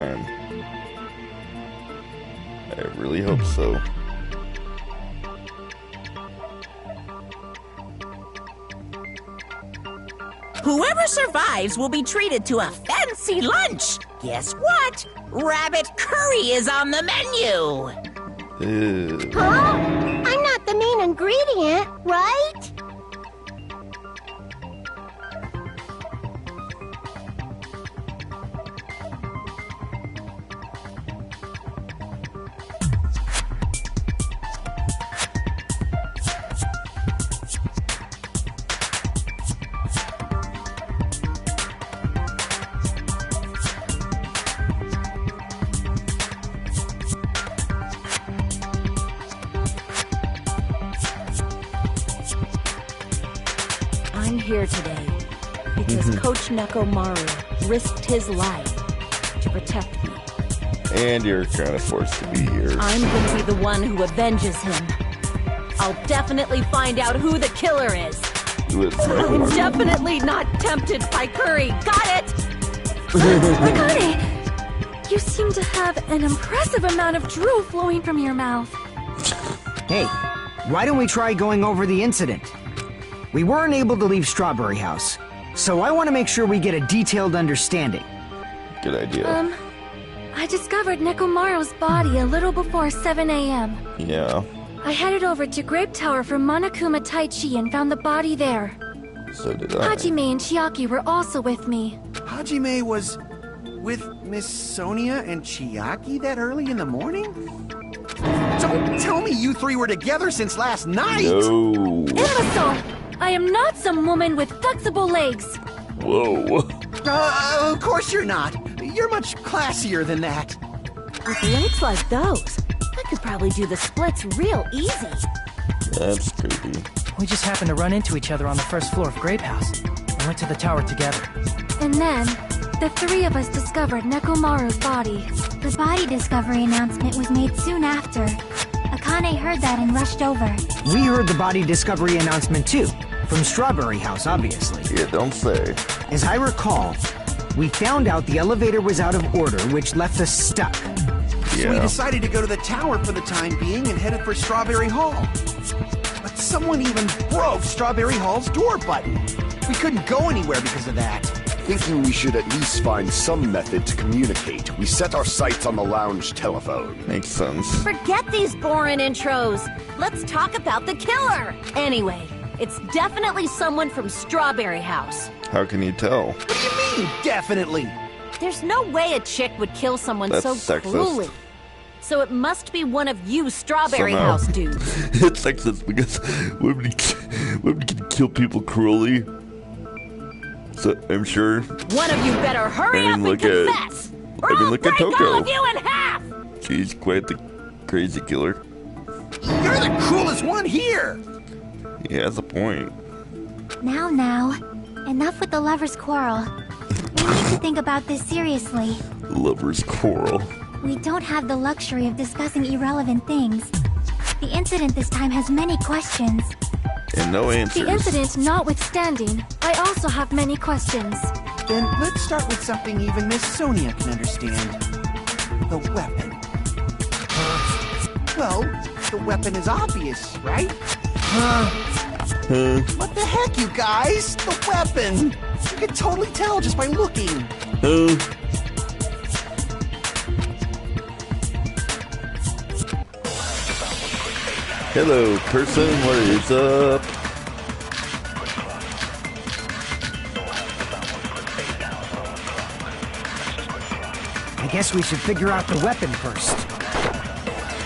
Man. I really hope so. Whoever survives will be treated to a fancy lunch. Guess what? Rabbit curry is on the menu. Ew. Huh? I'm not the main ingredient, right? I'm here today because Coach Nekomaru risked his life to protect me. And you're kind of forced to be here. I'm gonna be the one who avenges him. I'll definitely find out who the killer is. I'm definitely not tempted by curry. Got it? Akane, you seem to have an impressive amount of drool flowing from your mouth. Hey, why don't we try going over the incident? We weren't able to leave Strawberry House, so I want to make sure we get a detailed understanding. Good idea. I discovered Nekomaru's body a little before 7 a.m. Yeah. I headed over to Grape Tower for Monokuma Taichi and found the body there. So did I. Hajime and Chiaki were also with me. Hajime was with Miss Sonia and Chiaki that early in the morning? Don't tell me you three were together since last night! No. Imbecile! I am not some woman with flexible legs. Whoa. Of course you're not. You're much classier than that. With legs like those, I could probably do the splits real easy. That's creepy. We just happened to run into each other on the first floor of Grape House. We went to the tower together. And then, the three of us discovered Nekomaru's body. The body discovery announcement was made soon after. Akane heard that and rushed over. We heard the body discovery announcement too, from Strawberry House, obviously. Yeah, don't say. As I recall, we found out the elevator was out of order, which left us stuck. So we decided to go to the tower for the time being and headed for Strawberry Hall. But someone even broke Strawberry Hall's door button. We couldn't go anywhere because of that. Thinking we should at least find some method to communicate, we set our sights on the lounge telephone. Makes sense. Forget these boring intros. Let's talk about the killer. Anyway, it's definitely someone from Strawberry House. How can you tell? What do you mean, definitely? There's no way a chick would kill someone That's so sexist. cruelly. So it must be one of you Strawberry Somehow. House dudes. It's sexist because women can kill people cruelly. So I'm sure. One of you better hurry up and look at- confess, or I'll look at break all Toko. of you in half! She's quite the crazy killer. You're the coolest one here! He has a point. Now, enough with the lovers' quarrel. We need to think about this seriously. Lover's quarrel. We don't have the luxury of discussing irrelevant things. The incident this time has many questions. And no answers. The incident notwithstanding, I also have many questions. Then let's start with something even Miss Sonia can understand. The weapon. Well, the weapon is obvious, right? What the heck, you guys? The weapon! You can totally tell just by looking. Hello, person. What is up? I guess we should figure out the weapon first.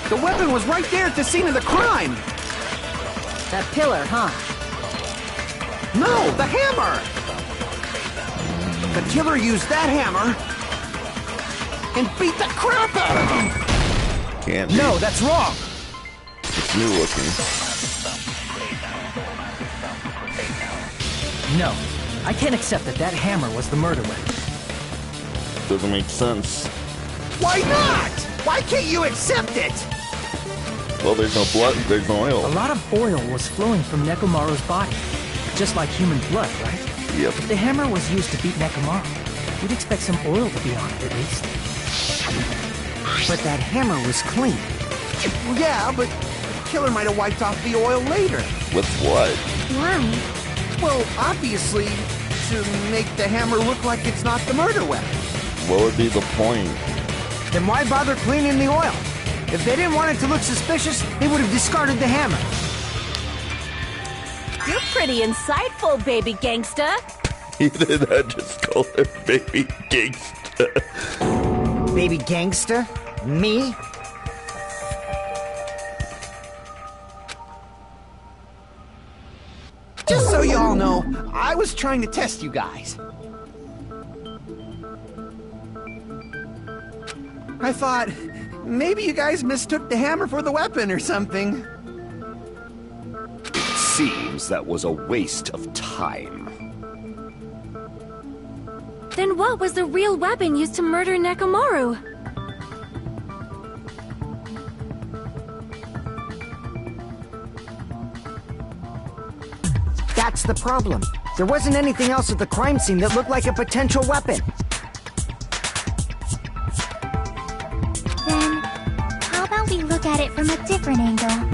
The weapon was right there at the scene of the crime! That pillar, huh? No, the hammer! The killer used that hammer and beat the crap out of him! Can't be. No, that's wrong! It's new looking. No, I can't accept that that hammer was the murder weapon. Doesn't make sense. Why not? Why can't you accept it? Well, there's no blood, there's no A oil. lot of oil was flowing from Nekomaru's body, just like human blood, right? Yep. If the hammer was used to beat Nekomaru, you'd expect some oil to be on it at least. But that hammer was clean. Well, yeah, but the killer might have wiped off the oil later. With what? Why? Well, obviously, to make the hammer look like it's not the murder weapon. What would be the point? Then why bother cleaning the oil? If they didn't want it to look suspicious, they would have discarded the hammer. You're pretty insightful, baby gangsta. He did not just call him baby gangsta. Baby gangster? Me? Just so you all know, I was trying to test you guys. I thought, maybe you guys mistook the hammer for the weapon or something. It seems that was a waste of time. Then what was the real weapon used to murder Nekomaru? That's the problem. There wasn't anything else at the crime scene that looked like a potential weapon. Then, how about we look at it from a different angle?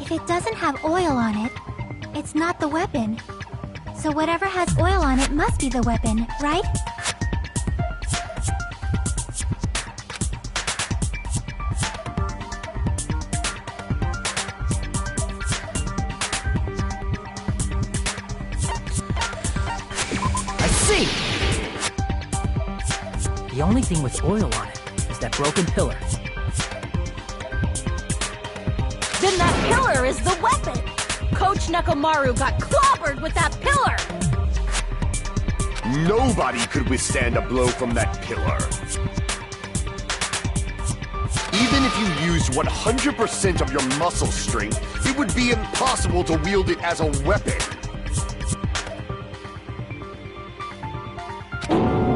If it doesn't have oil on it, it's not the weapon. So whatever has oil on it must be the weapon, right? I see! The only thing with oil on it is that broken pillar. Then that pillar is the weapon! Coach Nekomaru got clobbered with that pillar! Nobody could withstand a blow from that pillar. Even if you used 100% of your muscle strength, it would be impossible to wield it as a weapon.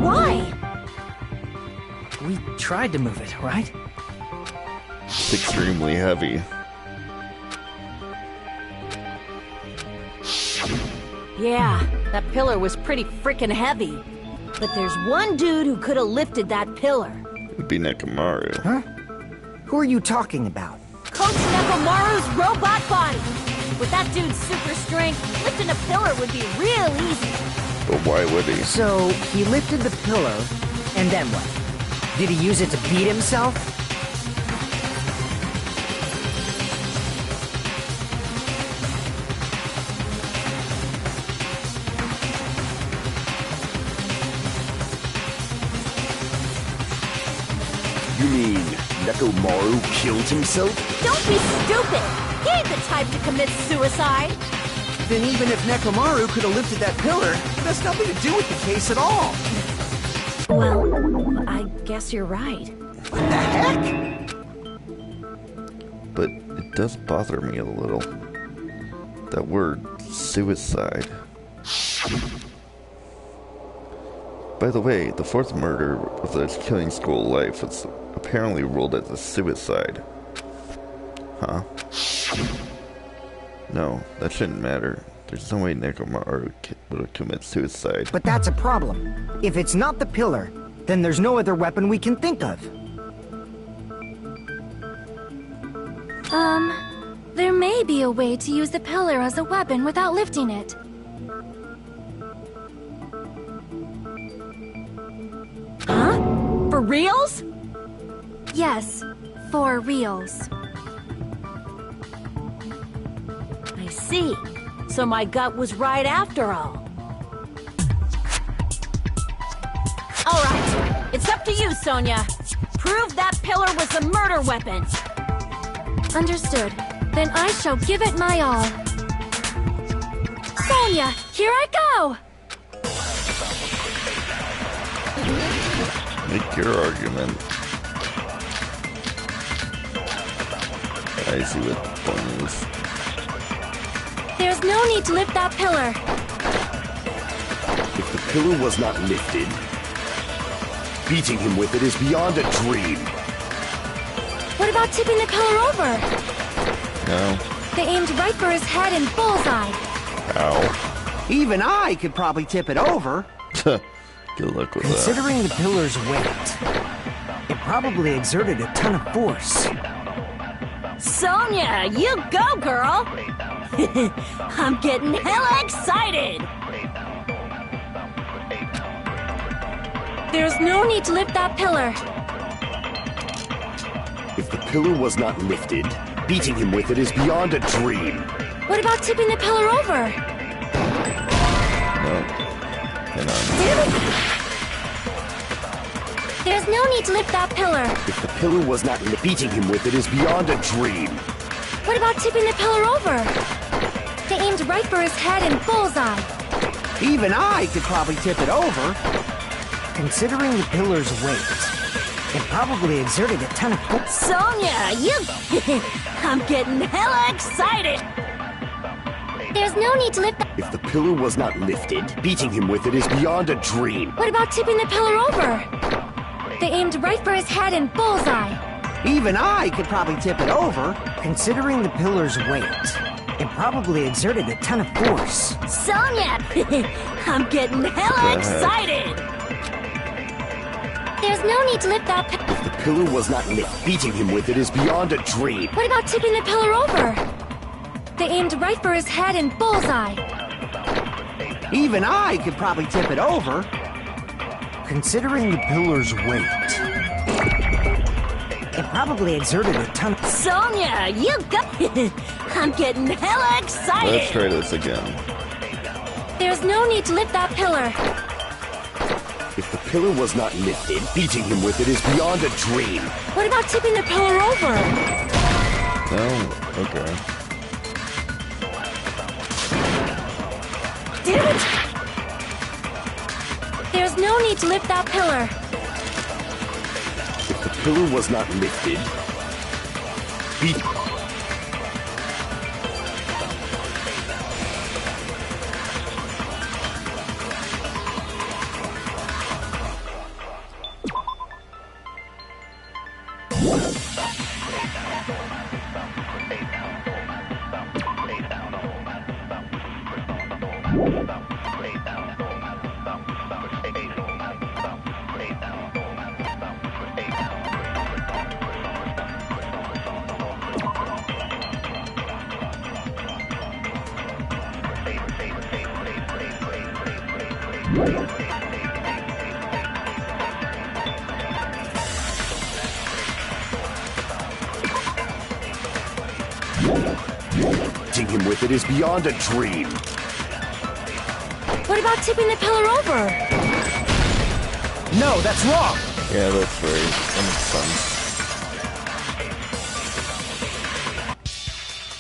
Why? We tried to move it, right? It's extremely heavy. Yeah, that pillar was pretty frickin' heavy. But there's one dude who could have lifted that pillar. It'd be Nekomaru. Huh? Who are you talking about? Coach Nekomaru's robot body! With that dude's super strength, lifting a pillar would be real easy. But why would he? So, he lifted the pillar, and then what? Did he use it to beat himself? You mean Nekomaru killed himself? Don't be stupid! He ain't the type to commit suicide! Then even if Nekomaru could have lifted that pillar, it has nothing to do with the case at all. Well, I guess you're right. What the heck? But it does bother me a little. That word, suicide. By the way, the fourth murder of the killing school life was apparently ruled as a suicide. Huh? No, that shouldn't matter. There's no way Nekomaru would commit suicide. But that's a problem. If it's not the pillar, then there's no other weapon we can think of. There may be a way to use the pillar as a weapon without lifting it. Huh? For reals? Yes, for reals. I see. So my gut was right after all. All right, it's up to you, Sonia. Prove that pillar was the murder weapon. Understood. Then I shall give it my all. Sonia, here I go! Make your argument. I see what the point is. There's no need to lift that pillar. If the pillar was not lifted, beating him with it is beyond a dream. What about tipping the pillar over? No. They aimed right for his head and bullseye. Ow. Even I could probably tip it over. Good luck with that. Considering the pillar's weight, it probably exerted a ton of force. Sonia, you go, girl! I'm getting hella excited! There's no need to lift that pillar. If the pillar was not lifted, beating him with it is beyond a dream. What about tipping the pillar over? No. Hang on. There's no need to lift that pillar. If the pillar was not lifted, beating him with it is beyond a dream. What about tipping the pillar over? They aimed right for his head and bullseye. Even I could probably tip it over. Considering the pillar's weight, it probably exerted a ton of force. Sonia, you... I'm getting hella excited! There's no need to lift that. If the pillar was not lifted, beating him with it is beyond a dream. What about tipping the pillar over? They aimed right for his head and bullseye. Even I could probably tip it over. Considering the pillar's weight, it probably exerted a ton of force. Sonia! I'm getting hella excited! There's no need to lift that pillar. If the pillar was not lifted, beating him with it is beyond a dream. What about tipping the pillar over? They aimed right for his head and bullseye. Even I could probably tip it over. Considering the pillar's weight, it probably exerted a ton of... Sonia, you got... I'm getting hella excited! Let's try this again. There's no need to lift that pillar. If the pillar was not lifted, beating him with it is beyond a dream. What about tipping the pillar over? No? Okay. Damn it! There's no need to lift that pillar. If the pillar was not lifted, beat... Beating him with it is beyond a dream. What about tipping the pillar over? No, that's wrong! Yeah, that's right. That makes sense.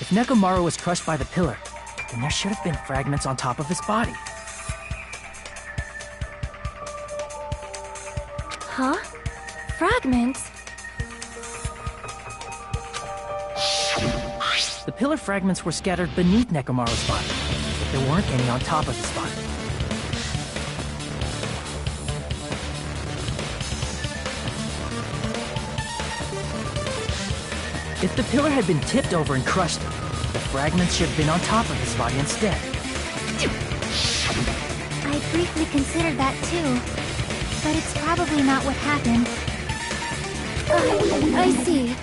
If Nekomaru was crushed by the pillar, then there should have been fragments on top of his body. Huh? Fragments? The pillar fragments were scattered beneath Nekomaru's body, but there weren't any on top of his body. If the pillar had been tipped over and crushed, the fragments should have been on top of his body instead. I briefly considered that too, but it's probably not what happened. I see.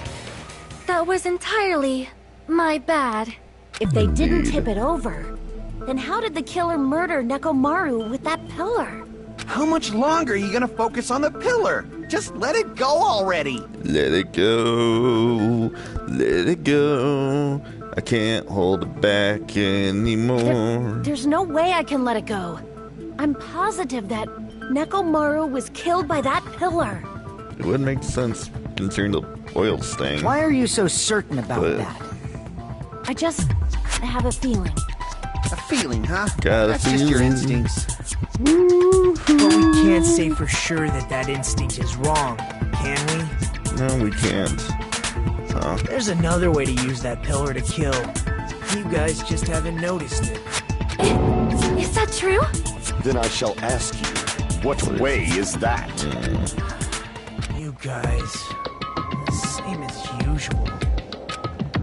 That was entirely My bad. If they didn't tip it over, then how did the killer murder Nekomaru with that pillar? How much longer are you gonna focus on the pillar? Just let it go already. Let it go. Let it go. I can't hold it back anymore. There's no way I can let it go. I'm positive that Nekomaru was killed by that pillar. It would make sense considering the oil stain. Why are you so certain about that? I just have a feeling. A feeling, huh? Got a That's just your feeling. instincts. But we can't say for sure that instinct is wrong, can we? No, we can't. Huh? There's another way to use that pillar to kill. You guys just haven't noticed it. Is that true? Then I shall ask you, what way is that? You guys, the same as usual.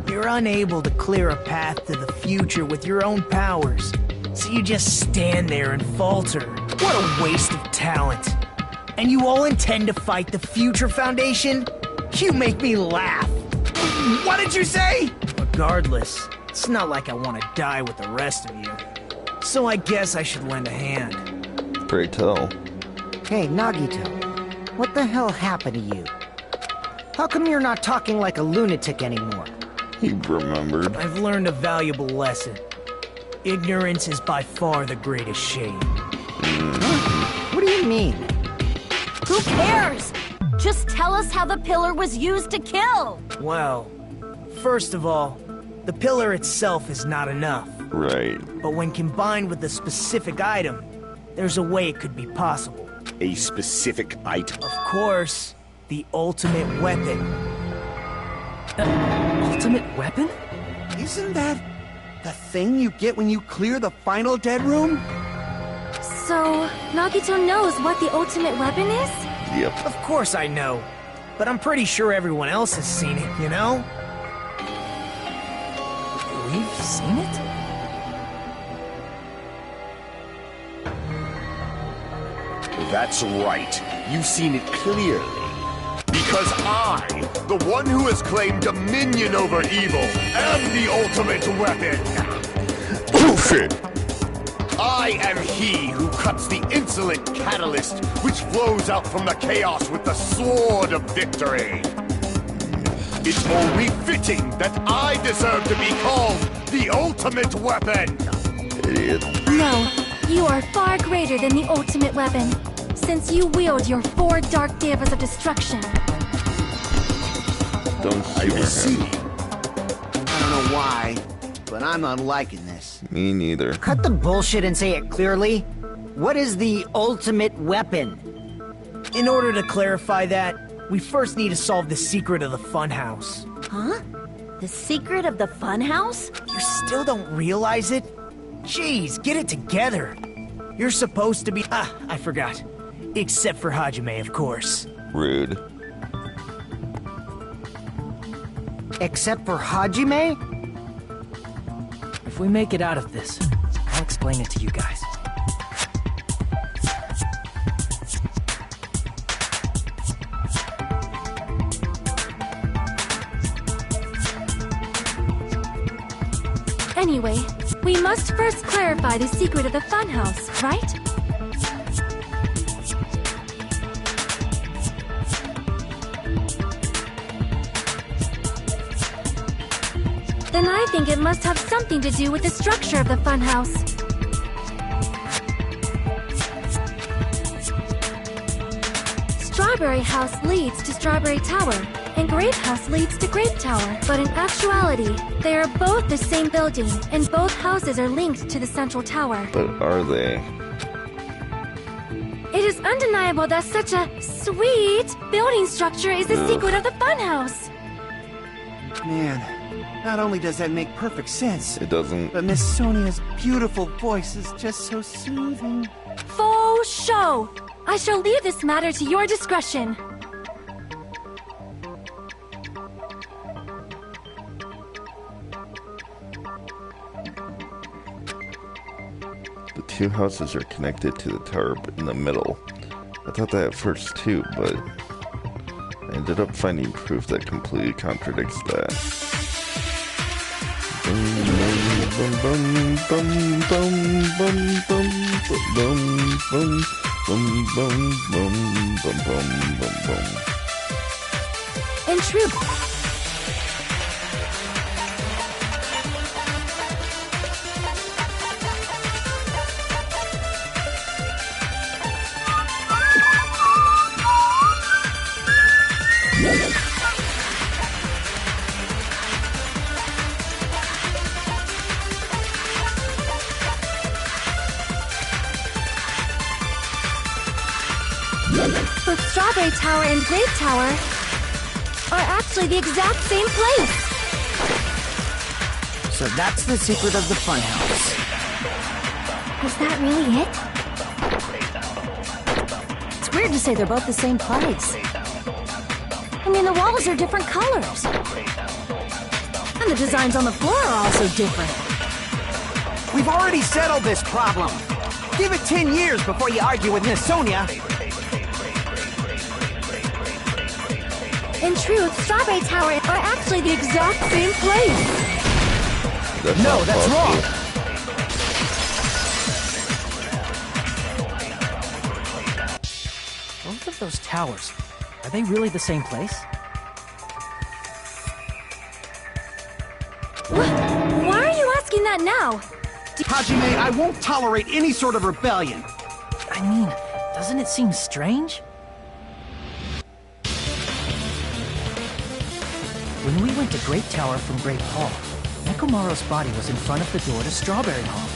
You're unable to clear a path to the future with your own powers, so you just stand there and falter. What a waste of talent. And you all intend to fight the Future Foundation? You make me laugh. What did you say? Regardless, it's not like I want to die with the rest of you. So I guess I should lend a hand. Pray tell. Hey, Nagito. What the hell happened to you? How come you're not talking like a lunatic anymore? He remembered. I've learned a valuable lesson. Ignorance is by far the greatest shame. What do you mean? Who cares? Just tell us how the pillar was used to kill. Well, first of all, the pillar itself is not enough. Right. But when combined with a specific item, there's a way it could be possible. A specific item? Of course, the ultimate weapon. Ultimate weapon? Isn't that the thing you get when you clear the final dead room? So, Nagito knows what the ultimate weapon is? Yep. Of course I know. But I'm pretty sure everyone else has seen it, you know? We've seen it? That's right. You've seen it clearly. Because I, the one who has claimed dominion over evil, am the ultimate weapon. Bullshit! I am he who cuts the insolent catalyst which flows out from the chaos with the sword of victory. It's only fitting that I deserve to be called the ultimate weapon. Idiot. No, you are far greater than the ultimate weapon, since you wield your 4 dark devas of destruction. Don't I humor will see. him. I don't know why, but I'm not liking this. Me neither. Cut the bullshit and say it clearly. What is the ultimate weapon? In order to clarify that, we first need to solve the secret of the funhouse. Huh? The secret of the funhouse? You still don't realize it? Jeez, get it together. You're supposed to be... I forgot. Except for Hajime, of course. Rude. Except for Hajime? If we make it out of this, I'll explain it to you guys. Anyway, we must first clarify the secret of the funhouse, right? Then I think it must have something to do with the structure of the funhouse. Strawberry House leads to Strawberry Tower, and Grape House leads to Grape Tower. But in actuality, they are both the same building, and both houses are linked to the central tower. But are they? It is undeniable that such a sweet building structure is the secret of the funhouse. Man, not only does that make perfect sense, It doesn't. but Miss Sonia's beautiful voice is just so soothing. Faux show! I shall leave this matter to your discretion. The two houses are connected to the tower in the middle. I thought that at first too, but I ended up finding proof that completely contradicts that. In truth, both Strawberry Tower and Grape Tower are actually the exact same place. So that's the secret of the funhouse. Was that really it? It's weird to say they're both the same place. I mean, the walls are different colors. And the designs on the floor are also different. We've already settled this problem. Give it 10 years before you argue with Miss Sonia. In truth, Strawberry Tower are actually the exact same place. No, that's wrong. Both of those towers, are they really the same place? Why are you asking that now? Hajime, I won't tolerate any sort of rebellion. I mean, doesn't it seem strange? When we went to Great Tower from Great Hall, Nekomaru's body was in front of the door to Strawberry Hall.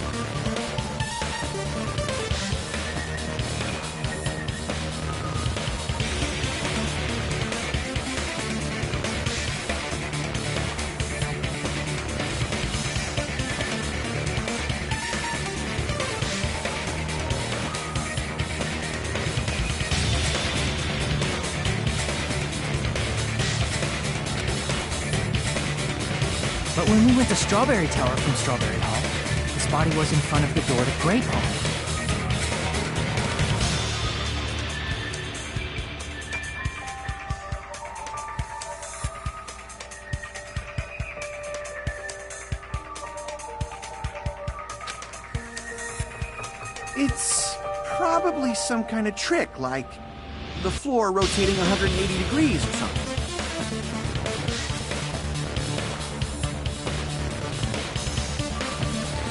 But when we went to Strawberry Tower from Strawberry Hall, his body was in front of the door to Grape Hall. It's probably some kind of trick, like the floor rotating 180 degrees or something.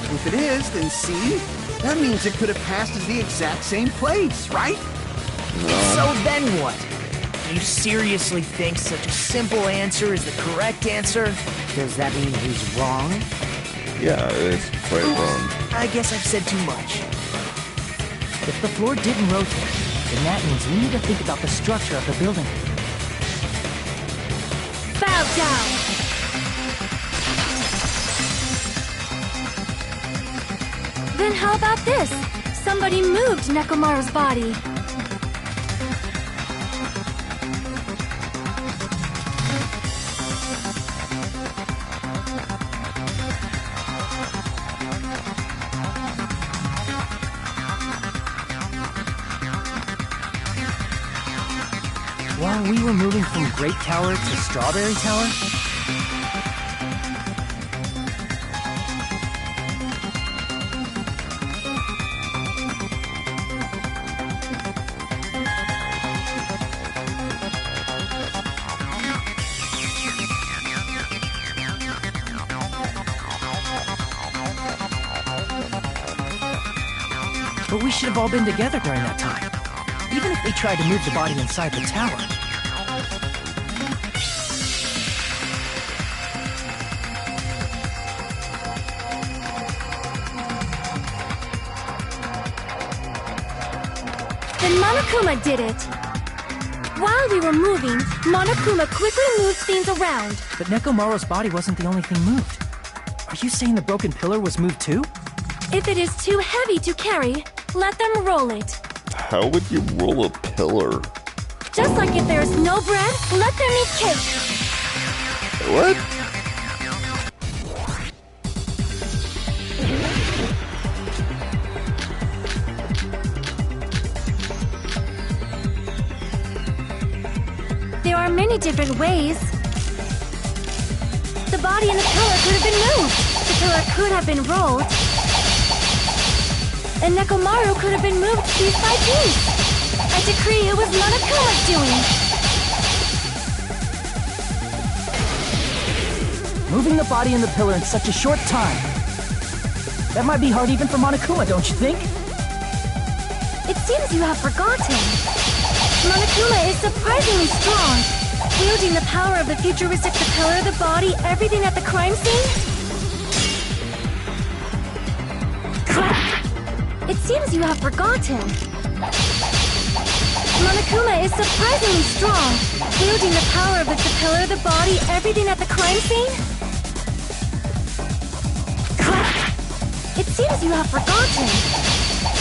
If it is, then see? That means it could have passed as the exact same place, right? So then what? Do you seriously think such a simple answer is the correct answer? Does that mean he's wrong? Yeah, it's quite wrong. I guess I've said too much. If the floor didn't rotate, then that means we need to think about the structure of the building. Bow down! Then how about this? Somebody moved Nekomaru's body. While we were moving from Great Tower to Strawberry Tower? But we should have all been together during that time. Even if they tried to move the body inside the tower. Then Monokuma did it! While we were moving, Monokuma quickly moved things around. But Nekomaru's body wasn't the only thing moved. Are you saying the broken pillar was moved too? If it is too heavy to carry, let them roll it. How would you roll a pillar? Just like if there is no bread, let them eat cake. What? There are many different ways. The body and the pillar could have been moved. The pillar pillar could have been rolled, and Nekomaru could have been moved piece by piece. I decree it was Monokuma's doing. Moving the body and the pillar in such a short time. That might be hard even for Monokuma, don't you think? It seems you have forgotten. Monokuma is surprisingly strong. Wielding the power of the futuristic, the pillar, the body, everything at the crime scene? It seems you have forgotten. Monokuma is surprisingly strong. Wielding the power of the pillar, the body, everything at the crime scene? It seems you have forgotten.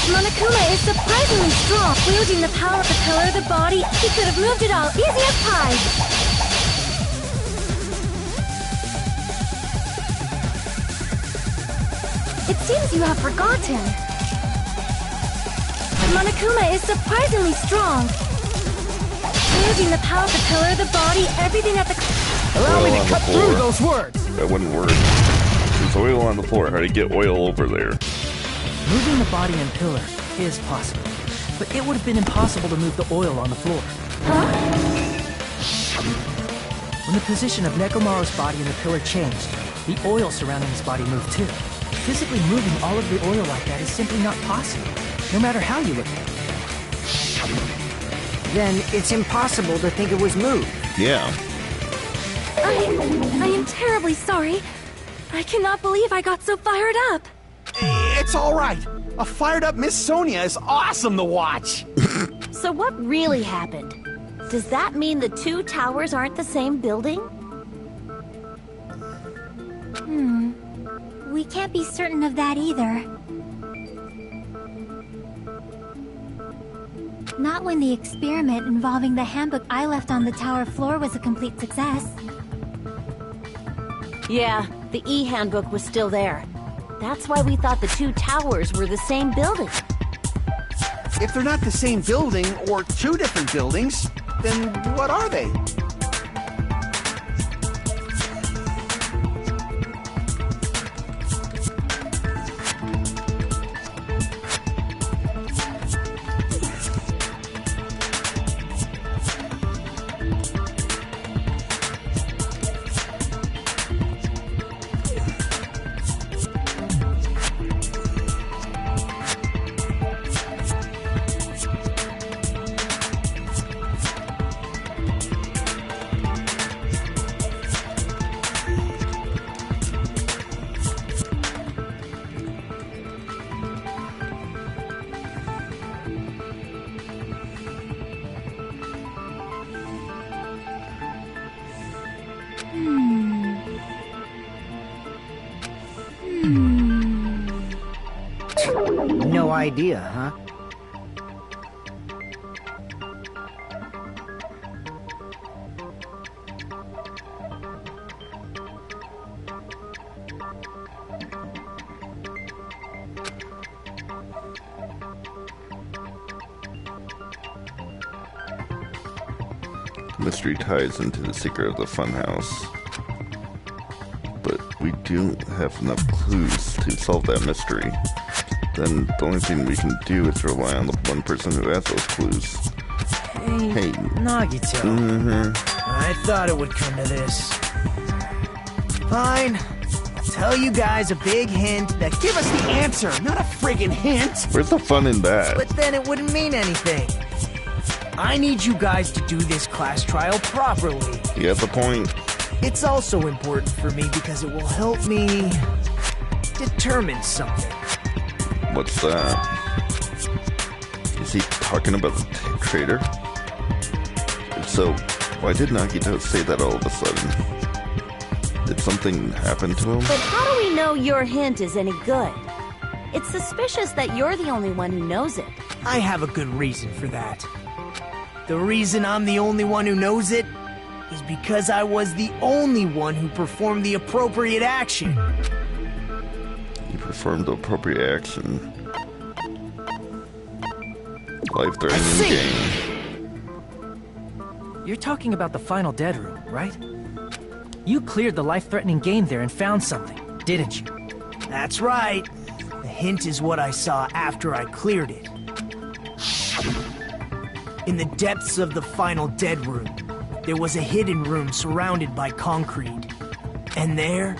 Monokuma is surprisingly strong. Wielding the power of the pillar, the body, he could have moved it all easy as pie. It seems you have forgotten. Monokuma is surprisingly strong. Wielding the power of the pillar, the body, everything at the... Allow me to cut through those words! That wouldn't work. There's oil on the floor. How do you get oil over there? Moving the body and pillar is possible, but it would have been impossible to move the oil on the floor. Huh? When the position of Nekomaru's body and the pillar changed, the oil surrounding his body moved too. Physically moving all of the oil like that is simply not possible, no matter how you look at it. Then it's impossible to think it was moved. Yeah. I am terribly sorry. I cannot believe I got so fired up. It's all right. A fired-up Miss Sonia is awesome to watch. So what really happened? Does that mean the two towers aren't the same building? We can't be certain of that either. Not when the experiment involving the handbook I left on the tower floor was a complete success. Yeah, the E-handbook was still there. That's why we thought the two towers were the same building. If they're not the same building, or two different buildings, then what are they? No idea, huh? Mystery ties into the secret of the funhouse. But we don't have enough clues to solve that mystery. Then the only thing we can do is rely on the one person who has those clues. Hey, Nagito. I thought it would come to this. Fine. I'll tell you guys a big hint that Give us the answer, not a friggin' hint! Where's the fun in that? but then it wouldn't mean anything. I need you guys to do this class trial properly. You have a point. It's also important for me because it will help me determine something. What's that? Is he talking about the traitor? If so, why did Nagito say that all of a sudden? Did something happen to him? But how do we know your hint is any good? It's suspicious that you're the only one who knows it. I have a good reason for that. The reason I'm the only one who knows it is because I was the only one who performed the appropriate action. You performed the appropriate action. Life-threatening game. You're talking about the final dead room, right? You cleared the life-threatening game there and found something, didn't you? That's right. The hint is what I saw after I cleared it. In the depths of the final dead room, there was a hidden room surrounded by concrete. And there,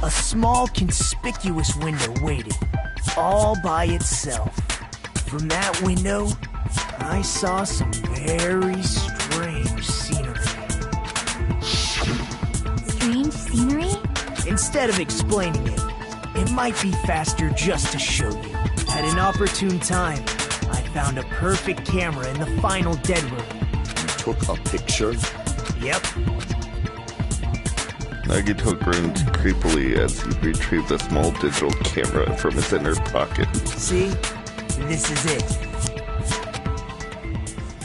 a small conspicuous window waited, all by itself. From that window, I saw some very strange scenery. Strange scenery? Instead of explaining it, it might be faster just to show you. At an opportune time, I found a perfect camera in the final dead room. You took a picture? Yep. Nagito grinned creepily as he retrieved a small digital camera from his inner pocket. See? This is it.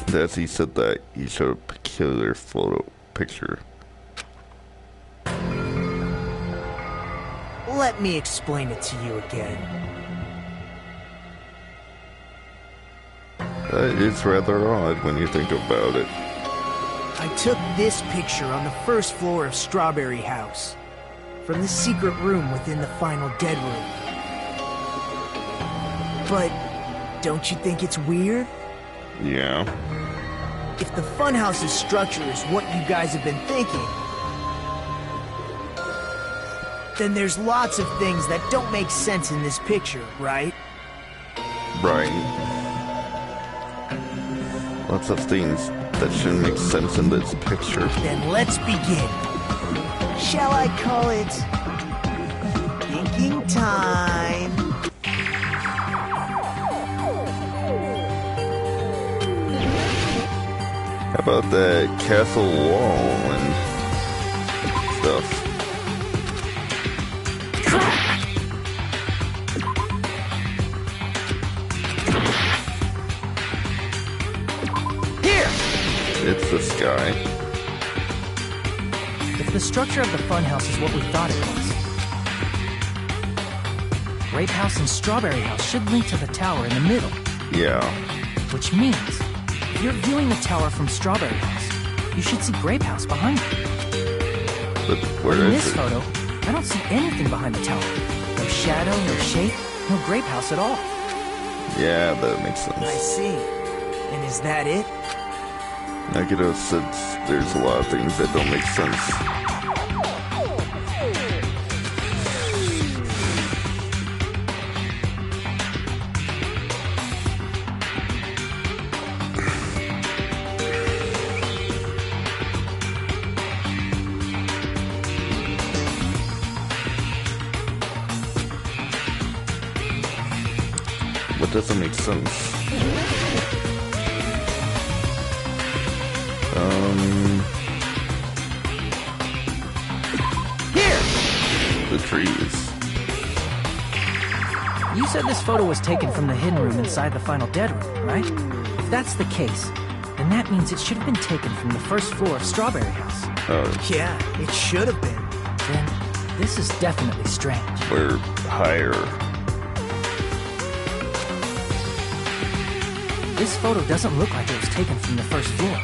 And as he said that, he showed a peculiar picture. Let me explain it to you again. That is rather odd when you think about it. I took this picture on the first floor of Strawberry House, from the secret room within the final dead room. But don't you think it's weird? Yeah. If the funhouse's structure is what you guys have been thinking, then there's lots of things that don't make sense in this picture, right? Right. Lots of things that shouldn't make sense in this picture. Then let's begin. Shall I call it thinking time? How about the castle wall and stuff? It's the sky. If the structure of the funhouse is what we thought it was, Grape House and Strawberry House should link to the tower in the middle. Yeah. Which means, if you're viewing the tower from Strawberry House, you should see Grape House behind you. But where in is this photo, I don't see anything behind the tower. No shadow, no shape, no Grape House at all. Yeah, that makes sense. I see. And is that it? Nagito said there's a lot of things that don't make sense. What doesn't make sense? The trees. You said this photo was taken from the hidden room inside the final dead room, right? If that's the case, then that means it should have been taken from the first floor of Strawberry House. Oh. Yeah, it should have been. Then this is definitely strange. We're higher. This photo doesn't look like it was taken from the first floor.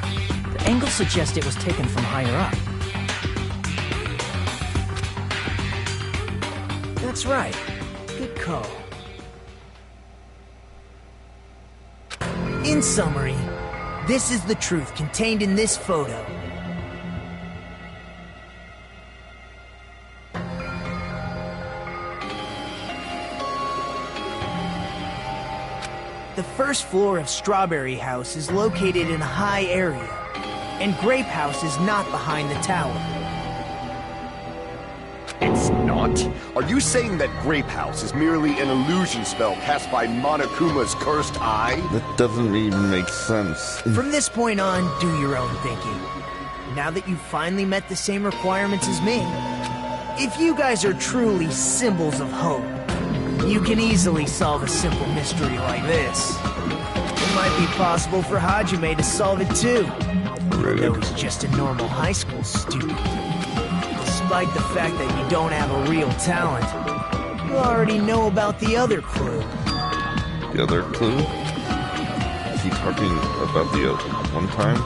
The angle suggests it was taken from higher up. That's right. Good call. In summary, this is the truth contained in this photo. The first floor of Strawberry House is located in a high area, and Grape House is not behind the tower. It's not? Are you saying that Grape House is merely an illusion spell cast by Monokuma's cursed eye? That doesn't even make sense. From this point on, do your own thinking. Now that you've finally met the same requirements as me, if you guys are truly symbols of hope, you can easily solve a simple mystery like this. It might be possible for Hajime to solve it too. Though he's just a normal high school student. Despite the fact that you don't have a real talent, you already know about the other clue. The other clue? Is he talking about the one time?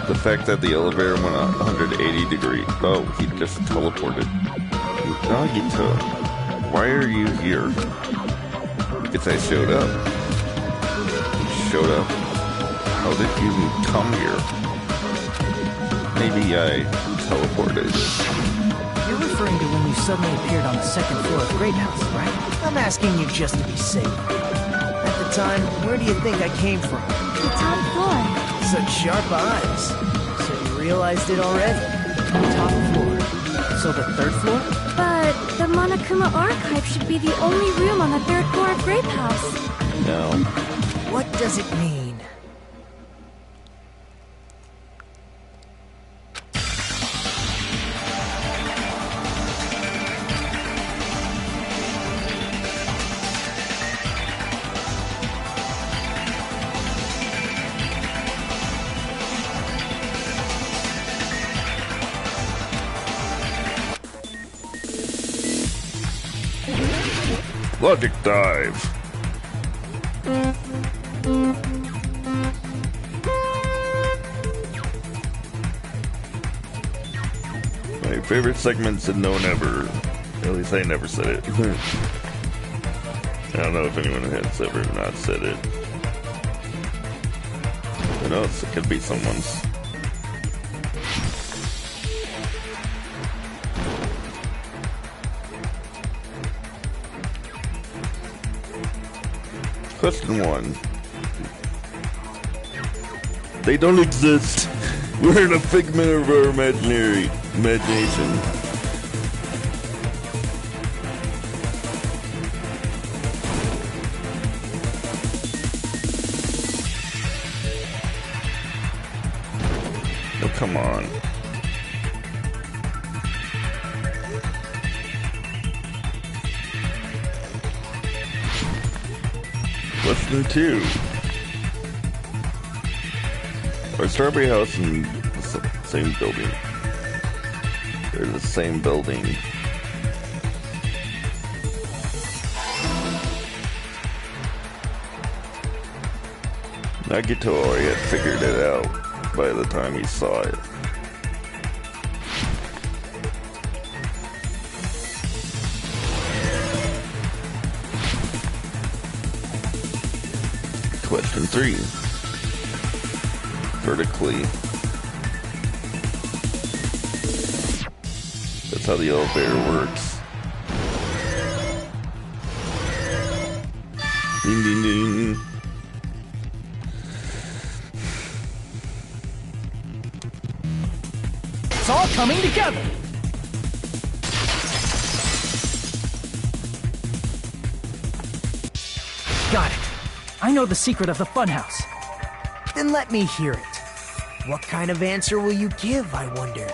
The fact that the elevator went 180 degrees. Oh, he just teleported. Nagito. Why are you here? Because I showed up. You showed up. How did you come here? Maybe I teleported. You're referring to when you suddenly appeared on the second floor of Grape House, right? I'm asking you just to be safe. At the time, where do you think I came from? The top floor. Such sharp eyes. So you realized it already? Top floor. So the third floor? But the Monokuma archive should be the only room on the third floor of Grape House. No. What does it mean? Logic dive. My favorite segments and no one ever. At least I never said it. I don't know if anyone has ever not said it. Who knows? It could be someone's. Question 1. They don't exist. We're in a figment of our imagination. Oh, come on. Question 2. Are Strawberry House in the same building? They're the same building. Nagito already had figured it out by the time he saw it. Question 3. Vertically. That's how the elevator works. Ding ding ding. It's all coming together! Got it. I know the secret of the funhouse. Then let me hear it. What kind of answer will you give, I wonder?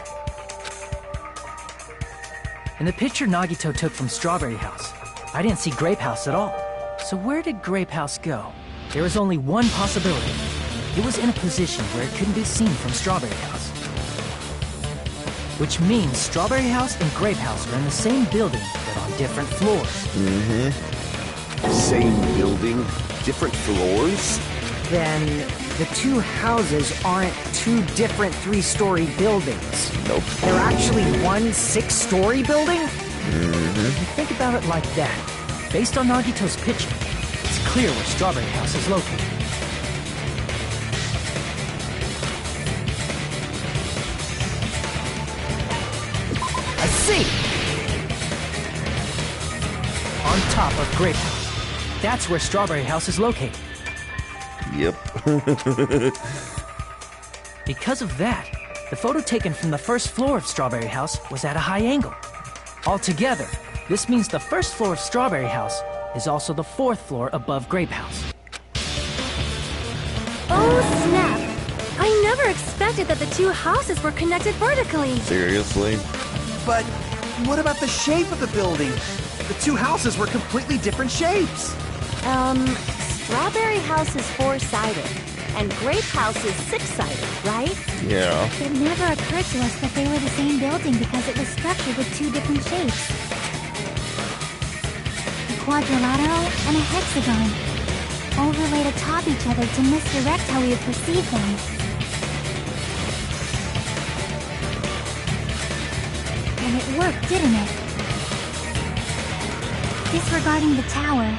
In the picture Nagito took from Strawberry House, I didn't see Grape House at all. So where did Grape House go? There is only one possibility. It was in a position where it couldn't be seen from Strawberry House. Which means Strawberry House and Grape House are in the same building, but on different floors. Same building, different floors? Then the two houses aren't two different 3-story buildings. Nope. They're actually one 6-story building? If you think about it like that, based on Nagito's picture, it's clear where Strawberry House is located. I see! On top of Grape House. That's where Strawberry House is located. Yep. Because of that, the photo taken from the first floor of Strawberry House was at a high angle. Altogether, this means the first floor of Strawberry House is also the 4th floor above Grape House. Oh, snap! I never expected that the two houses were connected vertically. Seriously? But what about the shape of the building? The two houses were completely different shapes. Strawberry House is 4-sided, and Grape House is 6-sided, right? Yeah. It never occurred to us that they were the same building because it was structured with two different shapes. A quadrilateral and a hexagon, overlaid atop each other to misdirect how we would perceive them. And it worked, didn't it? Disregarding the tower,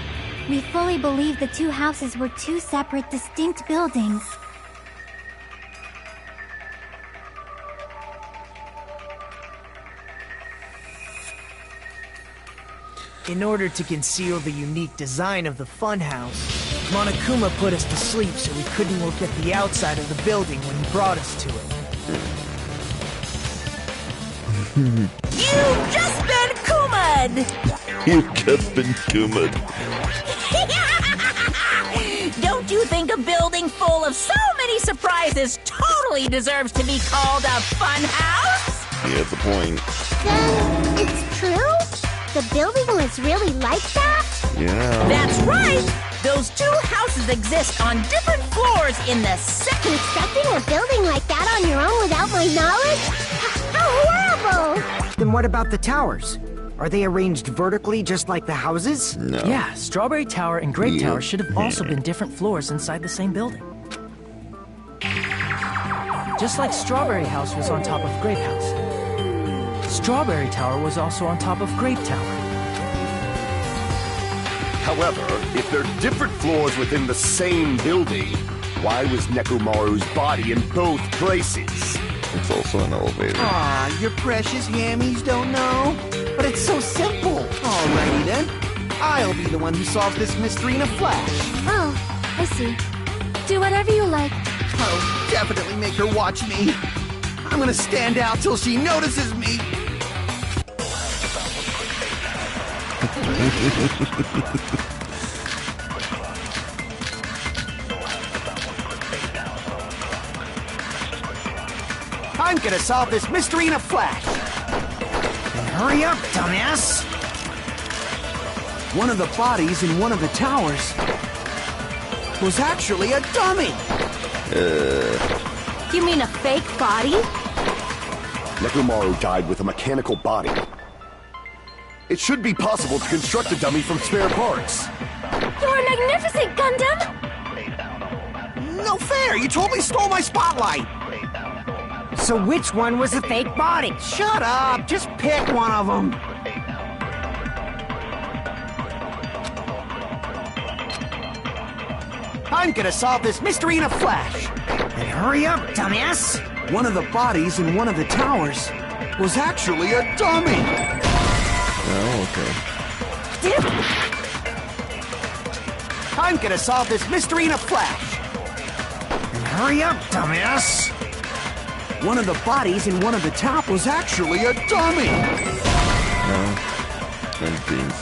we fully believe the two houses were two separate, distinct buildings. In order to conceal the unique design of the funhouse, Monokuma put us to sleep so we couldn't look at the outside of the building when he brought us to it. You've just been Kuma'd! You've just been Kuma'd. Don't you think a building full of so many surprises totally deserves to be called a fun house? He has a point. Then it's true? The building was really like that? Yeah. That's right! Those two houses exist on different floors in the second... Constructing a building like that on your own without my knowledge? How horrible! Then what about the towers? Are they arranged vertically just like the houses? No. Yeah, Strawberry Tower and Grape Tower should have also been different floors inside the same building. Just like Strawberry House was on top of Grape House. Strawberry Tower was also on top of Grape Tower. However, if they're different floors within the same building, why was Nekomaru's body in both places? It's also an elevator. Aw, your precious hammies don't know? But it's so simple. Alrighty then. I'll be the one who solves this mystery in a flash. Oh, I see. Do whatever you like. I'll definitely make her watch me. I'm gonna stand out till she notices me. I'm gonna solve this mystery in a flash. Hurry up, dumbass! One of the bodies in one of the towers was actually a dummy. You mean a fake body? Nekomaru died with a mechanical body. It should be possible to construct a dummy from spare parts. You're magnificent, Gundam! No fair! You totally stole my spotlight! So which one was the fake body? Shut up! Just pick one of them! I'm gonna solve this mystery in a flash! And hurry up, dumbass! One of the bodies in one of the towers was actually a dummy! Oh, okay. I'm gonna solve this mystery in a flash! And hurry up, dumbass! One of the bodies in one of the towers was actually a dummy! No. And beans.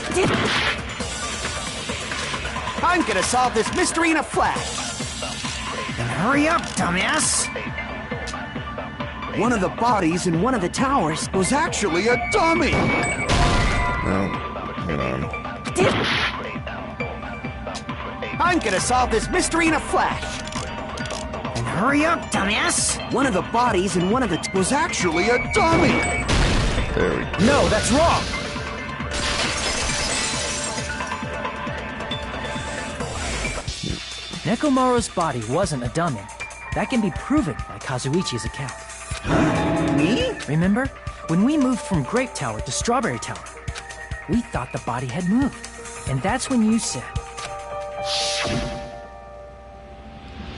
I'm gonna solve this mystery in a flash! And hurry up, dumbass! One of the bodies in one of the towers was actually a dummy! No. Hang on. I'm gonna solve this mystery in a flash! And hurry up, dumbass! One of the bodies in one of the was actually a dummy! There we go. No, that's wrong! Nekomaru's body wasn't a dummy. That can be proven by Kazuichi's account. Me? Remember? When we moved from Grape Tower to Strawberry Tower, we thought the body had moved. And that's when you said...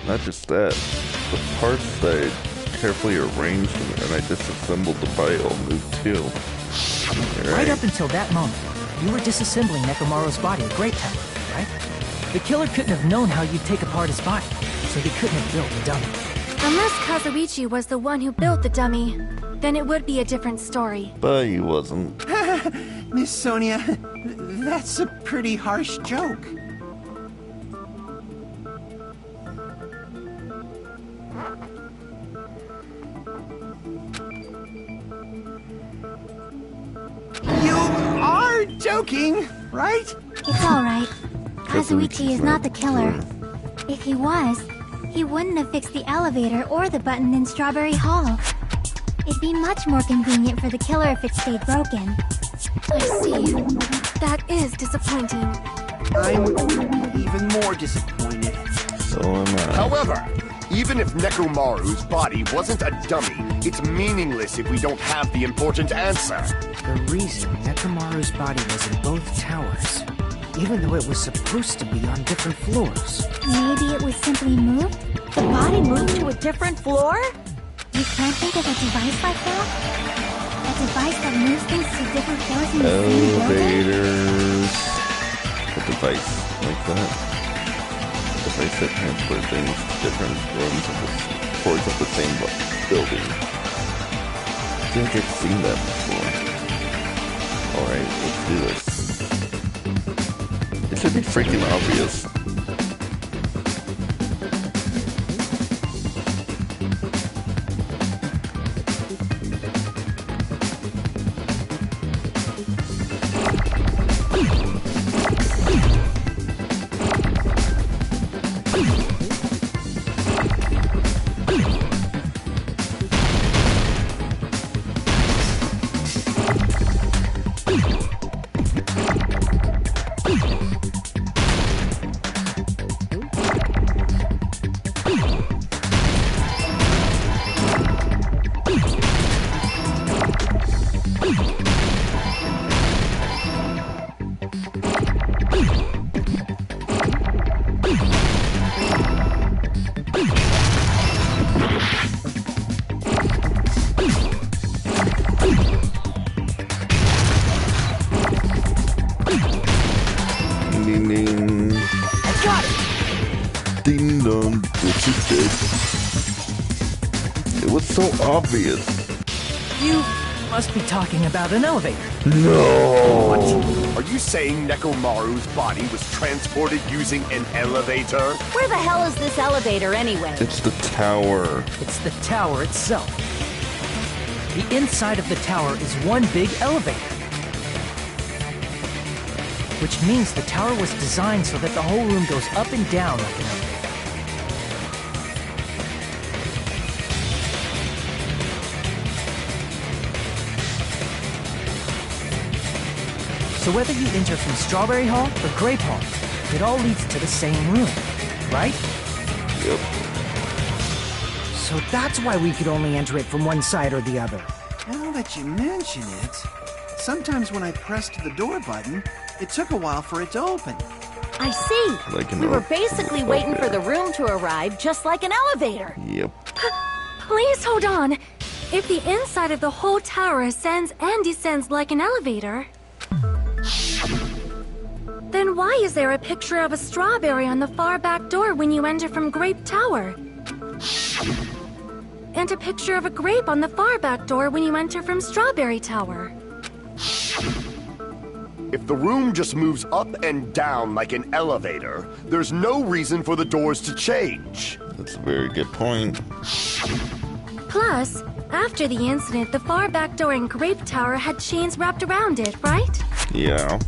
Not just that. The parts that I carefully arranged and I disassembled the body all moved too. Right up until that moment, you were disassembling Nekomaru's body at Grape Tower, right? The killer couldn't have known how you'd take apart his body, so he couldn't have built the dummy. Unless Kazuichi was the one who built the dummy, then it would be a different story. But he wasn't. Miss Sonia, that's a pretty harsh joke. You are joking, right? It's alright. Kazuichi is not the killer. If he was, he wouldn't have fixed the elevator or the button in Strawberry Hall. It'd be much more convenient for the killer if it stayed broken. I see. That is disappointing. I'm even more disappointed. So am I. However, Even if Nekomaru's body wasn't a dummy, it's meaningless if we don't have the important answer. The reason Nekomaru's body was in both towers, even though it was supposed to be on different floors. Maybe it was simply moved? The body moved to a different floor? You can't think of a device like that? A device that moves things to different floors in the same building? Elevators. A device like that. A device that transports things to different rooms of the floors of the same building. I feel like I've seen that before. Alright, let's do this. It should be freaking obvious. It was so obvious. You must be talking about an elevator. No! What? Are you saying Nekomaru's body was transported using an elevator? Where the hell is this elevator anyway? It's the tower. It's the tower itself. The inside of the tower is one big elevator. Which means the tower was designed so that the whole room goes up and down like an elevator. So whether you enter from Strawberry Hall or Grape Hall, it all leads to the same room, right? Yep. So that's why we could only enter it from one side or the other. Now that you mention it, sometimes when I pressed the door button, it took a while for it to open. I see. Like We were basically waiting for the room to arrive, just like an elevator. Yep. Please hold on. If the inside of the whole tower ascends and descends like an elevator, then why is there a picture of a strawberry on the far back door when you enter from Grape Tower? And a picture of a grape on the far back door when you enter from Strawberry Tower. If the room just moves up and down like an elevator, there's no reason for the doors to change. That's a very good point. Plus, after the incident, the far back door in Grape Tower had chains wrapped around it, right? Yeah.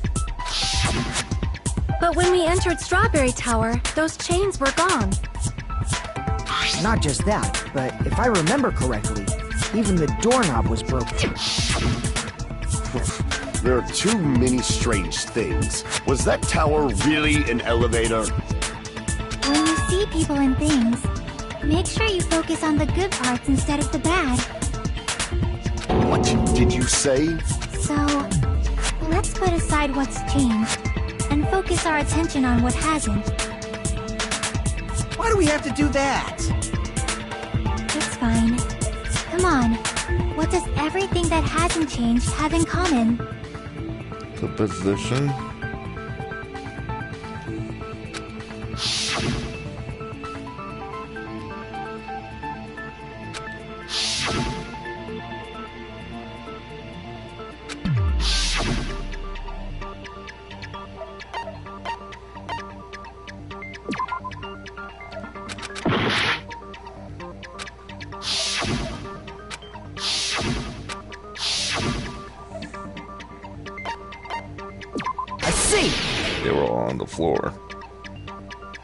But when we entered Strawberry Tower, those chains were gone. Not just that, but if I remember correctly, even the doorknob was broken. There are too many strange things. Was that tower really an elevator? When you see people and things, make sure you focus on the good parts instead of the bad. What did you say? So, let's put aside what's changed and focus our attention on what hasn't. Why do we have to do that? It's fine. Come on. What does everything that hasn't changed have in common? The position. They were all on the floor.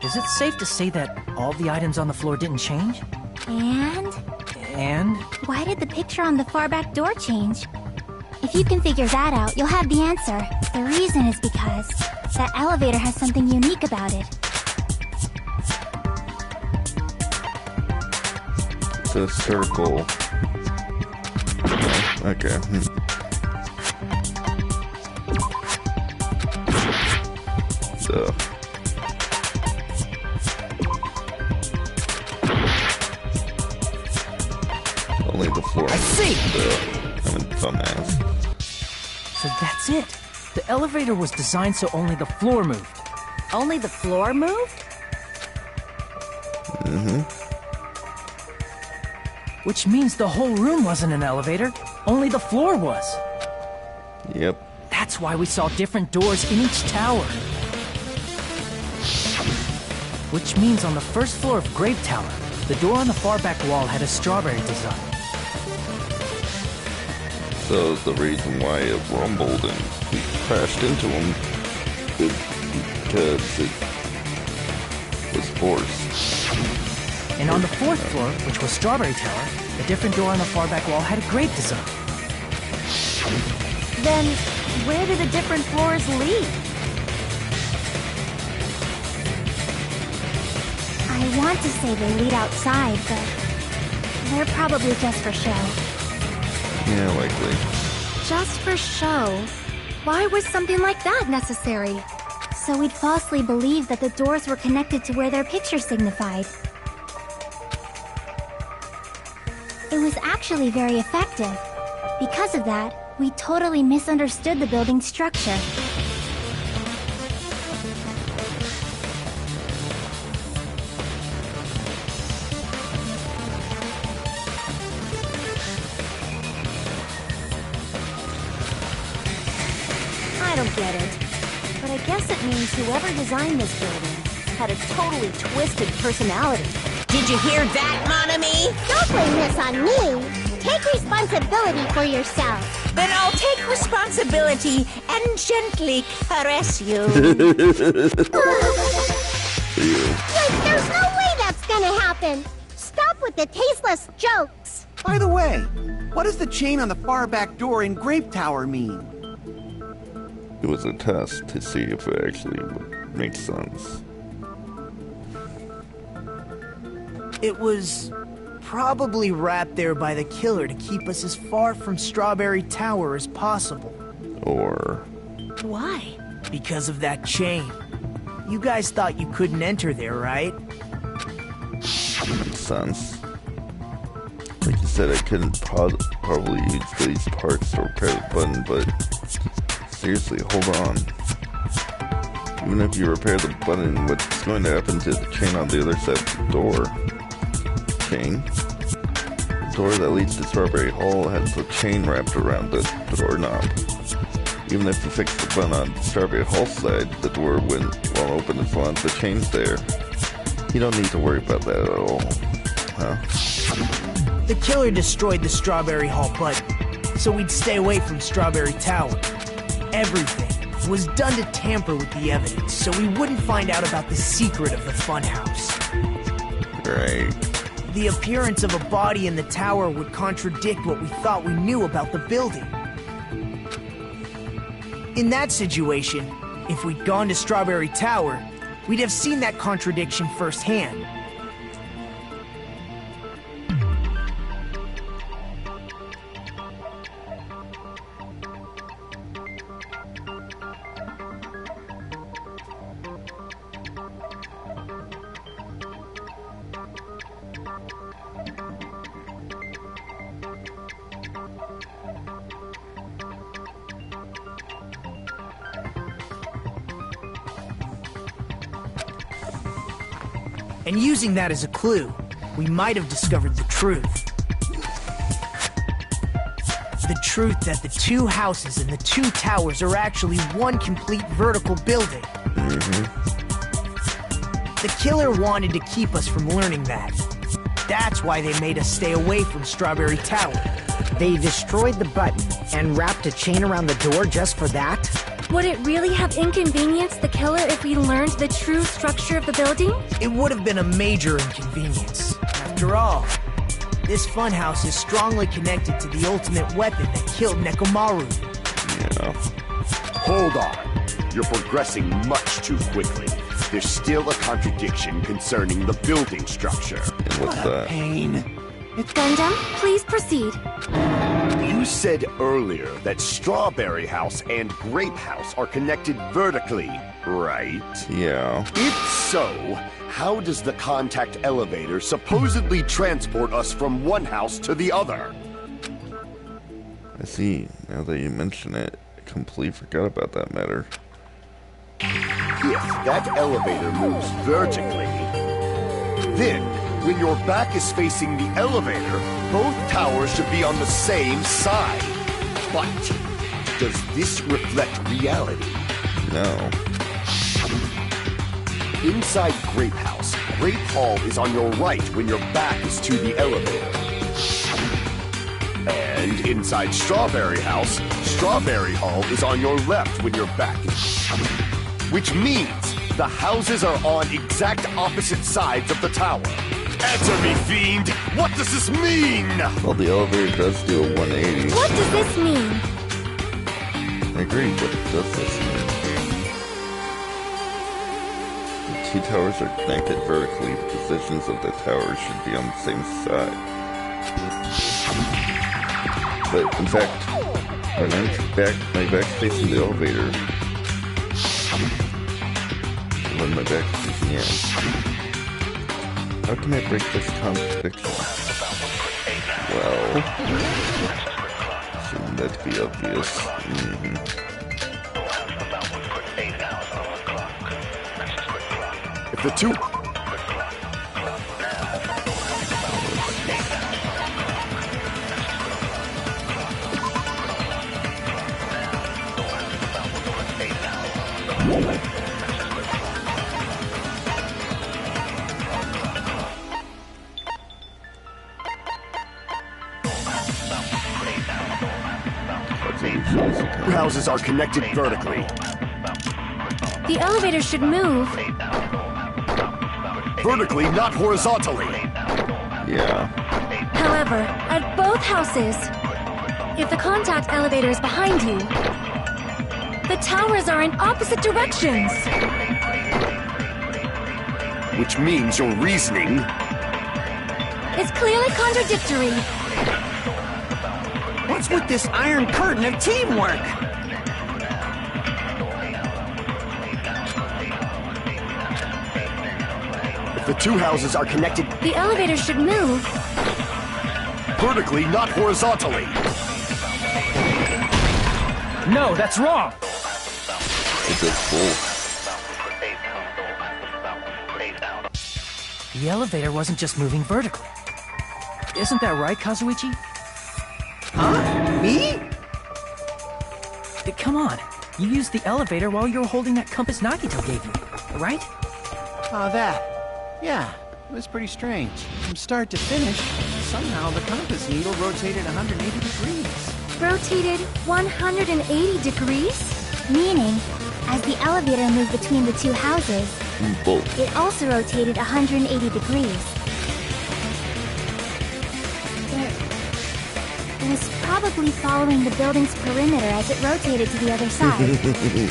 Is it safe to say that all the items on the floor didn't change? And why did the picture on the far back door change? If you can figure that out, you'll have the answer. The reason is because that elevator has something unique about it. The circle. Okay. So. Only the floor. I see! I'm a dumbass. So that's it. The elevator was designed so only the floor moved. Only the floor moved? Mm-hmm. Which means the whole room wasn't an elevator, only the floor was. Yep. That's why we saw different doors in each tower. Which means on the first floor of Grape Tower, the door on the far back wall had a strawberry design. So the reason why it rumbled and we crashed into him is because it was forced. And on the fourth floor, which was Strawberry Tower, a different door on the far back wall had a grape design. Then, where do the different floors lead? I want to say they lead outside, but they're probably just for show. Yeah, likely. Just for show? Why was something like that necessary? So we'd falsely believe that the doors were connected to where their picture signified. It was actually very effective. Because of that, we totally misunderstood the building's structure. I don't get it. But I guess it means whoever designed this building had a totally twisted personality. Did you hear that, mon ami? Don't blame this on me. Take responsibility for yourself. Then I'll take responsibility and gently caress you. There's no way that's gonna happen. Stop with the tasteless jokes. By the way, what does the chain on the far back door in Grape Tower mean? It was a test to see if it actually would make sense. It was probably wrapped there by the killer to keep us as far from Strawberry Tower as possible. Or... Why? Because of that chain. You guys thought you couldn't enter there, right? makes sense. Like you said, I couldn't probably use these parts to repair the button, but seriously, hold on. Even if you repair the button, what's going to happen to the chain on the other side of the door? Chain? The door that leads to Strawberry Hall has a chain wrapped around the doorknob. Even if you fix the button on Strawberry Hall side, the door won't open as long as the chain's there. You don't need to worry about that at all, huh? The killer destroyed the Strawberry Hall button, so we'd stay away from Strawberry Tower. Everything was done to tamper with the evidence, so we wouldn't find out about the secret of the funhouse. Right. The appearance of a body in the tower would contradict what we thought we knew about the building. In that situation, if we'd gone to Strawberry Tower, we'd have seen that contradiction firsthand. And using that as a clue, we might have discovered the truth. The truth that the two houses and the two towers are actually one complete vertical building. The killer wanted to keep us from learning that. That's why they made us stay away from Strawberry Tower. They destroyed the button and wrapped a chain around the door just for that? Would it really have inconvenienced the killer if we learned the true structure of the building? It would have been a major inconvenience. After all, this funhouse is strongly connected to the ultimate weapon that killed Nekomaru. Yeah. Hold on. You're progressing much too quickly. There's still a contradiction concerning the building structure. And what's that? Pain. Gundam, please proceed. You said earlier that Strawberry House and Grape House are connected vertically, right? Yeah. If so, how does the contact elevator supposedly transport us from one house to the other? I see. Now that you mention it, I completely forgot about that matter. If that elevator moves vertically, then when your back is facing the elevator, both towers should be on the same side. But does this reflect reality? No. Inside Grape House, Grape Hall is on your right when your back is to the elevator. And inside Strawberry House, Strawberry Hall is on your left when your back is... Which means the houses are on exact opposite sides of the tower. Answer me, fiend! What does this mean? Well, the elevator does do a 180. What does this mean? I agree, what does this mean? The two towers are connected vertically. The positions of the towers should be on the same side. But, in fact, when I'm my back's facing the elevator, when my back is facing it, how can I break this contradiction? Well, shouldn't that be obvious? If the two... houses are connected vertically. The elevator should move. Vertically, not horizontally. Yeah. However, at both houses, if the contact elevator is behind you, the towers are in opposite directions. Which means your reasoning... It's clearly contradictory. What's with this iron curtain of teamwork? If the two houses are connected... The elevator should move. Vertically, not horizontally. No, that's wrong. It's a fool. The elevator wasn't just moving vertically. Isn't that right, Kazuichi? Huh? Me? Come on. You used the elevator while you were holding that compass Nagito gave you, right? Oh, that. Yeah, it was pretty strange. From start to finish, somehow the compass needle rotated 180 degrees. Rotated 180 degrees? Meaning, as the elevator moved between the two houses, it also rotated 180 degrees. It was probably following the building's perimeter as it rotated to the other side.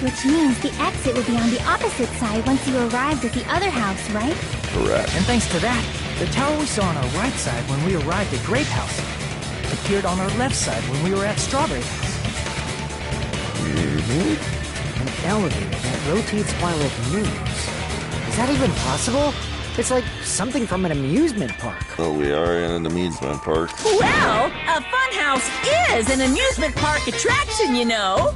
Which means the exit would be on the opposite side once you arrived at the other house, right? Correct. And thanks to that, the tower we saw on our right side when we arrived at Grape House appeared on our left side when we were at Strawberry House. An elevator that rotates while it moves. Is that even possible? It's like something from an amusement park. Well, we are in an amusement park. Well, a funhouse is an amusement park attraction, you know.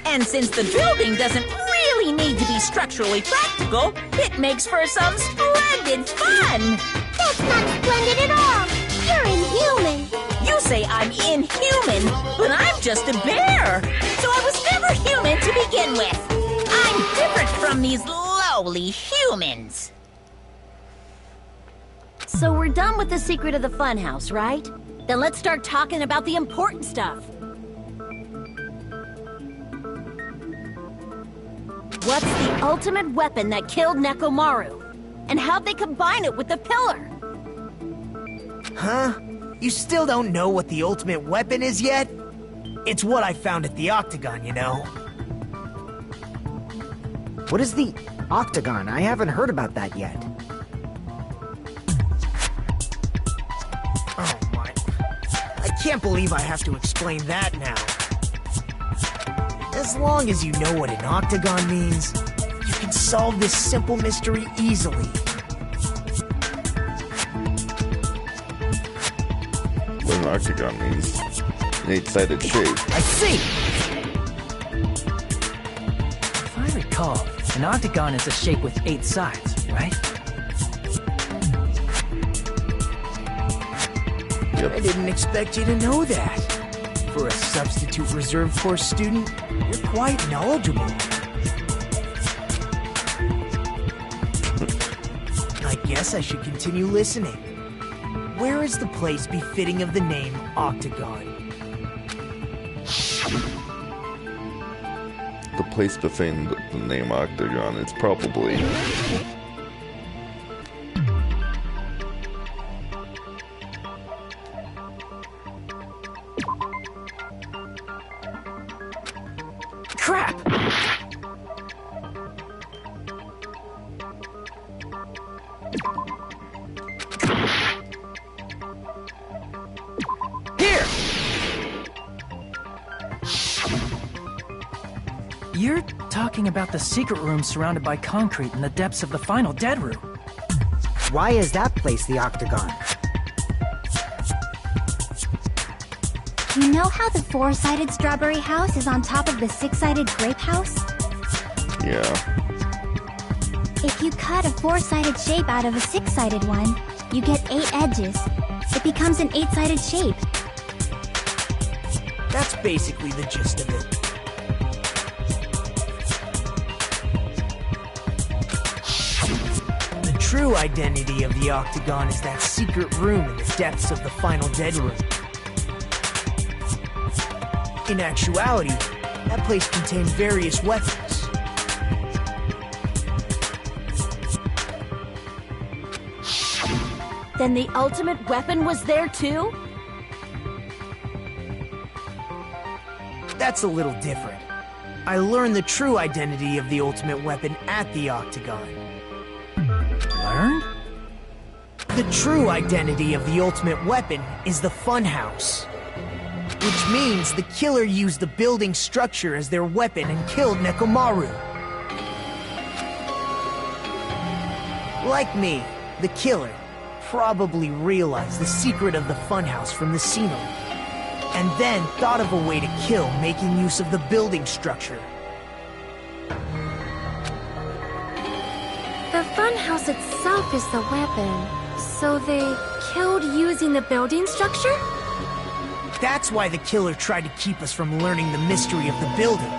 And since the building doesn't really need to be structurally practical, it makes for some splendid fun. That's not splendid at all. You're inhuman. You say I'm inhuman, but I'm just a bear. So I was never human to begin with. I'm different from these lowly humans. So we're done with the secret of the funhouse, right? Then let's start talking about the important stuff. What's the ultimate weapon that killed Nekomaru? And how'd they combine it with the pillar? Huh? You still don't know what the ultimate weapon is yet? It's what I found at the Octagon, you know. What is the Octagon? I haven't heard about that yet. Oh can't believe I have to explain that now. As long as you know what an octagon means, you can solve this simple mystery easily. What an octagon means? An 8-sided shape. I see! If I recall, an octagon is a shape with 8 sides, right? Yep. I didn't expect you to know that. For a substitute reserve course student, you're quite knowledgeable. I guess I should continue listening. Where is the place befitting of the name Octagon? The place befitting the name Octagon is probably... Crap! Here! You're talking about the secret room surrounded by concrete in the depths of the final dead room. Why is that place the Octagon? You know how the 4-sided strawberry house is on top of the 6-sided grape house? Yeah. If you cut a 4-sided shape out of a 6-sided one, you get 8 edges. It becomes an 8-sided shape. That's basically the gist of it. The true identity of the Octagon is that secret room in the depths of the final dead room. In actuality, that place contained various weapons. Then the ultimate weapon was there too? That's a little different. I learned the true identity of the ultimate weapon at the Octagon. Learned? The true identity of the ultimate weapon is the Funhouse. Which means the killer used the building structure as their weapon and killed Nekomaru. Like me, the killer probably realized the secret of the funhouse from the scenery, and then thought of a way to kill making use of the building structure. The funhouse itself is the weapon, so they killed using the building structure? That's why the killer tried to keep us from learning the mystery of the building.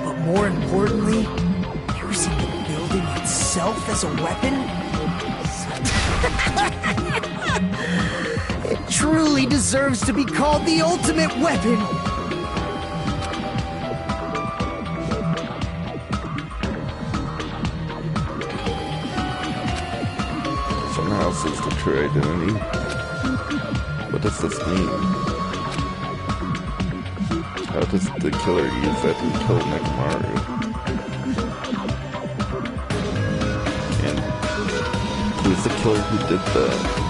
But more importantly, using the building itself as a weapon? It truly deserves to be called the ultimate weapon! Funhouse is the true identity. What does this mean? How does the killer use that to kill Nekomaru? And who's the killer who did that?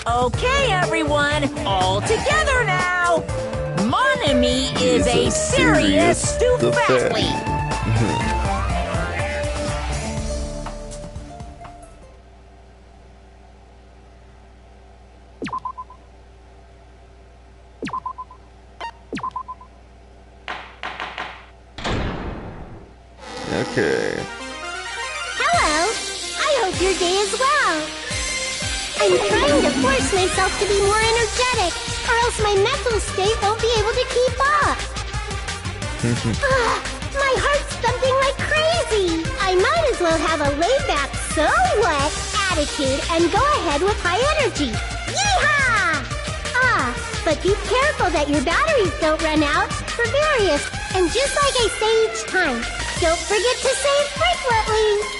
Okay, everyone, all together now! Mon ami is a serious stupathlete! Okay. Hello! I hope your day is well! I'm trying to force myself to be more energetic, or else my mental state won't be able to keep up. My heart's thumping like crazy. I might as well have a laid-back, so what attitude and go ahead with high energy. Yeehaw! But be careful that your batteries don't run out for various. And just like I say each time, don't forget to save frequently.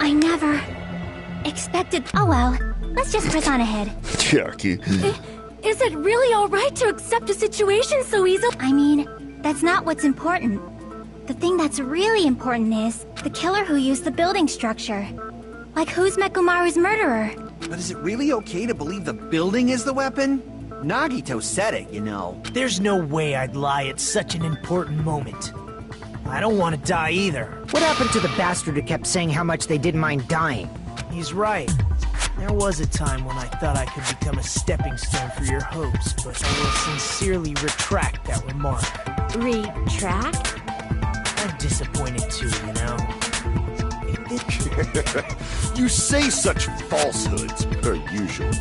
I never expected. Oh well, let's just press on ahead. Jackie. Is it really alright to accept a situation so easily? I mean, that's not what's important. The thing that's really important is the killer who used the building structure. Like, who's Mechamaru's murderer? But is it really okay to believe the building is the weapon? Nagito said it, you know. There's no way I'd lie at such an important moment. I don't want to die either. What happened to the bastard who kept saying how much they didn't mind dying? He's right. There was a time when I thought I could become a stepping stone for your hopes, but I will sincerely retract that remark. Retract? I'm disappointed too, you know. You say such falsehoods, per usual.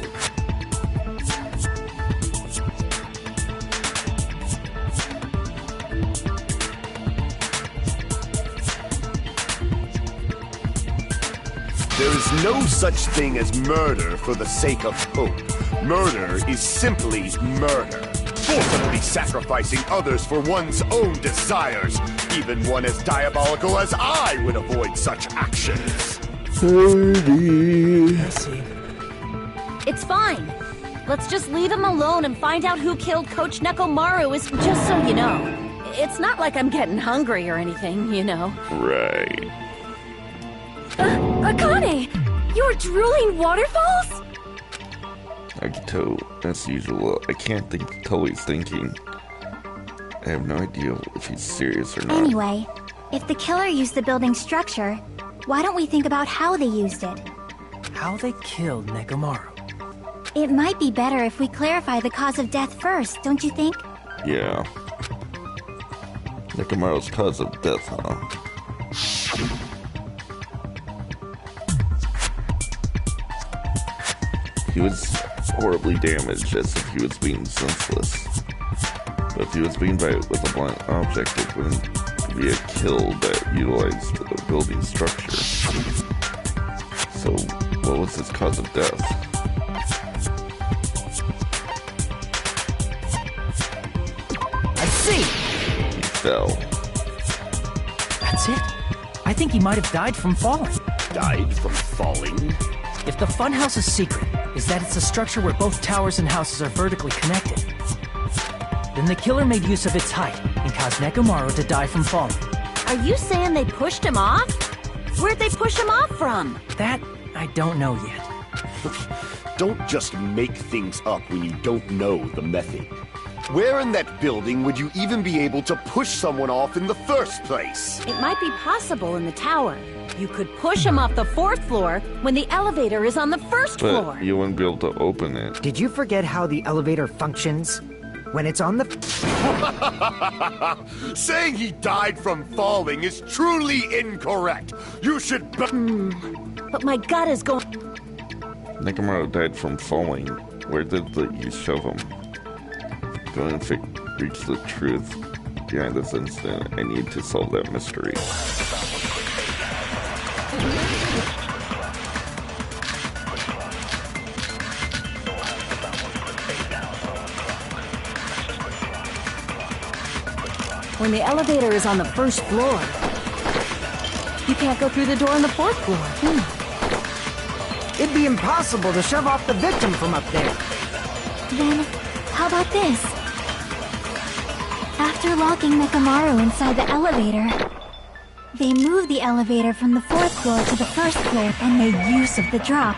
There is no such thing as murder for the sake of hope. Murder is simply murder. Forcibly sacrificing others for one's own desires. Even one as diabolical as I would avoid such actions. I see. It's fine. Let's just leave him alone and find out who killed Coach Nekomaru. Is just so you know. It's not like I'm getting hungry or anything, you know. Right. Akane! You're drooling waterfalls? Nagito, as usual, I can't tell what he's thinking. I have no idea if he's serious or not. Anyway, if the killer used the building structure, why don't we think about how they used it? How they killed Nekomaru. It might be better if we clarify the cause of death first, don't you think? Yeah. Nekomaru's cause of death, huh? He was horribly damaged, as if he was being senseless. But if he was being bit with a blunt object, it wouldn't be a kill that utilized the building structure. So, what was his cause of death? I see! He fell. That's it. I think he might have died from falling. Died from falling? If the funhouse's secret is that it's a structure where both towers and houses are vertically connected, then the killer made use of its height and caused Nekomaru to die from falling. Are you saying they pushed him off? Where'd they push him off from? That, I don't know yet. Don't just make things up when you don't know the method. Where in that building would you even be able to push someone off in the first place? It might be possible in the tower. You could push him off the 4th floor when the elevator is on the 1st floor. But you wouldn't be able to open it. Did you forget how the elevator functions? When it's on the... Saying he died from falling is truly incorrect. You should... But my gut is going... Nekomaru died from falling. Where did you shove him? Going to reach the truth behind this incident, I need to solve that mystery. When the elevator is on the 1st floor, you can't go through the door on the 4th floor. It'd be impossible to shove off the victim from up there. Then, how about this? After locking Nekomaru inside the elevator, they moved the elevator from the 4th floor to the 1st floor and made use of the drop.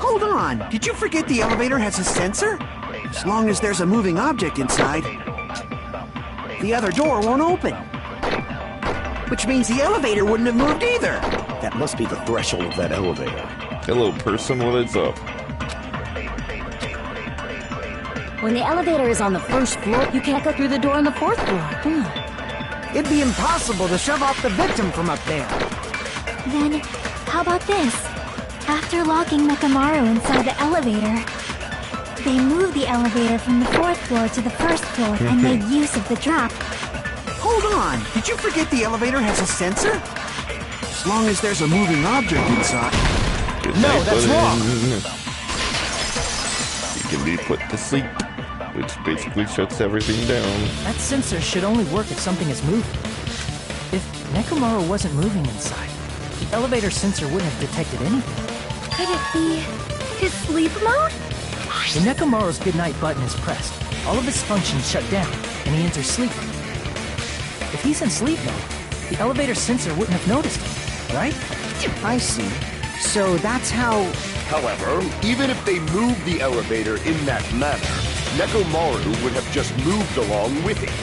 Hold on! Did you forget the elevator has a sensor? As long as there's a moving object inside, the other door won't open. Which means the elevator wouldn't have moved either. That must be the threshold of that elevator. Hello, person, what is up? When the elevator is on the first floor, you can't go through the door on the fourth floor. It'd be impossible to shove off the victim from up there. Then, how about this? After locking Mekamaru inside the elevator, they moved the elevator from the fourth floor to the first floor and made use of the drop. Hold on, did you forget the elevator has a sensor? As long as there's a moving object inside. No, that's wrong. You can be put to sleep, which basically shuts everything down. That sensor should only work if something is moving. If Nekomaru wasn't moving inside, the elevator sensor wouldn't have detected anything. Could it be his sleep mode? When Nekomaru's goodnight button is pressed, all of his functions shut down, and he enters sleep mode. If he's in sleep mode, the elevator sensor wouldn't have noticed him, right? I see. So that's how... However, even if they moved the elevator in that manner, Nekomaru would have just moved along with it.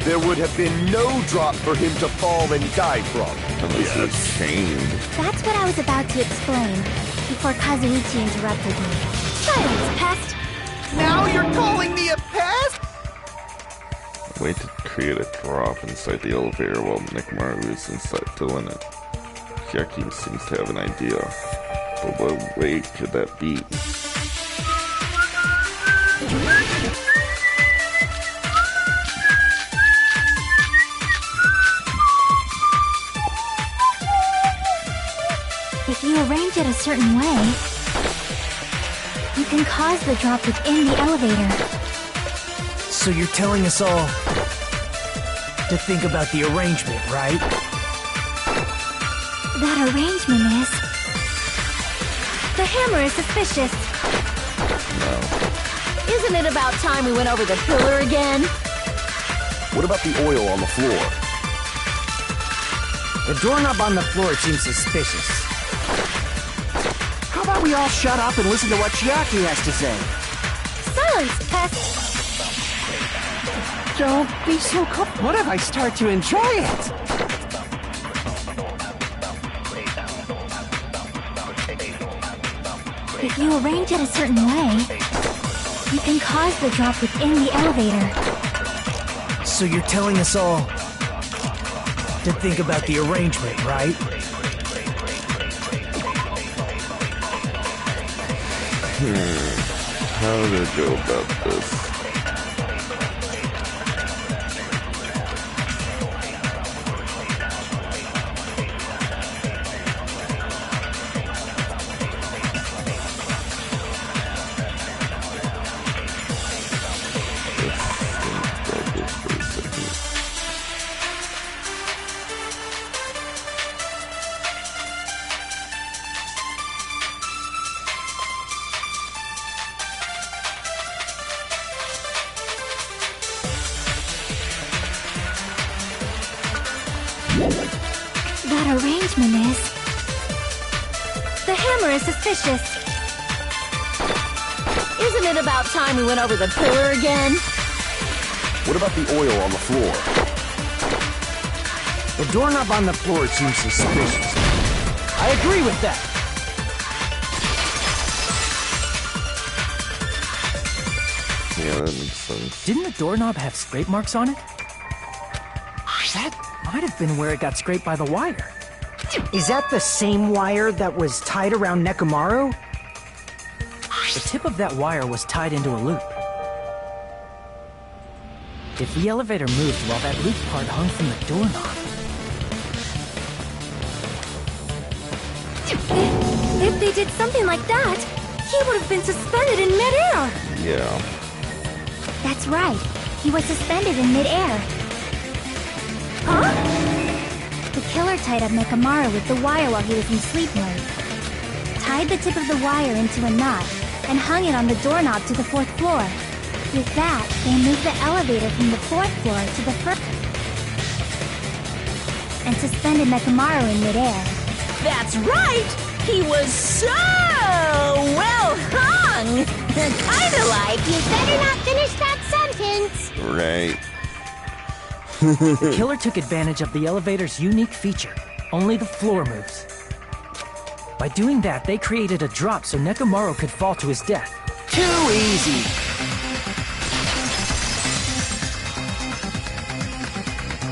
There would have been no drop for him to fall and die from. Unless it's chained. That's what I was about to explain, before Kazuichi interrupted me. Silence, pest! Now you're calling me a pest? Way to create a drop inside the elevator while Nekomaru is inside doing it. Hyaki seems to have an idea, but what way could that be? If you arrange it a certain way, you can cause the drop within the elevator. So you're telling us all to think about the arrangement, right? That arrangement is... The hammer is suspicious. Isn't it about time we went over the pillar again? What about the oil on the floor? The doorknob on the floor seems suspicious. How about we all shut up and listen to what Chiaki has to say? Silence, pest! Don't be so cold. What if I start to enjoy it? If you arrange it a certain way, you can cause the drop within the elevator. So you're telling us all to think about the arrangement, right? How to go about this? That arrangement is... The hammer is suspicious. Isn't it about time we went over the pillar again? What about the oil on the floor? The doorknob on the floor seems suspicious. I agree with that. Yeah, that makes sense. Didn't the doorknob have scrape marks on it? That might have been where it got scraped by the wire. Is that the same wire that was tied around Nekomaru? The tip of that wire was tied into a loop. If the elevator moved while that loop part hung from the doorknob... If they did something like that, he would have been suspended in midair. Yeah. That's right. He was suspended in midair. Huh? The killer tied up Mekamaru with the wire while he was in sleep mode. Tied the tip of the wire into a knot and hung it on the doorknob to the fourth floor. With that, they moved the elevator from the fourth floor to the first and suspended Mekamaru in midair. That's right! He was so well hung! Kinda like... You better not finish that sentence! Right. The killer took advantage of the elevator's unique feature. Only the floor moves. By doing that, they created a drop so Nekomaru could fall to his death. Too easy.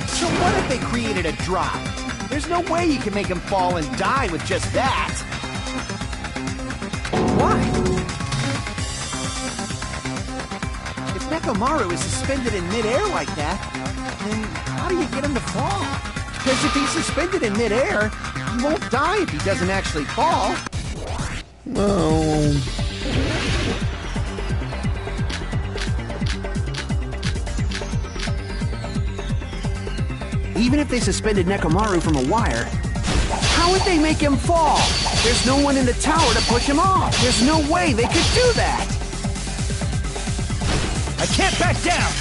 So what if they created a drop? There's no way you can make him fall and die with just that. Why? If Nekomaru is suspended in midair like that, then how do you get him to fall? Because if he's suspended in midair, he won't die if he doesn't actually fall. No. Even if they suspended Nekomaru from a wire, how would they make him fall? There's no one in the tower to push him off. There's no way they could do that. I can't back down!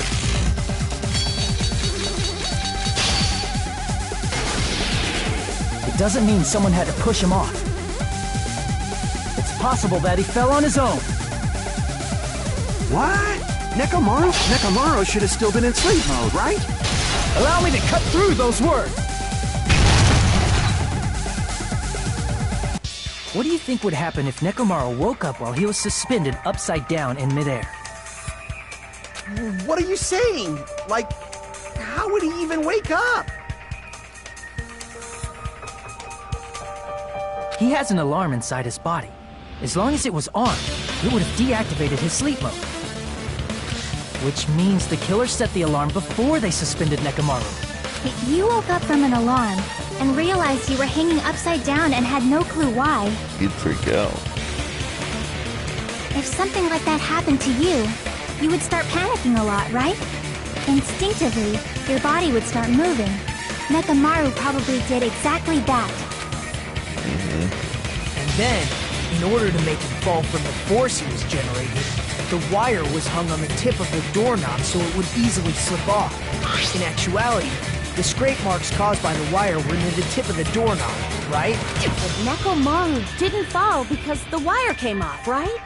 It doesn't mean someone had to push him off. It's possible that he fell on his own. What? Nekomaru should have still been in sleep mode, right? Allow me to cut through those words! What do you think would happen if Nekomaru woke up while he was suspended upside down in midair? What are you saying? Like, how would he even wake up? He has an alarm inside his body. As long as it was on, it would have deactivated his sleep mode. Which means the killer set the alarm before they suspended Nekomaru. If you woke up from an alarm and realized you were hanging upside down and had no clue why, You'd freak out. if something like that happened to you, you would start panicking a lot, right? Instinctively, your body would start moving. Nekomaru probably did exactly that. And then, in order to make him fall from the force he was generating, the wire was hung on the tip of the doorknob so it would easily slip off. In actuality, the scrape marks caused by the wire were near the tip of the doorknob, right? But Nekomaru didn't fall because the wire came off, right?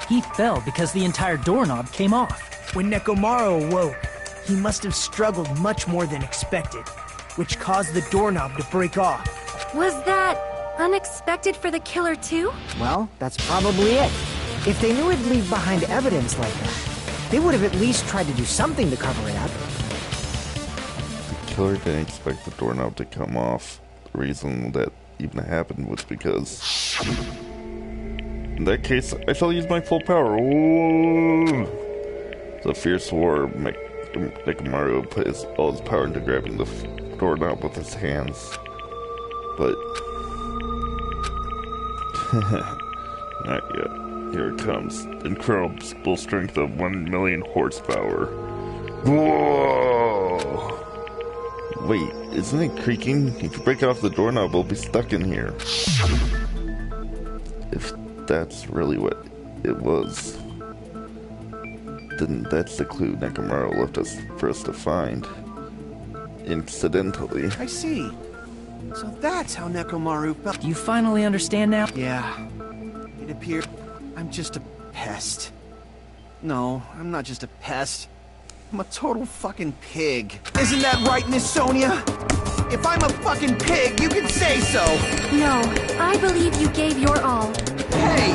He fell because the entire doorknob came off. When Nekomaru awoke, he must have struggled much more than expected, which caused the doorknob to break off. Was that unexpected for the killer too? Well, that's probably it. If they knew it'd leave behind evidence like that, they would have at least tried to do something to cover it up. The killer didn't expect the doorknob to come off. The reason that even happened was because... In that case, I shall use my full power. Ooh. The fierce war Nekomaru put all his power into grabbing the doorknob with his hands. But... not yet. Here it comes. Incredible strength of 1,000,000 horsepower. Whoa! Wait, isn't it creaking? If you break off the doorknob, we'll be stuck in here. If that's really what it was, then that's the clue Nekomaru left us for us to find. Incidentally. I see. So that's how Nekomaru felt. Do you finally understand now? Yeah. It appeared I'm just a pest. No, I'm not just a pest. I'm a total fucking pig. Isn't that right, Miss Sonia? If I'm a fucking pig, you can say so! No, I believe you gave your all. Hey!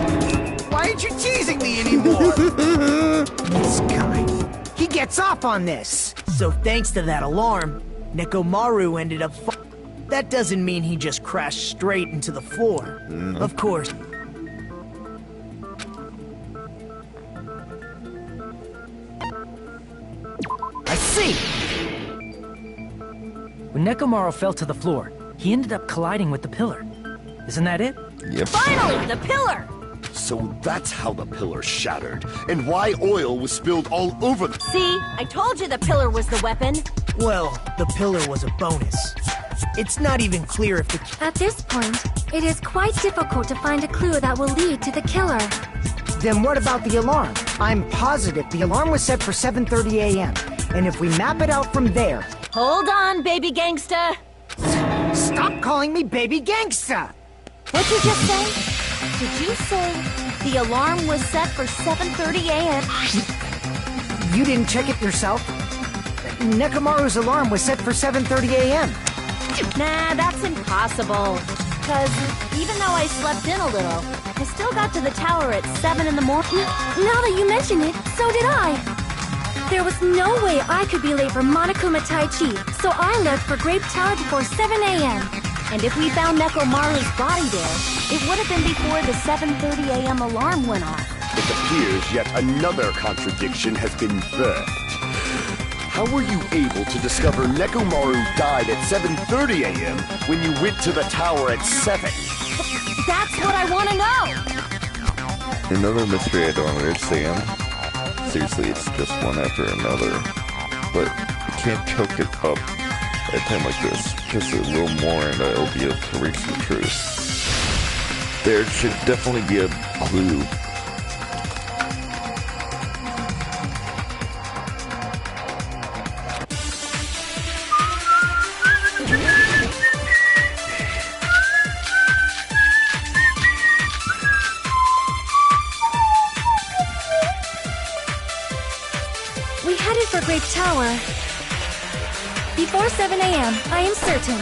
Why aren't you teasing me anymore? This guy. He gets off on this! So thanks to that alarm, Nekomaru ended up That doesn't mean he just crashed straight into the floor. No. Of course. I see! When Nekomaru fell to the floor, he ended up colliding with the pillar. Isn't that it? Yep. Finally, the pillar! So that's how the pillar shattered, and why oil was spilled all over the... See, I told you the pillar was the weapon. Well, the pillar was a bonus. It's not even clear if the... At this point, it is quite difficult to find a clue that will lead to the killer. Then what about the alarm? I'm positive the alarm was set for 7:30 a.m. And if we map it out from there... Hold on, baby gangsta. Stop calling me baby gangsta! What'd you just say? Did you say the alarm was set for 7:30 a.m.? You didn't check it yourself? Nekomaru's alarm was set for 7:30 a.m. Nah, that's impossible. because even though I slept in a little, I still got to the tower at 7 in the morning. Now that you mention it, so did I. There was no way I could be late for Monokuma Tai Chi, so I left for Grape Tower before 7 a.m. And if we found Nekomaru's body there, it would have been before the 7:30 a.m. alarm went off. It appears yet another contradiction has been birthed. How were you able to discover Nekomaru died at 7:30 a.m. when you went to the tower at 7? That's what I want to know! Another mystery I don't understand. Seriously, it's just one after another. But you can't choke it up at a time like this. Just a little more and I'll be able to reach the truth. There should definitely be a clue. We headed for Grape Tower before 7 a.m., I am certain.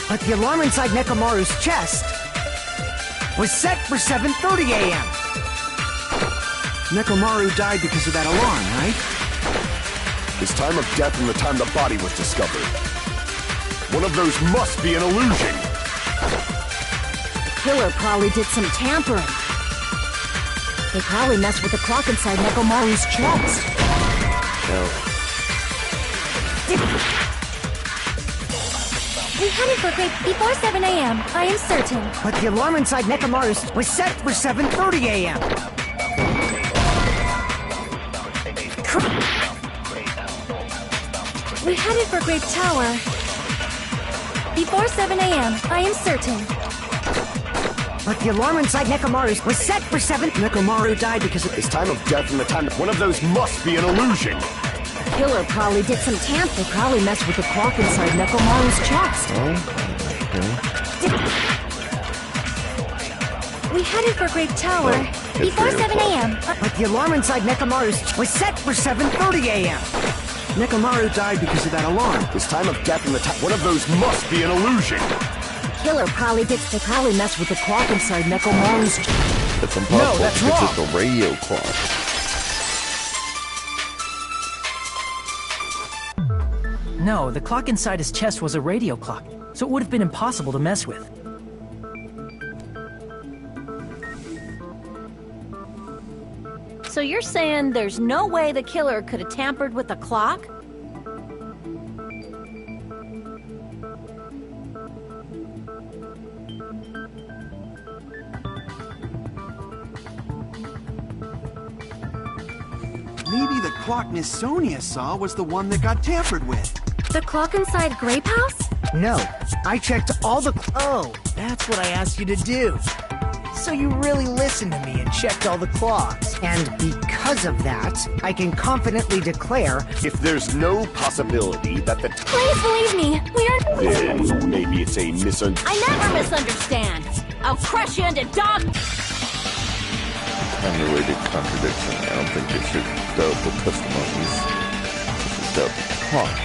But the alarm inside Nekomaru's chest was set for 7:30 a.m. Nekomaru died because of that alarm, right? His time of death and the time the body was discovered. One of those must be an illusion. The killer probably did some tampering. They probably messed with the clock inside Nekomaru's chest. We headed for Grape before 7 a.m., I am certain. But the alarm inside Nekomaru's was set for 7:30 a.m. We headed for Grape Tower before 7 a.m., I am certain. But the alarm inside Nekomaru's was set for 7. Nekomaru died because of His time of death and the time... One of those must be an illusion. The killer probably did some tamp. They probably messed with the clock inside Nekomaru's chest. We headed for Grape Tower before 7 a.m. But the alarm inside Nekomaru's was set for 7:30 a.m. Nekomaru died because of that alarm. His time of death and the time... One of those must be an illusion. The killer probably did... They probably messed with the clock inside Nekomaru's chest. That's impossible. No, that's it's wrong. just a radio clock. No, the clock inside his chest was a radio clock, so it would have been impossible to mess with. So you're saying there's no way the killer could have tampered with the clock? Maybe the clock Miss Sonia saw was the one that got tampered with. The clock inside Grape House? No, I checked all the... Oh, that's what I asked you to do. So you really listened to me and checked all the clocks. And because of that, I can confidently declare... If there's no possibility that the... Please believe me, we are... Then maybe it's a misunderstanding. I never misunderstand. I'll crush you into dog... Time-related contradiction. I don't think they should doubt the testimonies. They should doubt the clock.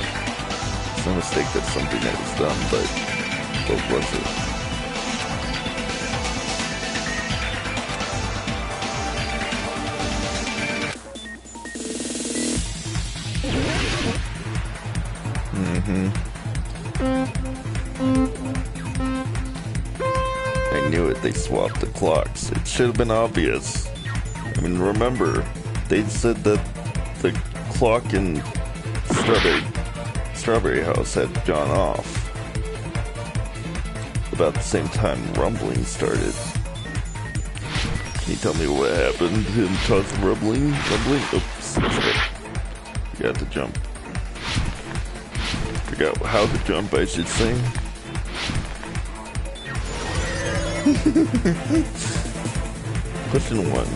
It's no mistake that something that was done, but what was it? I knew it. They swapped the clocks. It should have been obvious. I mean, remember, they said that the clock in Strawberry House had gone off about the same time rumbling started. Can you tell me what happened and caused rumbling? Oops, sorry. Forgot to jump. Forgot how to jump, I should say. Question 1.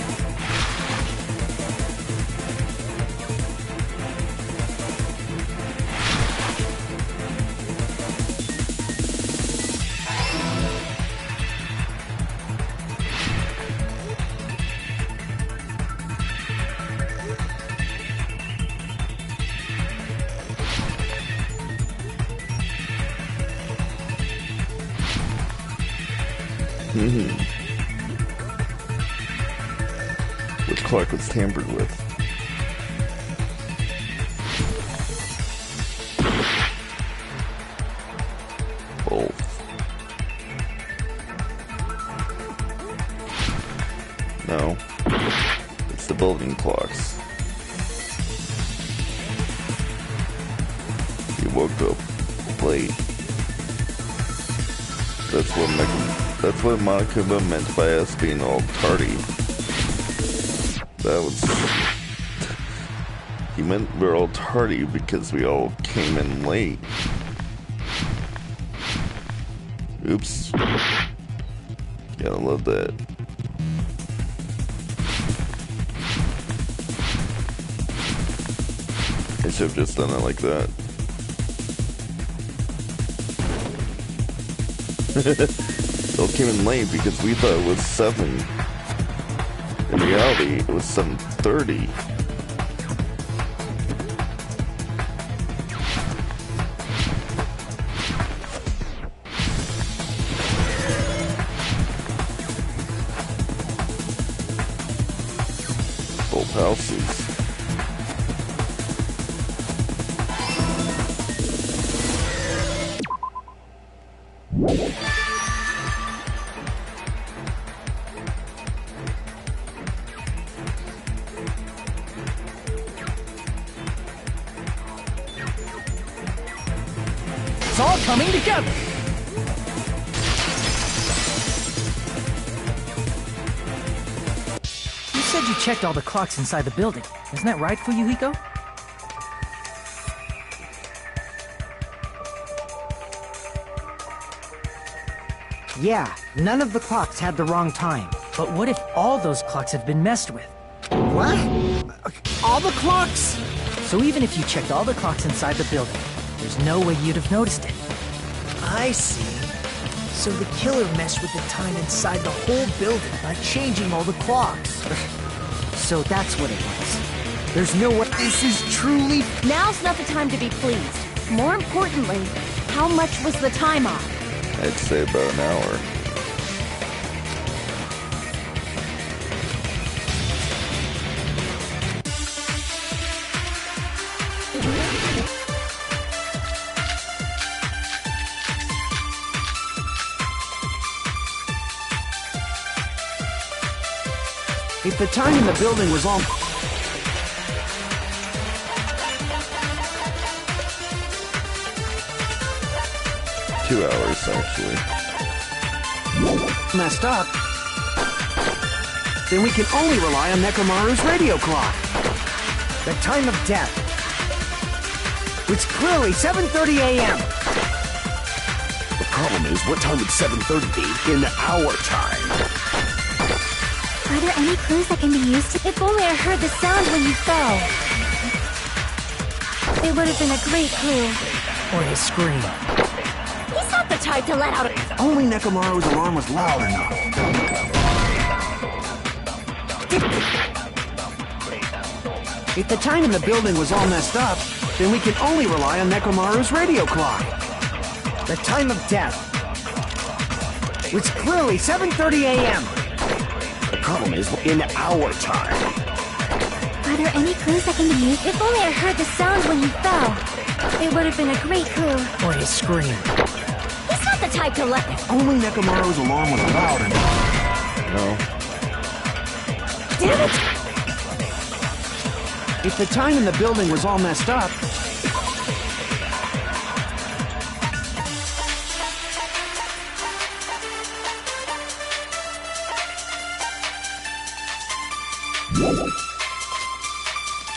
Which clock was tampered with? Both. No. It's the building clocks. You woke up late. That's what Monokuma meant by us being all tardy. That was... He meant we're all tardy because we all came in late. Oops. Gotta love that. I should have just done it like that. They all came in late because we thought it was 7. In reality, it was 7:30. Both houses. It's all coming together! You said you checked all the clocks inside the building. Isn't that right, Fuyuhiko? Yeah, none of the clocks had the wrong time. But what if all those clocks have been messed with? What? All the clocks? So even if you checked all the clocks inside the building, there's no way you'd have noticed it. I see. So the killer messed with the time inside the whole building by changing all the clocks. So that's what it was. There's no way. This is truly... Now's not the time to be pleased. More importantly, how much was the time off? I'd say about an hour. If the time in the building was all... 2 hours, actually. messed up, then we can only rely on Nekomaru's radio clock. The time of death. It's clearly 7:30 a.m. The problem is, what time would 7:30 be in our time? Are there any clues that can be used to... If only I heard the sound when you fell. It would have been a great clue. Or his scream. He's not the type to let out a... Only Nekomaru's alarm was loud enough. If the time in the building was all messed up, then we can only rely on Nekomaru's radio clock. The time of death. It's clearly 7:30 a.m. The problem is, in our time. Are there any clues that can be used? If only I heard the sound when you fell. It would have been a great clue. Or his scream. He's not the type to let... Only Nekomaru's alarm was loud enough. No. Damn it! If the time in the building was all messed up,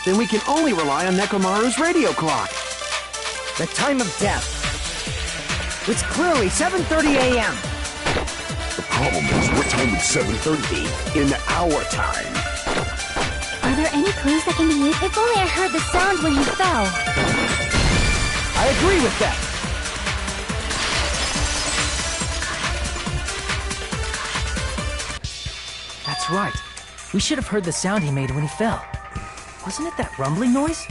then we can only rely on Nekomaru's radio clock. The time of death. It's clearly 7:30 a.m. The problem is, what time would 7:30 be in our time? Are there any clues that can be used? If only I heard the sound when you fell. I agree with that. That's right. We should have heard the sound he made when he fell. Wasn't it that rumbling noise?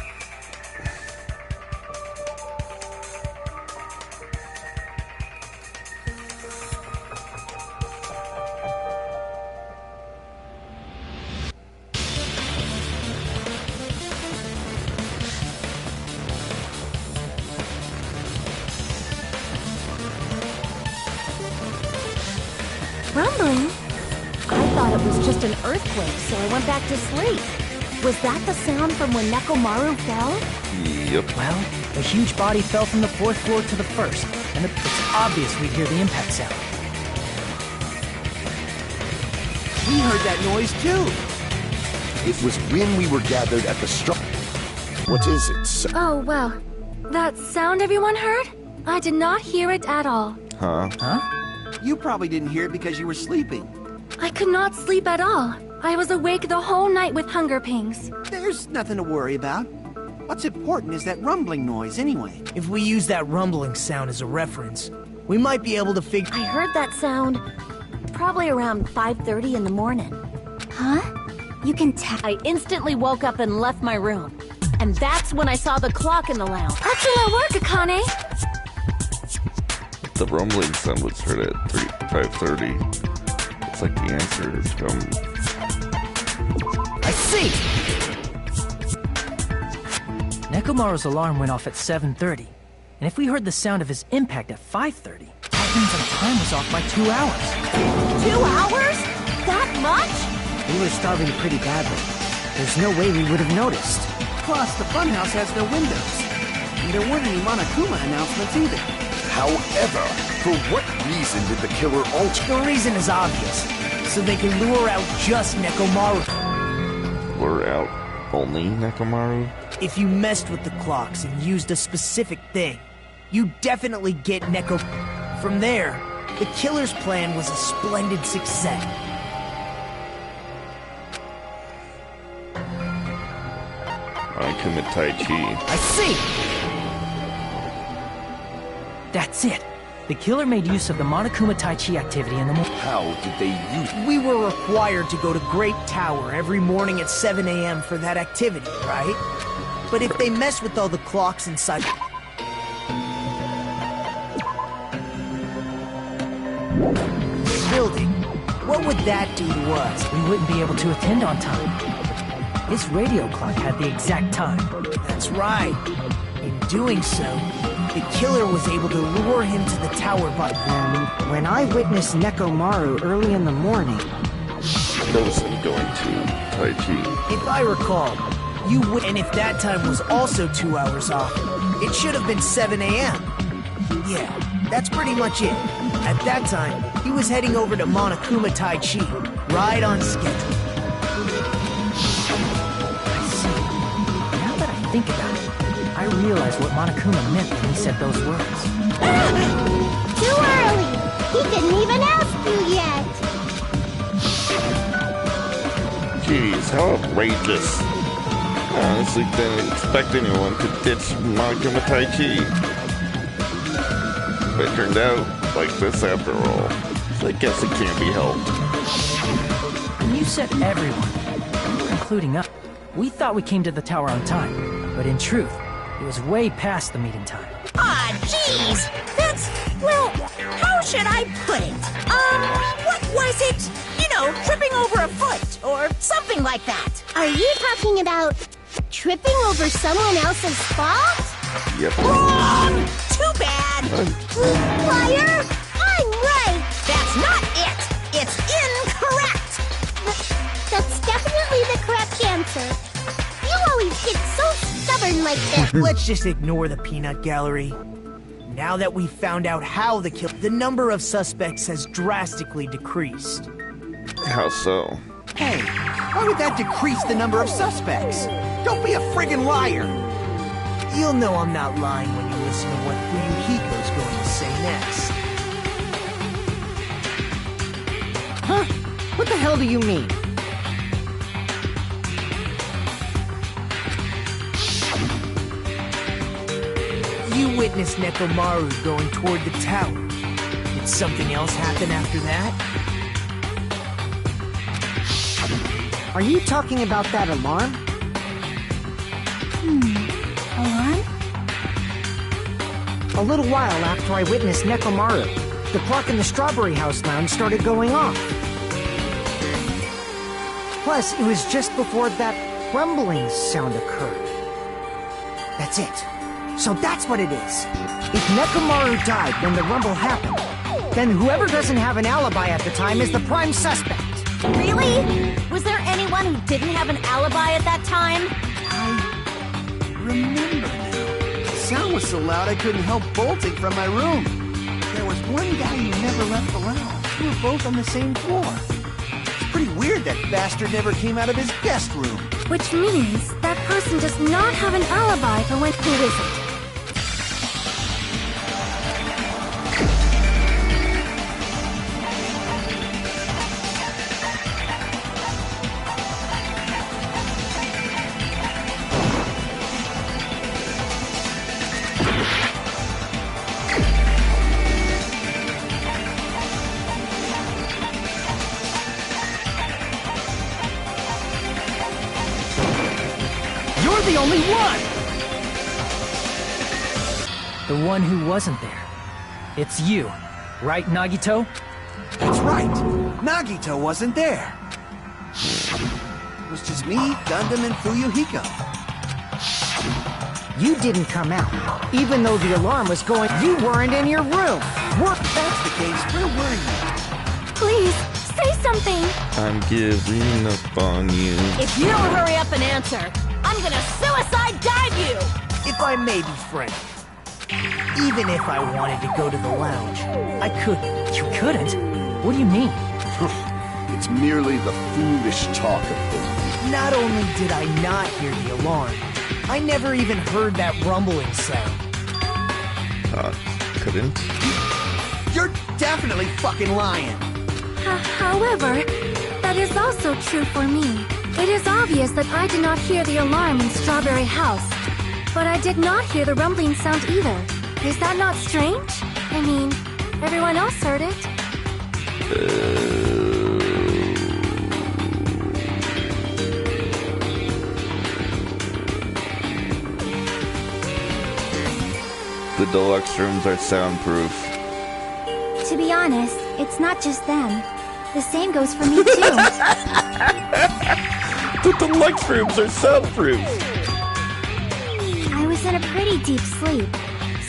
earthquake, so I went back to sleep. Was that the sound from when Nekomaru fell? Yep. Well, a huge body fell from the 4th floor to the 1st, and it's obvious we'd hear the impact sound. We heard that noise too. It was when we were gathered at the What is it, sir? Oh, well. That sound everyone heard? I did not hear it at all. Huh? You probably didn't hear it because you were sleeping. I could not sleep at all. I was awake the whole night with hunger pangs. There's nothing to worry about. What's important is that rumbling noise anyway. If we use that rumbling sound as a reference, we might be able to figure... I heard that sound probably around 5:30 in the morning. Huh? You can tell. I instantly woke up and left my room. And that's when I saw the clock in the lounge. Excellent work, Akane! The rumbling sound was heard at 5:30. It's like the answer has come. I see! Nekomaru's alarm went off at 7:30. And if we heard the sound of his impact at 5:30, that means our time was off by 2 hours. 2 hours? That much? We were starving pretty badly. There's no way we would have noticed. Plus, the funhouse has no windows. And there weren't any Monokuma announcements either. However, for what reason did the killer alter? The reason is obvious. So they can lure out just Nekomaru. Lure out only Nekomaru? If you messed with the clocks and used a specific thing, you definitely get Neko... From there, the killer's plan was a splendid success. Monokuma Tai Chi. I see! That's it. The killer made use of the Monokuma Tai Chi activity in the morning. How did they use it? We were required to go to Great Tower every morning at 7 a.m. for that activity, right? But if they mess with all the clocks inside... the building, what would that do to us? We wouldn't be able to attend on time. His radio clock had the exact time. That's right. In doing so, the killer was able to lure him to the tower by... When I witnessed Nekomaru early in the morning... That was him going to Tai Chi. If I recall, you would... And if that time was also 2 hours off, it should have been 7 a.m. Yeah, that's pretty much it. At that time, he was heading over to Monokuma Tai Chi, right on schedule. I see. Now that I think about it, I realize what Monokuma meant when he said those words. Too early! He didn't even ask you yet! Jeez, how outrageous. I honestly didn't expect anyone to ditch Monokuma Tai Chi. But it turned out like this after all. So I guess it can't be helped. And you said everyone, including us. We thought we came to the tower on time, but in truth, it was way past the meeting time. Ah, jeez! That's, well, how should I put it? What was it? You know, tripping over a foot, or something like that. Are you talking about tripping over someone else's fault? Yep. Wrong! Too bad! Liar! I'm right! That's not it! It's incorrect! That's definitely the correct answer. You always get so stubborn like this. Let's just ignore the peanut gallery. Now that we've found out how the number of suspects has drastically decreased. How so? Hey, why would that decrease the number of suspects? Don't be a friggin' liar! You'll know I'm not lying when you listen to what Fuyuhiko's going to say next. Huh? What the hell do you mean? You witnessed Nekomaru going toward the tower. Did something else happen after that? Are you talking about that alarm? Alarm? A little while after I witnessed Nekomaru, the clock in the Strawberry House lounge started going off. Plus, it was just before that rumbling sound occurred. That's it. So that's what it is. If Nekomaru died when the rumble happened, then whoever doesn't have an alibi at the time is the prime suspect. Really? Was there anyone who didn't have an alibi at that time? I remember now. The sound was so loud I couldn't help bolting from my room. There was one guy who never left the lounge. We were both on the same floor. It's pretty weird that bastard never came out of his guest room. Which means that person does not have an alibi for when who isn't. The only one! The one who wasn't there. It's you, right, Nagito? That's right. Nagito wasn't there. It was just me, Gundam, and Fuyuhiko. You didn't come out, even though the alarm was going. You weren't in your room. If that's the case, where were you? Please, say something! I'm giving up on you. If you don't hurry up and answer, I'm gonna suicide dive you! If I may be frank, even if I wanted to go to the lounge, I couldn't. You couldn't? What do you mean? It's merely the foolish talk of the... Not only did I not hear the alarm, I never even heard that rumbling sound. Couldn't? You're definitely fucking lying. However, that is also true for me. It is obvious that I did not hear the alarm in Strawberry House, but I did not hear the rumbling sound either. Is that not strange? I mean, everyone else heard it. The deluxe rooms are soundproof. To be honest, it's not just them. The same goes for me too. The deluxe rooms are soundproof. I was in a pretty deep sleep,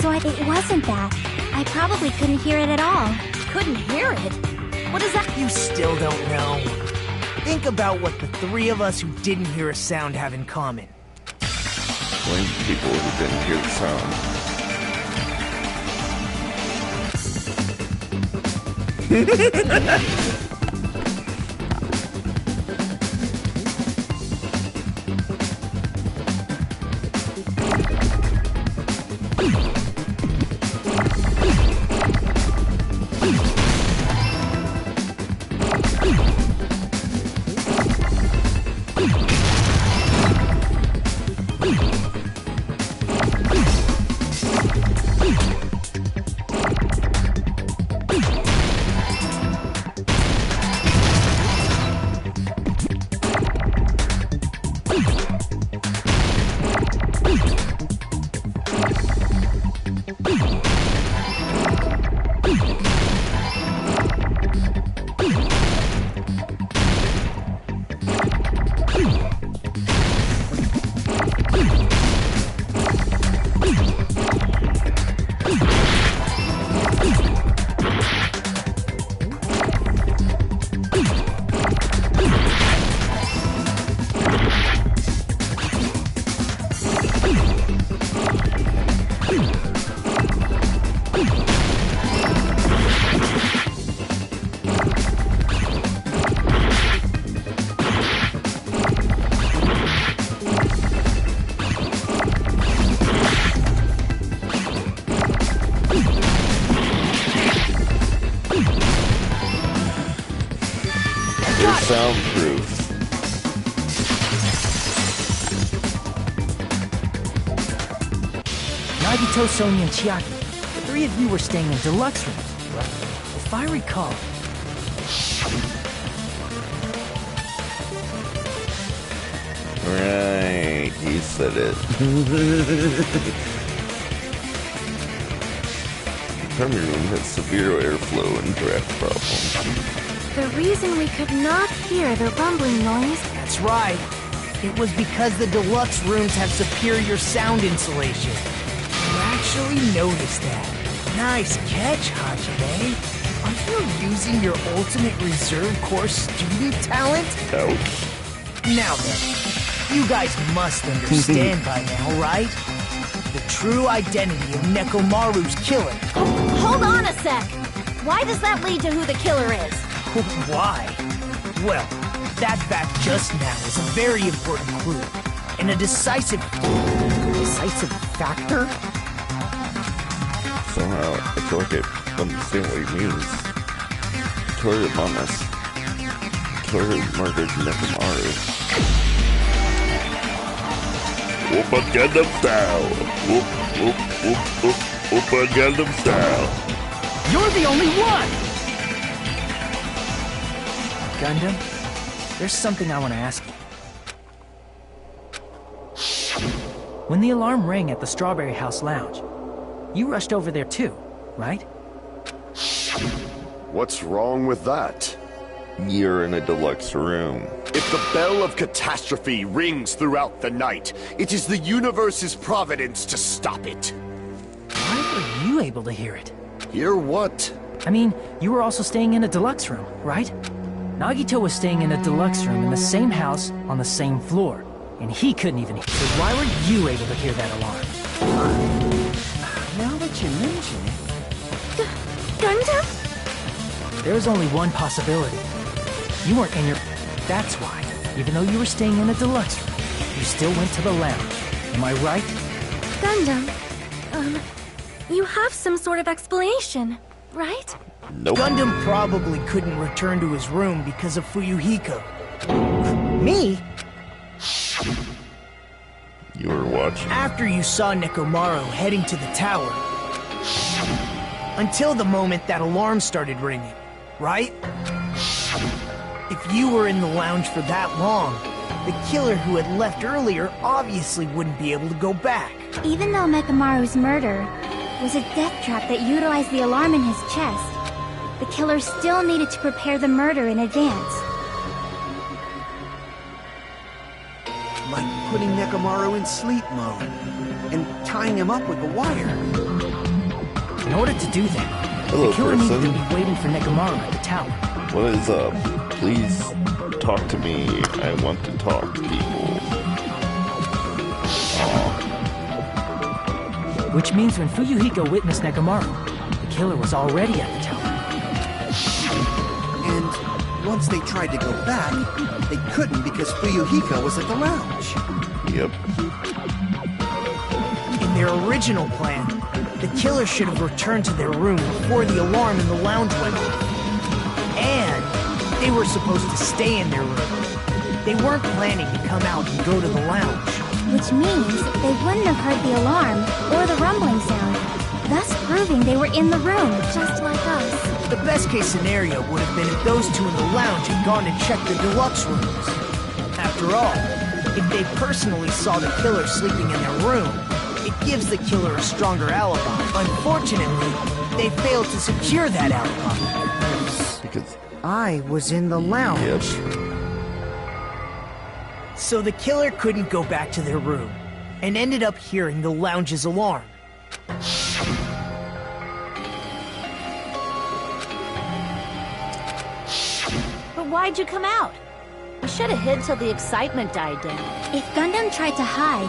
so it wasn't that. I probably couldn't hear it at all. Couldn't hear it? What is that? You still don't know. Think about what the three of us who didn't hear a sound have in common. Blame people who didn't hear the sound. Soundproof. Nagito, Sonia, and Chiaki. The three of you were staying in deluxe rooms, right? If I recall. Right, he said it. The army room has severe airflow and draft problems. The reason we could not hear the rumbling noise... That's right. It was because the deluxe rooms have superior sound insulation. You actually noticed that. Nice catch, Hajime. Are you using your ultimate reserve corps student talent? Ouch. Now then, you guys must understand by now, right? The true identity of Nekomaru's killer. Hold on a sec! Why does that lead to who the killer is? Why? Well, that fact just now is a very important clue. And a decisive factor? Somehow, I feel like I understand what he means. Killer among us. Killer murdered Nekomaru. Whoop Gundam style! Whoop, whoop, whoop, whoop, whoop Gundam style! You're the only one! Gundam, there's something I want to ask you. When the alarm rang at the Strawberry House Lounge, you rushed over there too, right? What's wrong with that? You're in a deluxe room. If the bell of catastrophe rings throughout the night, it is the universe's providence to stop it. Why were you able to hear it? Hear what? I mean, you were also staying in a deluxe room, right? Nagito was staying in a deluxe room in the same house on the same floor, and he couldn't even hear. So why were you able to hear that alarm? Now that you mention it... Gundam? There's only one possibility. You weren't in your... That's why, even though you were staying in a deluxe room, you still went to the lounge. Am I right? Gundam, you have some sort of explanation, right? Nope. Gundam probably couldn't return to his room because of Fuyuhiko. Me? You were watching. After you saw Nekomaru heading to the tower. Until the moment that alarm started ringing, right? If you were in the lounge for that long, the killer who had left earlier obviously wouldn't be able to go back. Even though Nekomaru's murder was a death trap that utilized the alarm in his chest, the killer still needed to prepare the murder in advance. Like putting Nekomaru in sleep mode and tying him up with a wire. In order to do that, Hello, the killer needed person. to be waiting for Nekomaru at the tower. What is up? Please talk to me. I want to talk to people. Aw. Which means when Fuyuhiko witnessed Nekomaru, the killer was already at the tower. And once they tried to go back, they couldn't because Fuyuhiko was at the lounge. Yep. In their original plan, the killer should have returned to their room before the alarm in the lounge went off. And they were supposed to stay in their room. They weren't planning to come out and go to the lounge. Which means they wouldn't have heard the alarm or the rumbling sound, thus proving they were in the room, just like us. The best case scenario would have been if those two in the lounge had gone and checked the deluxe rooms. After all, if they personally saw the killer sleeping in their room, it gives the killer a stronger alibi. Unfortunately, they failed to secure that alibi. Because I was in the lounge. yep. So the killer couldn't go back to their room, and ended up hearing the lounge's alarm. But why'd you come out? You should have hid till the excitement died down. If Gundam tried to hide,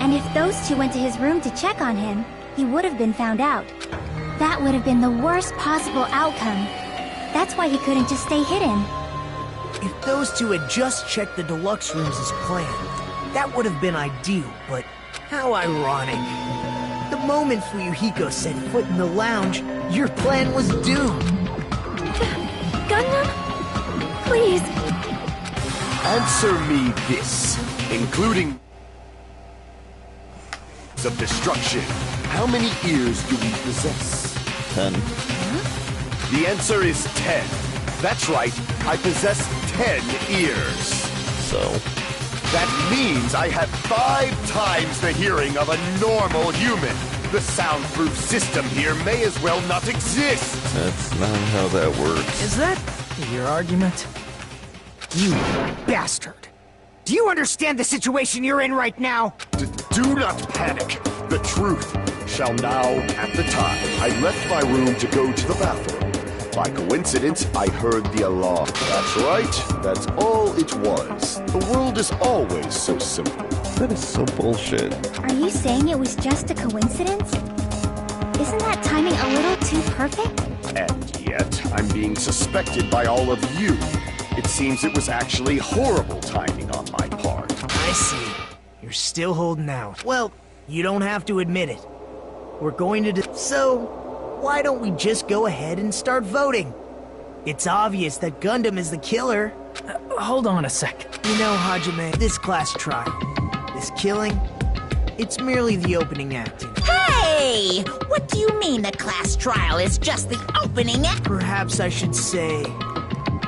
and if those two went to his room to check on him, he would have been found out. That would have been the worst possible outcome. That's why he couldn't just stay hidden. If those two had just checked the deluxe rooms as planned, that would have been ideal, but how ironic. The moment Fuyuhiko set foot in the lounge, your plan was doomed. Gundam? Please. Answer me this, including of destruction. How many ears do we possess? 10. The answer is 10. That's right, I possess 10 ears. So, That means I have 5 times the hearing of a normal human. The soundproof system here may as well not exist. that's not how that works. Is that your argument? You bastard! Do you understand the situation you're in right now? Do not panic. The truth shall now, at the time I left my room to go to the bathroom, By coincidence, I heard the alarm. That's right. That's all it was. The world is always so simple. That is so bullshit. Are you saying it was just a coincidence? Isn't that timing a little too perfect? And yet, I'm being suspected by all of you. It seems it was actually horrible timing on my part. I see. You're still holding out. Well, you don't have to admit it. We're going to So, why don't we just go ahead and start voting? It's obvious that Gundam is the killer. Hold on a sec. You know, Hajime, this class trial, this killing, it's merely the opening act. Hey! What do you mean the class trial is just the opening act? Perhaps I should say,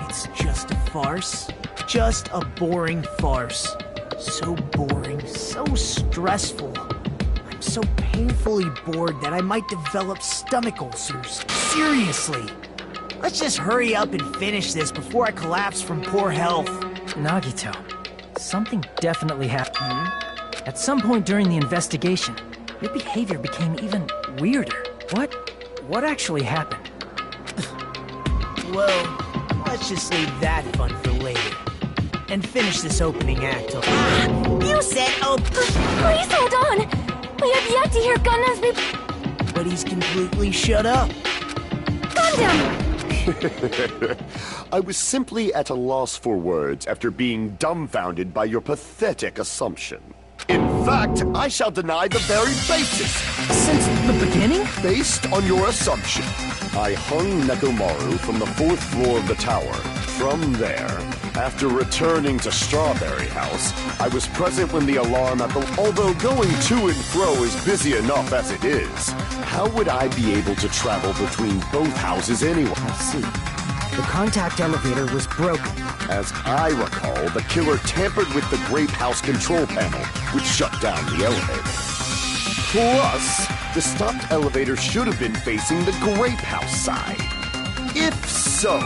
it's just a farce. Just a boring farce. So boring, so stressful. I'm so painfully bored that I might develop stomach ulcers. Seriously. Let's just hurry up and finish this before I collapse from poor health. Nagito, something definitely happened. At some point during the investigation, your behavior became even weirder. What actually happened? Well, let's just leave that fun for later. And finish this opening act, okay? You said Please hold on! We have yet to hear Gundam's be- But he's completely shut up. Gundam! I was simply at a loss for words after being dumbfounded by your pathetic assumption. In fact, I shall deny the very basis. Since the beginning? Based on your assumption, I hung Nekomaru from the 4th floor of the tower. From there, after returning to Strawberry House, I was present when the alarm at the... Although going to and fro is busy enough as it is, how would I be able to travel between both houses anyway? I see. The contact elevator was broken. As I recall, the killer tampered with the Grape House control panel, which shut down the elevator. Plus, the stopped elevator should have been facing the Grape House side. If so,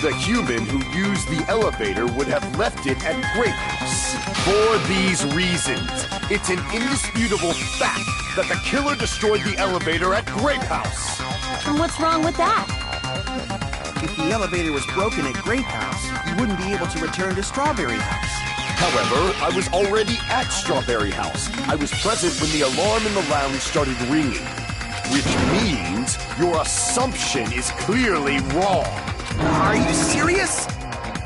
the human who used the elevator would have left it at Grape House. For these reasons, it's an indisputable fact that the killer destroyed the elevator at Grape House. And what's wrong with that? If the elevator was broken at Grape House, you wouldn't be able to return to Strawberry House. However, I was already at Strawberry House. I was present when the alarm in the lounge started ringing. Which means your assumption is clearly wrong. Are you serious?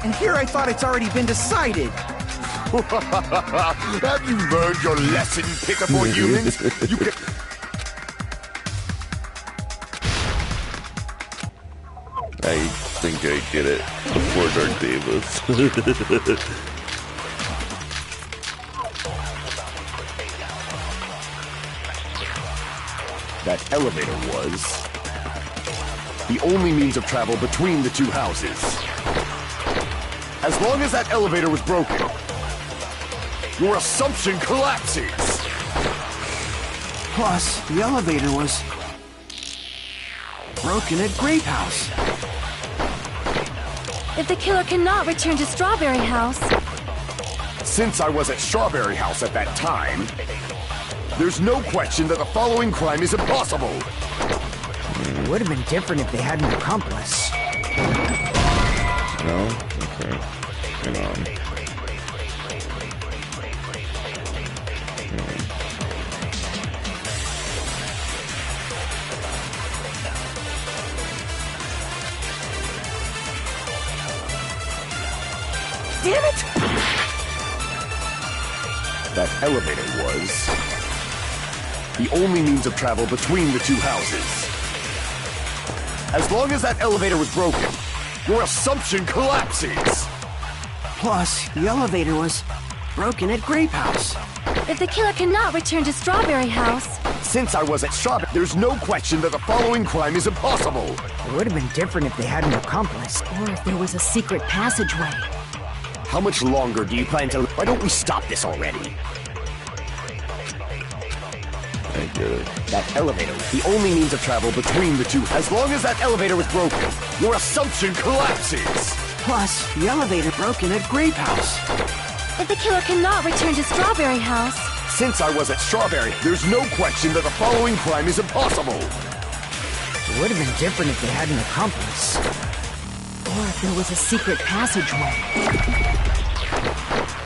And here I thought it's already been decided. Have you learned your lesson, pitiful humans? You can... I think I get it before Dark Davis. That elevator was the only means of travel between the two houses. As long as that elevator was broken, your assumption collapses. Plus, the elevator was broken at Grape House. If the killer cannot return to Strawberry House... Since I was at Strawberry House at that time, there's no question that the following crime is impossible. It would have been different if they had an accomplice. No? Okay. Hang on. Damn it! That elevator was the only means of travel between the two houses. As long as that elevator was broken, your assumption collapses. Plus, the elevator was broken at Grape House. If the killer cannot return to Strawberry House... Since I was at Strawberry, there's no question that the following crime is impossible. It would have been different if they had an accomplice. Or if there was a secret passageway. How much longer do you plan to... Why don't we stop this already? I get it. That elevator was the only means of travel between the two. As long as that elevator was broken, your assumption collapses. Plus, the elevator broken at Grape House. If the killer cannot return to Strawberry House... Since I was at Strawberry, there's no question that the following crime is impossible. It would have been different if they had an accomplice. Or if there was a secret passageway.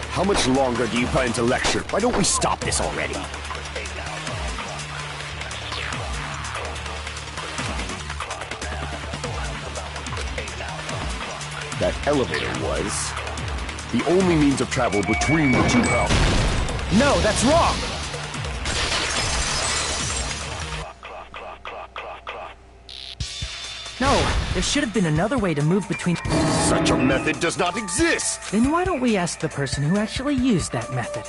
How much longer do you plan to lecture? Why don't we stop this already? That elevator was the only means of travel between the two houses. No, that's wrong! No, there should have been another way to move between... Such a method does not exist! Then why don't we ask the person who actually used that method?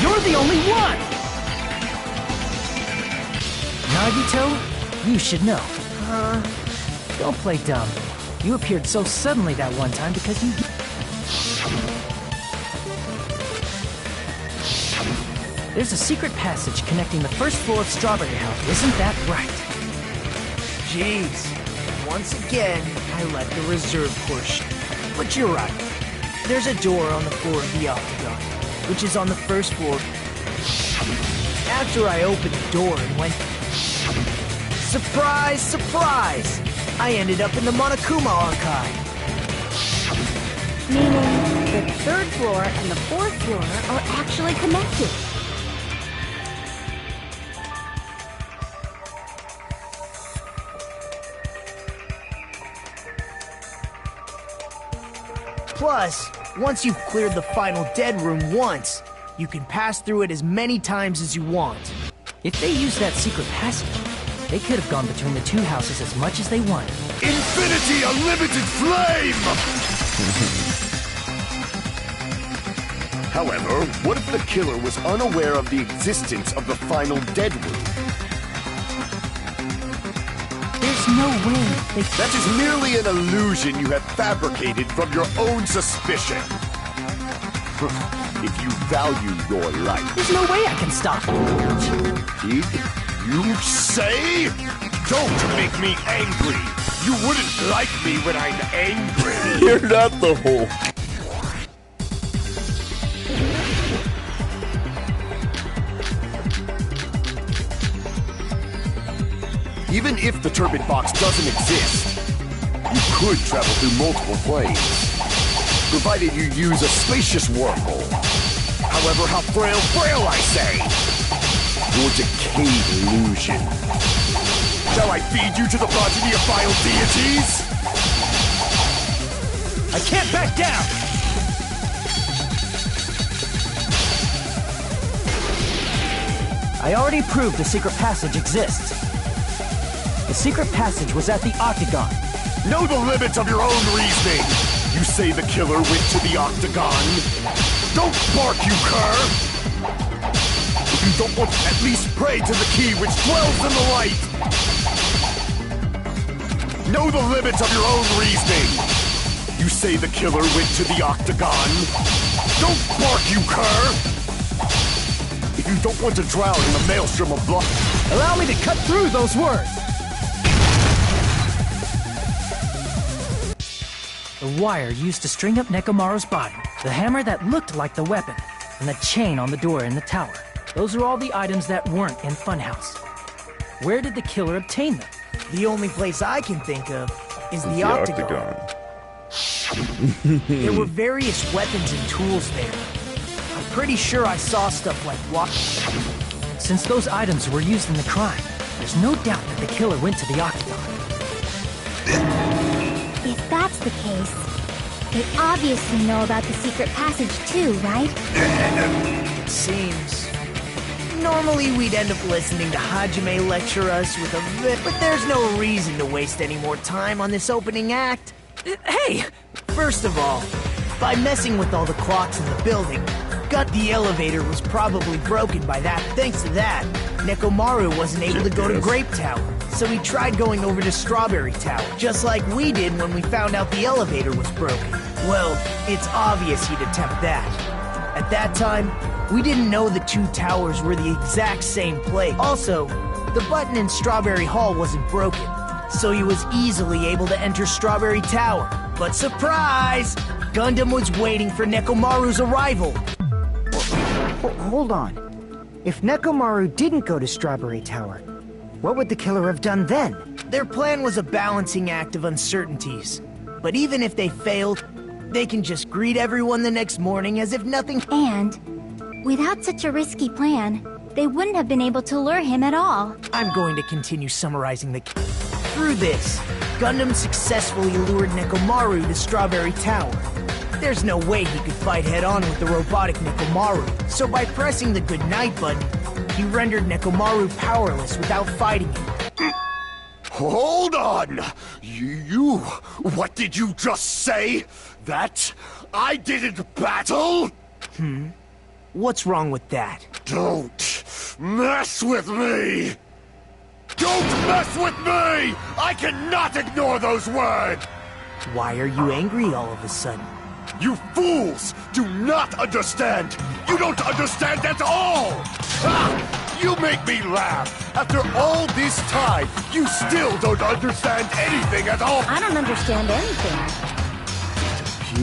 You're the only one! Nagito, you should know. Don't play dumb. You appeared so suddenly that one time because you... There's a secret passage connecting the first floor of Strawberry House, isn't that right? Jeez. Once again, I let the reserve portion. But you're right. There's a door on the floor of the Octagon, which is on the first floor. After I opened the door and went... Surprise, surprise! I ended up in the Monokuma archive. Meaning, the third floor and the fourth floor are actually connected. Plus, once you've cleared the final dead room once, you can pass through it as many times as you want. If they used that secret passage, they could have gone between the two houses as much as they wanted. Infinity Unlimited Flame! However, what if the killer was unaware of the existence of the final dead room? There's no way they... That is merely an illusion you have fabricated from your own suspicion. If you value your life... There's no way I can stop Did you say? Don't make me angry! You wouldn't like me when I'm angry! You're not the whole... Even if the turbid box doesn't exist, you could travel through multiple planes, provided you use a spacious wormhole. However, how frail I say! Your decayed illusion. Shall I feed you to the progeny of vile deities? I can't back down! I already proved the secret passage exists. The secret passage was at the Octagon. Know the limits of your own reasoning! You say the killer went to the Octagon? Don't bark, you cur! If you don't want to at least pray to the key which dwells in the light! Know the limits of your own reasoning! You say the killer went to the Octagon? Don't bark, you cur! If you don't want to drown in the maelstrom of blood... Allow me to cut through those words! The wire used to string up Nekomaru's body, the hammer that looked like the weapon, and the chain on the door in the tower. Those are all the items that weren't in Funhouse. Where did the killer obtain them? The only place I can think of is the Octagon. There were various weapons and tools there. I'm pretty sure I saw stuff like Since those items were used in the crime, there's no doubt that the killer went to the Octagon. If that's the case, they obviously know about the secret passage too, right? It seems. Normally we'd end up listening to Hajime lecture us with a bit, but there's no reason to waste any more time on this opening act. Hey! First of all, by messing with all the clocks in the building, the elevator was probably broken by that. Thanks to that, Nekomaru wasn't able to go to Grape Tower, so he tried going over to Strawberry Tower, just like we did when we found out the elevator was broken. Well, it's obvious he'd attempt that. At that time, we didn't know the two towers were the exact same place. Also, the button in Strawberry Hall wasn't broken, so he was easily able to enter Strawberry Tower. But surprise! Gundam was waiting for Nekomaru's arrival. Hold on. If Nekomaru didn't go to Strawberry Tower, what would the killer have done then? Their plan was a balancing act of uncertainties. But even if they failed, they can just greet everyone the next morning as if nothing— And, without such a risky plan, they wouldn't have been able to lure him at all. I'm going to continue summarizing the— Through this, Gundam successfully lured Nekomaru to Strawberry Tower. There's no way he could fight head-on with the robotic Nekomaru, so by pressing the goodnight button, he rendered Nekomaru powerless without fighting him. Hold on! You... What did you just say? That I didn't battle? What's wrong with that? Don't mess with me! Don't mess with me! I cannot ignore those words! Why are you angry all of a sudden? You fools do not understand! You don't understand at all! Ha! You make me laugh! After all this time, you still don't understand anything at all! I don't understand anything. It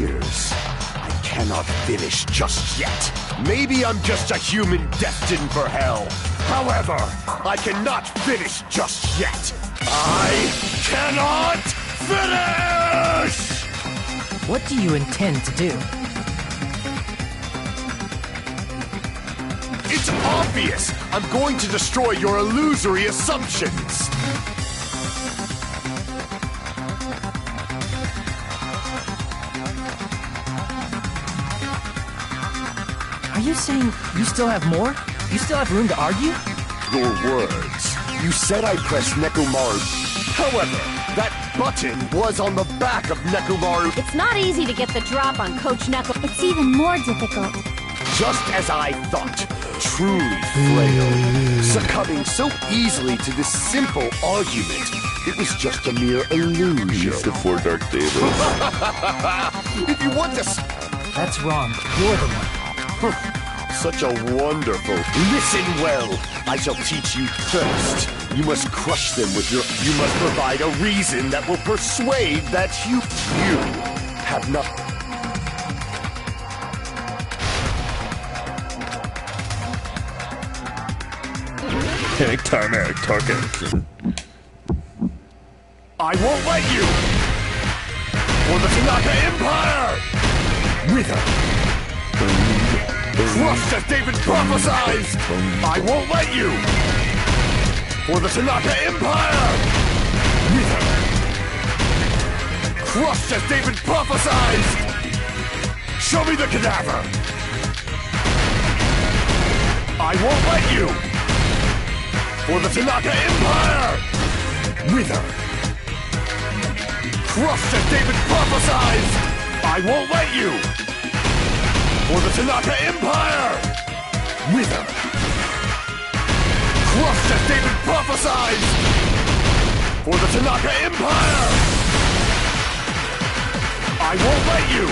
appears I cannot finish just yet. Maybe I'm just a human destined for hell. However, I cannot finish just yet. I cannot finish! What do you intend to do? It's obvious! I'm going to destroy your illusory assumptions! Are you saying you still have more? You still have room to argue? Your words. You said I pressed Nekomaru. However, that button was on the back of Nekomaru. It's not easy to get the drop on Coach Neko. It's even more difficult. Just as I thought. Truly frail. Succumbing so easily to this simple argument. It was just a mere illusion. Use the 4 Dark Davis. If you want to... That's wrong. You're the one. Such a wonderful... Listen well. I shall teach you first. You must crush them with your... You must provide a reason that will persuade that you have not... Anytime I target. I won't let you! For the Tanaka Empire! Wither! Crushed as David prophesies! I won't let you! For the Tanaka Empire! Wither! Crushed as David prophesies! Show me the cadaver! I won't let you! For the Tanaka Empire! Wither! Crushed as David prophesies! I won't let you! For the Tanaka Empire! Wither! Crushed as David prophesies! For the Tanaka Empire! I won't let you!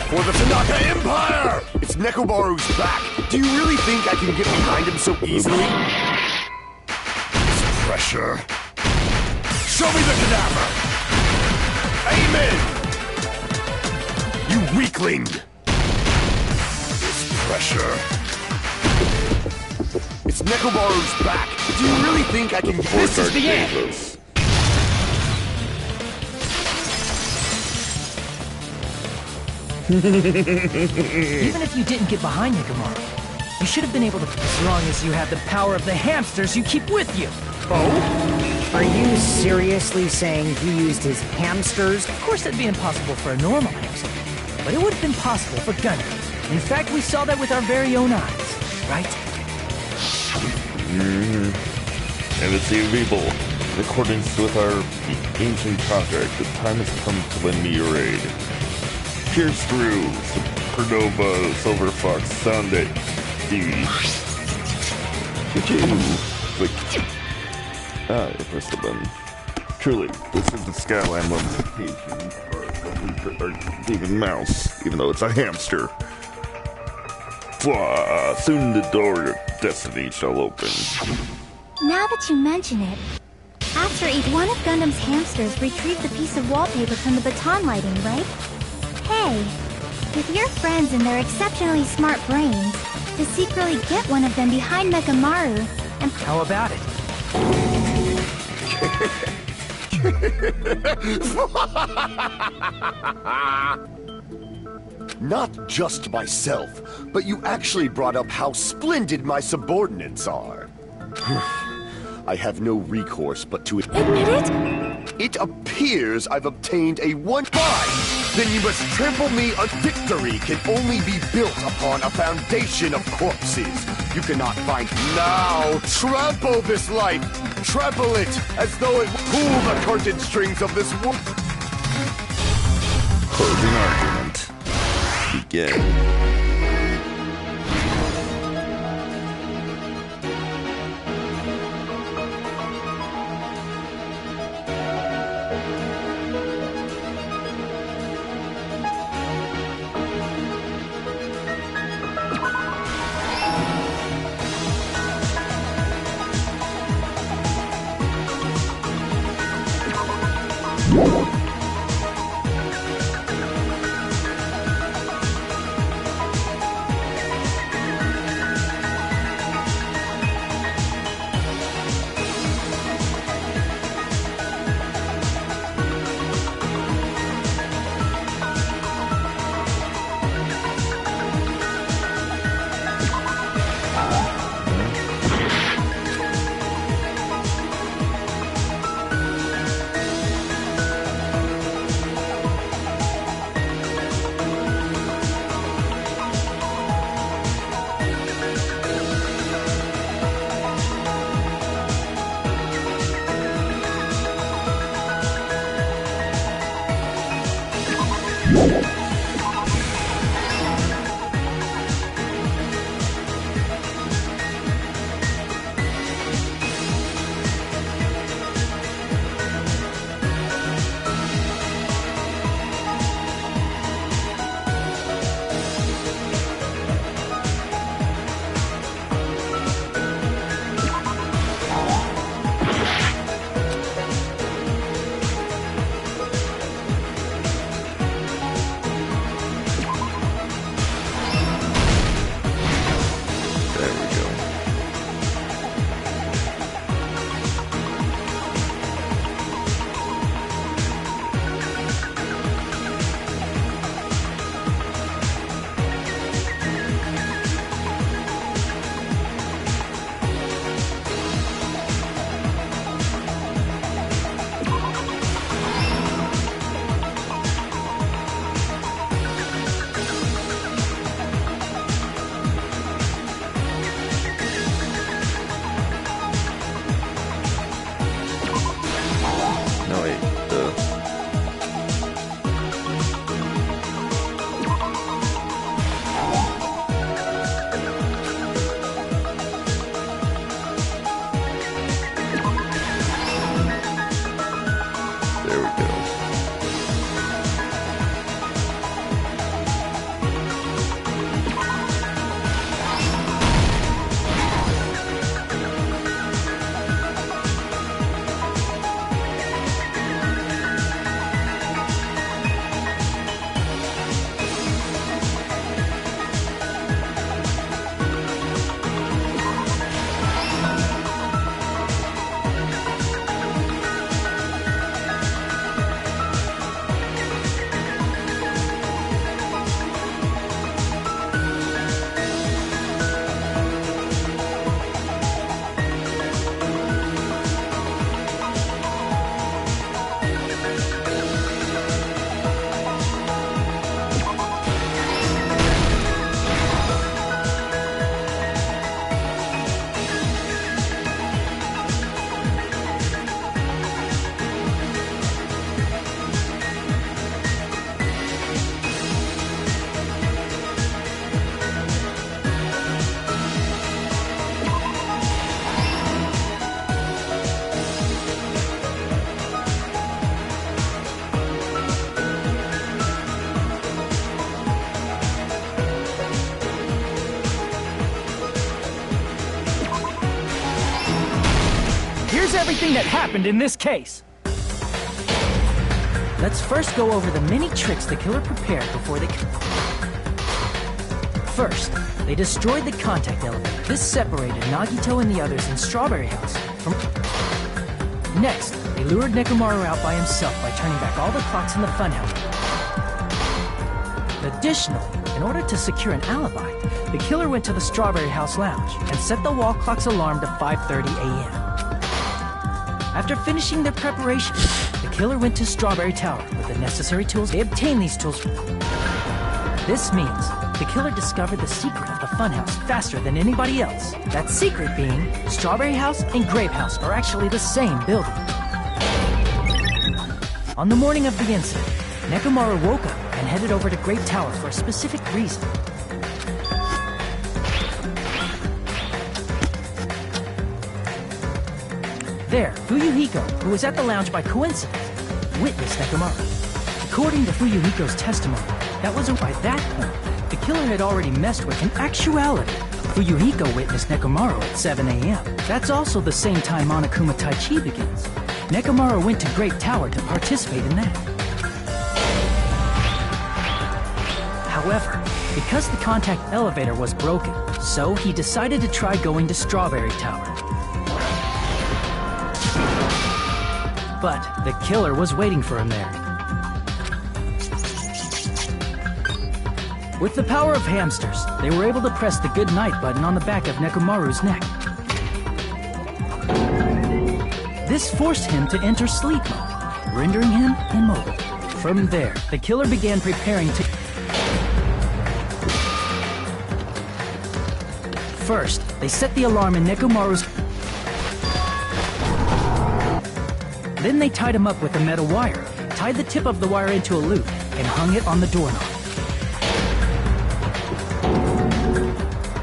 For the Tanaka Empire! It's Nekomaru's back. Do you really think I can get behind him so easily? This pressure. Show me the cadaver! Amen! You weakling! This pressure. It's Nekomaru's back. Do you really think I can get... This is the end! Even if you didn't get behind Nekomaru, you should have been able to, as long as you have the power of the hamsters you keep with you. Oh? Are you seriously saying he used his hamsters? Of course that'd be impossible for a normal hamster, but it would have been possible for Gundam. In fact, we saw that with our very own eyes, right? And it's illegal. In accordance with our ancient contract, the time has come to lend me your aid. Pierce through, Supernova, Silver Fox, Sound it. Click. Ah, I pressed the button. Truly, this is the Skyline modification, or even mouse, even though it's a hamster. Soon the door of destiny shall open. Now that you mention it, After each one of Gundam's hamsters retrieved the piece of wallpaper from the baton lighting, right? Hey, with your friends and their exceptionally smart brains, to secretly get one of them behind Nekamaru and... How about it? Not just myself, but you actually brought up how splendid my subordinates are. I have no recourse but to Admit it? It appears I've obtained a one. Fine! Then you must trample me. A victory can only be built upon a foundation of corpses. You cannot find. Now, trample this life! Trample it as though it pull the curtain strings of this world. Closing argument. Begin. Everything that happened in this case. Let's first go over the many tricks the killer prepared before they... First, they destroyed the contact elevator. This separated Nagito and the others in Strawberry House from... Next, they lured Nekomaru out by himself by turning back all the clocks in the funhouse. Additionally, in order to secure an alibi, the killer went to the Strawberry House lounge and set the wall clock's alarm to 5:30 a.m. After finishing their preparations, the killer went to Strawberry Tower with the necessary tools. They obtained these tools. This means the killer discovered the secret of the funhouse faster than anybody else. That secret being, Strawberry House and Grape House are actually the same building. On the morning of the incident, Nekomaru woke up and headed over to Grape Tower for a specific reason. There, Fuyuhiko, who was at the lounge by coincidence, witnessed Nekomaru. According to Fuyuhiko's testimony, that wasn't by that point. The killer had already messed with. In actuality, Fuyuhiko witnessed Nekomaru at 7 a.m. That's also the same time Monokuma Tai Chi begins. Nekomaru went to Grape Tower to participate in that. However, because the contact elevator was broken, so he decided to try going to Strawberry Tower. But the killer was waiting for him there. With the power of hamsters, they were able to press the good night button on the back of Nekomaru's neck. This forced him to enter sleep mode, rendering him immobile. From there, the killer began preparing to... First, they set the alarm in Nekomaru's... Then they tied him up with a metal wire, tied the tip of the wire into a loop, and hung it on the doorknob.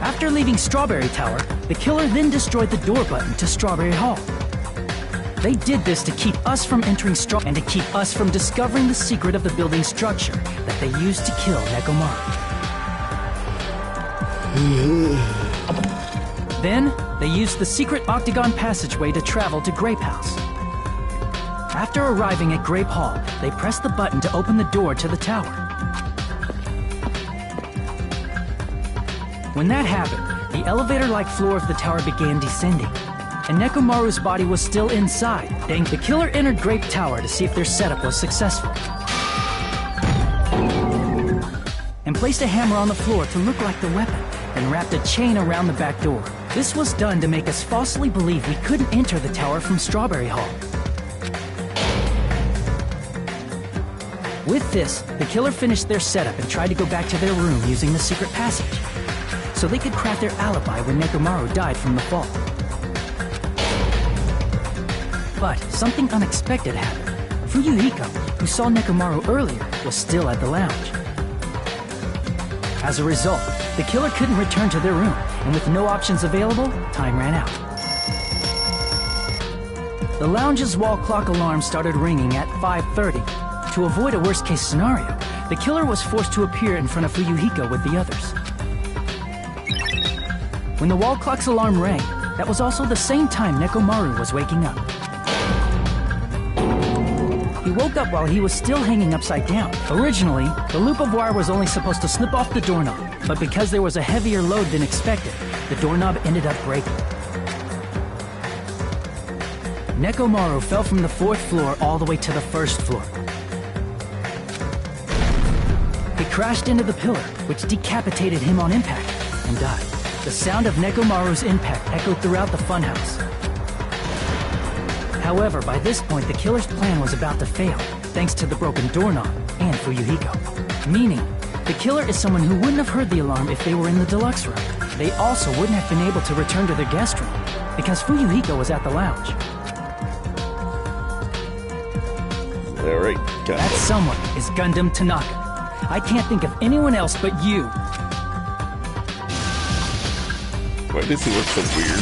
After leaving Strawberry Tower, the killer then destroyed the door button to Strawberry Hall. They did this to keep us from entering and to keep us from discovering the secret of the building structure that they used to kill Nekomaru. Then, they used the secret octagon passageway to travel to Grape House. After arriving at Grape Hall, they pressed the button to open the door to the tower. When that happened, the elevator-like floor of the tower began descending, and Nekomaru's body was still inside. Then the killer entered Grape Tower to see if their setup was successful, and placed a hammer on the floor to look like the weapon, and wrapped a chain around the back door. This was done to make us falsely believe we couldn't enter the tower from Strawberry Hall. With this, the killer finished their setup and tried to go back to their room using the secret passage, so they could craft their alibi when Nekomaru died from the fall. But something unexpected happened. Fuyuhiko, who saw Nekomaru earlier, was still at the lounge. As a result, the killer couldn't return to their room, and with no options available, time ran out. The lounge's wall clock alarm started ringing at 5:30. To avoid a worst-case scenario, the killer was forced to appear in front of Fuyuhiko with the others. When the wall clock's alarm rang, that was also the same time Nekomaru was waking up. He woke up while he was still hanging upside down. Originally, the loop of wire was only supposed to slip off the doorknob, but because there was a heavier load than expected, the doorknob ended up breaking. Nekomaru fell from the 4th floor all the way to the 1st floor. He crashed into the pillar, which decapitated him on impact, and died. The sound of Nekomaru's impact echoed throughout the funhouse. However, by this point, the killer's plan was about to fail, thanks to the broken doorknob and Fuyuhiko. Meaning, the killer is someone who wouldn't have heard the alarm if they were in the deluxe room. They also wouldn't have been able to return to their guest room, because Fuyuhiko was at the lounge. Alright, that someone is Gundam Tanaka. I can't think of anyone else but you. Why does he look so weird?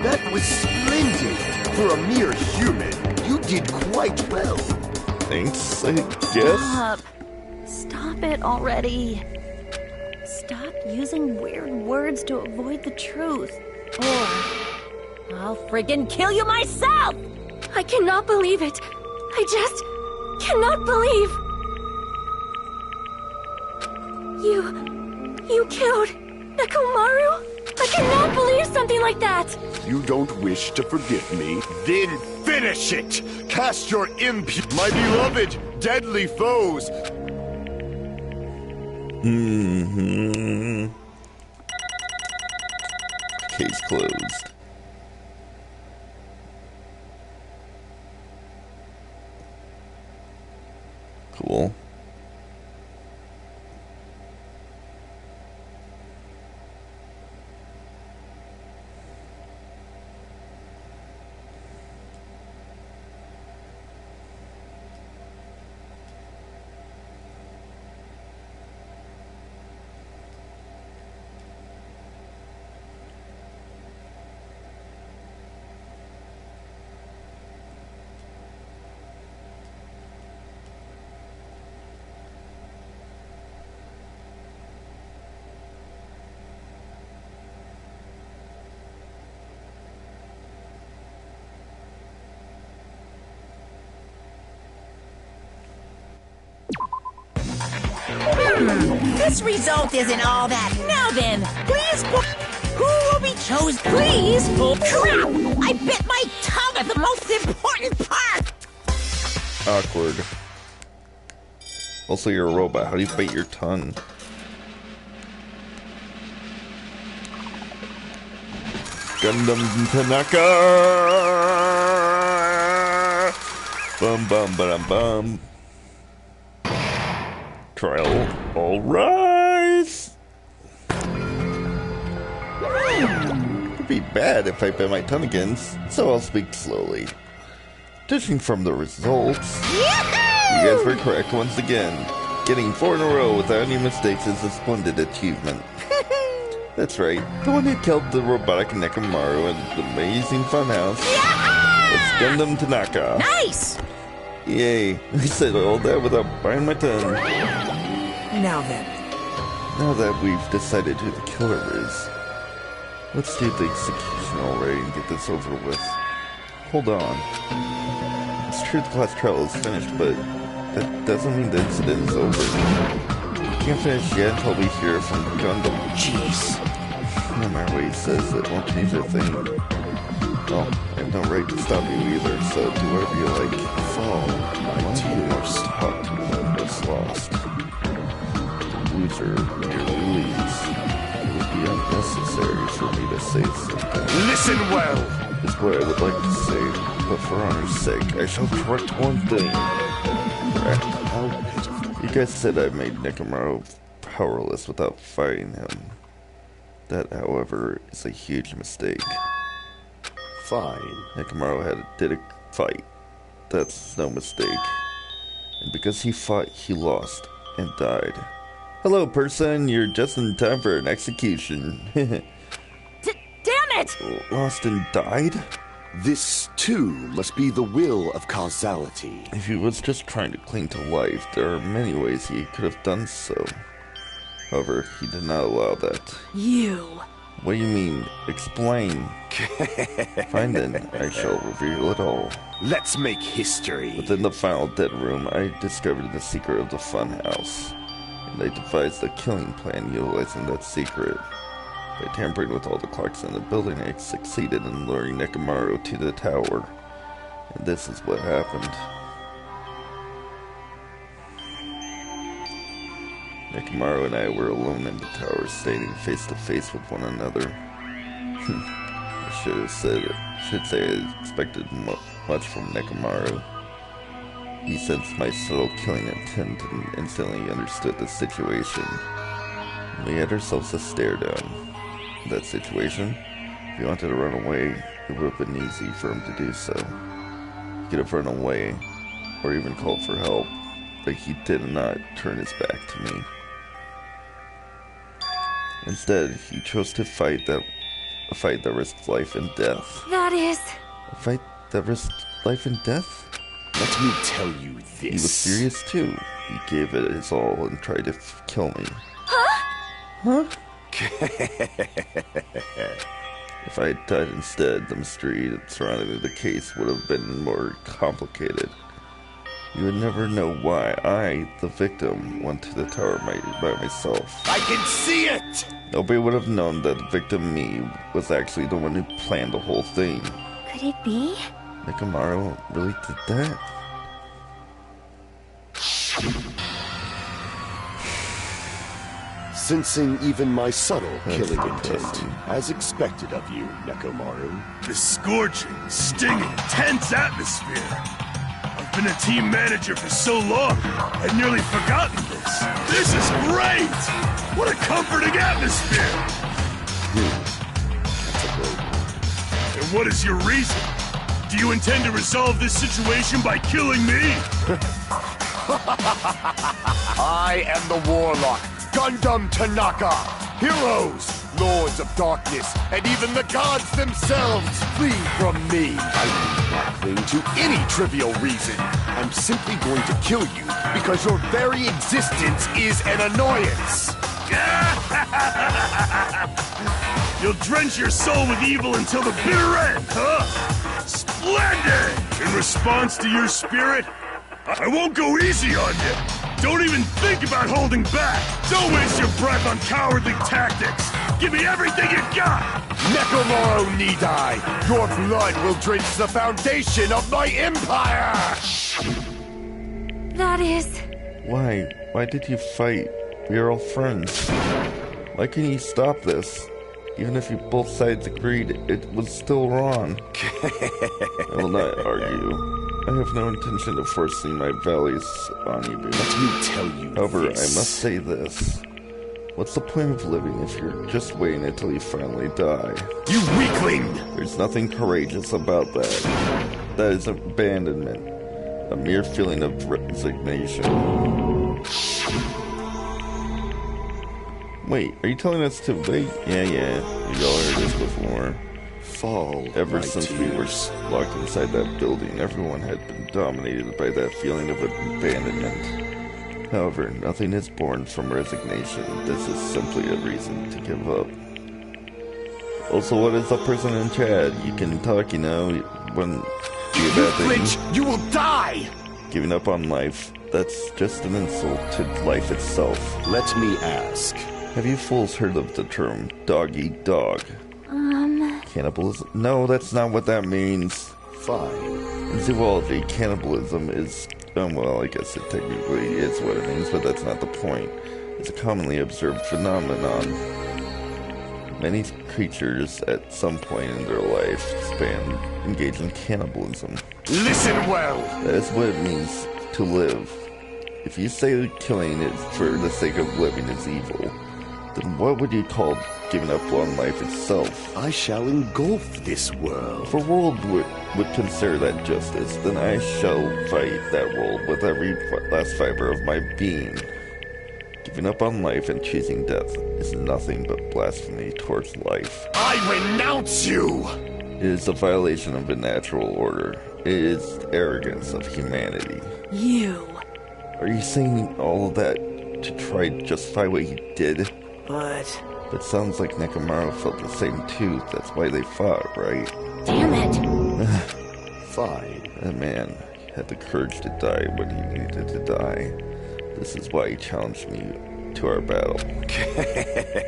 That was splendid! For a mere human, you did quite well. Thanks, I guess. Stop it already. Stop using weird words to avoid the truth. Or I'll friggin' kill you myself! I cannot believe it. cannot believe... You killed Nekomaru? I cannot believe something like that! You don't wish to forgive me? Then finish it! Cast your my beloved, deadly foes! Case closed. Cool. This result isn't all that. Now then, please, who will be chosen? Please, crap! I bit my tongue at the most important part! Awkward. Also, you're a robot. How do you bite your tongue? Gundam Tanaka! Bum bum bum bum. Trial, all rise! It'd be bad if I bit my tongue again, so I'll speak slowly. Judging from the results, you guys were correct once again. Getting 4 in a row without any mistakes is a splendid achievement. That's right, the one who killed the robotic Nekomaru in the amazing funhouse was Gundam Tanaka. Nice! Yay, I said all that without biting my tongue. Now then. Now that we've decided who the killer is, let's do the execution already and get this over with. Hold on. It's true the class trial is finished, but that doesn't mean the incident is over. We can't finish yet until we hear from Gundam. Jeez. No matter what he says, it won't change a thing. Well, I have no right to stop you either, so do whatever you like. Fall, my tears. Talk was lost. The loser merely leaves. It would be unnecessary for me to say something. Listen well! Is what I would like to say, but for honor's sake, I shall correct one thing. You guys said I made Nekomaru powerless without fighting him. That, however, is a huge mistake. Fine. Nekomaru did a fight. That's no mistake. And because he fought, he lost and died. Hello, person. You're just in time for an execution. Damn it! Lost and died? This, too, must be the will of causality. If he was just trying to cling to life, there are many ways he could have done so. However, he did not allow that. You. What do you mean? Explain. Fine then, I shall reveal it all. Let's make history. Within the final dead room, I discovered the secret of the funhouse. And I devised a killing plan utilizing that secret. By tampering with all the clocks in the building, I succeeded in luring Nekomaru to the tower. And this is what happened. Nekomaru and I were alone in the tower, standing face to face with one another. I should say I expected much from Nekomaru. He sensed my subtle killing intent and instantly understood the situation. We had ourselves a stare down. In that situation, if he wanted to run away, it would have been easy for him to do so. He could have run away, or even called for help, but he did not turn his back to me. Instead, he chose to fight a fight that risked life and death. That is... A fight that risked life and death? Let me tell you this. He was serious too. He gave it his all and tried to kill me. Huh? Huh? If I had died instead, the mystery surrounding the case would have been more complicated. You would never know why I, the victim, went to the tower by myself. I can see it! Nobody would have known that the victim, me, was actually the one who planned the whole thing. Could it be? Nekomaru really did that? Sensing even my subtle killing intent, as expected of you, Nekomaru. The scorching, stinging, tense atmosphere. I've been a team manager for so long, I'd nearly forgotten this. This is great! What a comforting atmosphere! That's a great one. And what is your reason? Do you intend to resolve this situation by killing me? I am the Warlock, Gundam Tanaka. Heroes, Lords of Darkness, and even the gods themselves flee from me. I do not cling to any trivial reason. I'm simply going to kill you because your very existence is an annoyance. You'll drench your soul with evil until the bitter end, huh? Splendid! In response to your spirit, I won't go easy on you. Don't even think about holding back. Don't waste your breath on cowardly tactics. Give me everything you got. Nekomaru Nidai, your blood will drench the foundation of my empire! That is... Why? Why did you fight? We are all friends. Why can you stop this? Even if you both sides agreed, it was still wrong. I will not argue. I have no intention of forcing my values on you. Let me tell you However, this. I must say this. What's the point of living if you're just waiting until you finally die? You weakling! There's nothing courageous about that. That is abandonment. A mere feeling of resignation. Wait, are you telling us to wait? Yeah. We all heard this before. Fall. Ever since we were locked inside that building, everyone had been dominated by that feeling of abandonment. However, nothing is born from resignation. This is simply a reason to give up. Also, what is up, person in chat? You can talk, you know, when be a bad thing. Flinch, you will die! Giving up on life, that's just an insult to life itself. Let me ask. Have you fools heard of the term dog-eat-dog? Cannibalism? No, that's not what that means. Fine. In zoology, cannibalism is, well, I guess it technically is what it means, but that's not the point. It's a commonly observed phenomenon. Many creatures at some point in their lifespan engage in cannibalism. Listen well! That is what it means to live. If you say killing it for the sake of living is evil, then what would you call giving up on life itself? I shall engulf this world. If a world would consider that justice, then I shall fight that world with every last fiber of my being. Giving up on life and choosing death is nothing but blasphemy towards life. I renounce you! It is a violation of the natural order. It is arrogance of humanity. You. Are you saying all of that to try to justify what he did? But sounds like Nekomaru felt the same too. That's why they fought, right? Damn it. Fine. That man had the courage to die when he needed to die. This is why he challenged me to our battle.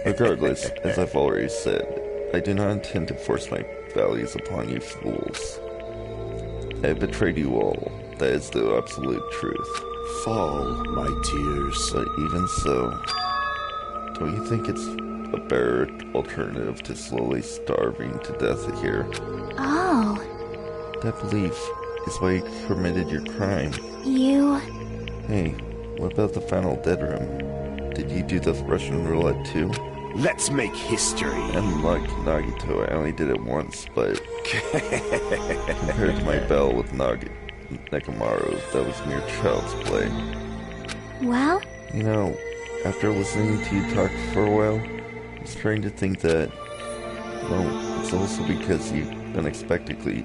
Regardless, as I've already said, I do not intend to force my values upon you fools. I have betrayed you all. That is the absolute truth. Fall, my tears. But even so, don't you think it's a better alternative to slowly starving to death here? Oh. That belief is why you committed your crime. You... Hey, what about the final dead room? Did you do the Russian roulette too? Let's make history. Unlike Nagito, I only did it once, but compared to my battle with Nekomaru, that was mere child's play. Well? You know, after listening to you talk for a while, I was trying to think that, well, it's also because you unexpectedly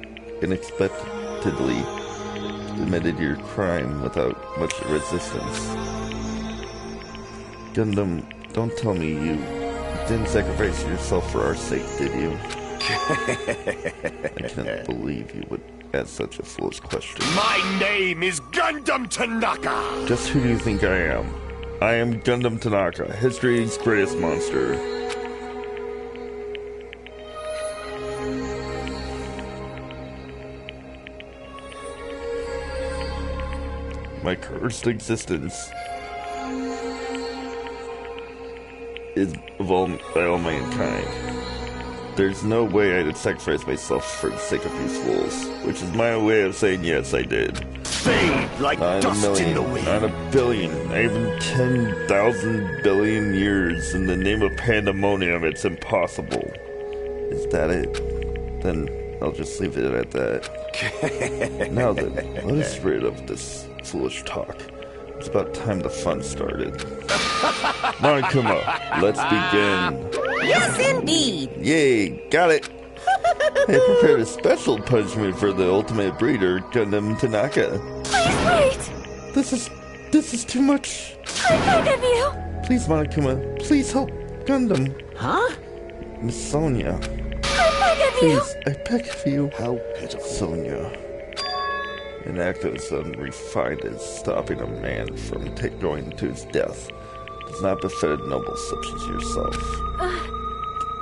committed your crime without much resistance. Gundam, don't tell me you didn't sacrifice yourself for our sake, did you? I can't believe you would ask such a foolish question. My name is Gundam Tanaka! Just who do you think I am? I am Gundam Tanaka, history's greatest monster. My cursed existence is by all mankind. There's no way I'd sacrifice myself for the sake of these fools, which is my way of saying yes, I did. Fade like Not dust a million, in the wind. not a billion, not even 10,000 billion years. In the name of pandemonium, it's impossible. Is that it? Then I'll just leave it at that. Now then, let us rid of this foolish talk. It's about time the fun started. Monokuma, let's begin. Yes, indeed. Yay, got it. I prepared a special punishment for the ultimate breeder, Gundam Tanaka. Please wait! This is too much. I beg of you! Please, Monokuma, please help Gundam. Huh? Miss Sonia. I beg of you! Please, I beg of you. How pitiful. Sonia. An act as unrefined as stopping a man from going to his death does not befit a noble such as yourself.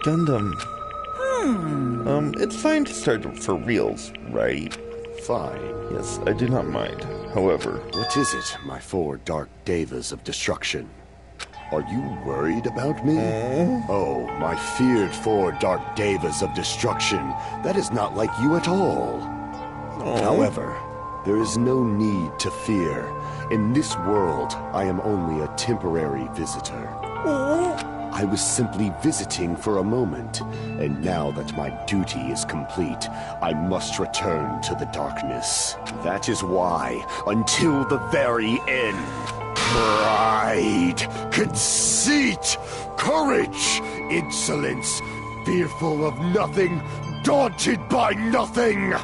Gundam. It's fine to start for reals, right? Fine. Yes, I do not mind. However... What is it, my 4 dark devas of destruction? Are you worried about me? Oh, my feared 4 dark devas of destruction. That is not like you at all. However, there is no need to fear. In this world, I am only a temporary visitor. I was simply visiting for a moment, and now that my duty is complete, I must return to the darkness. That is why, until the very end, pride, conceit, courage, insolence, fearful of nothing, daunted by nothing.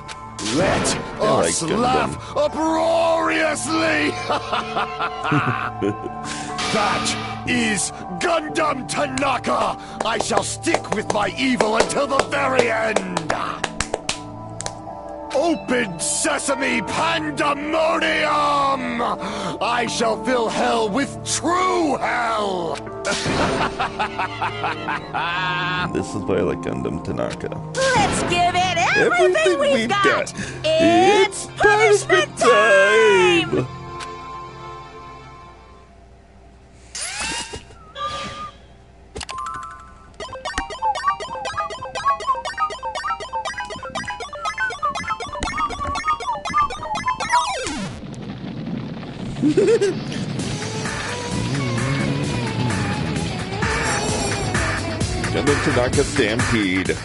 Let us laugh uproariously! That is Gundam Tanaka! I shall stick with my evil until the very end! Open sesame pandemonium! I shall fill hell with true hell! This is why I like Gundam Tanaka. Let's give it everything we've got. It's punishment time! Gundam Tanaka Stampede.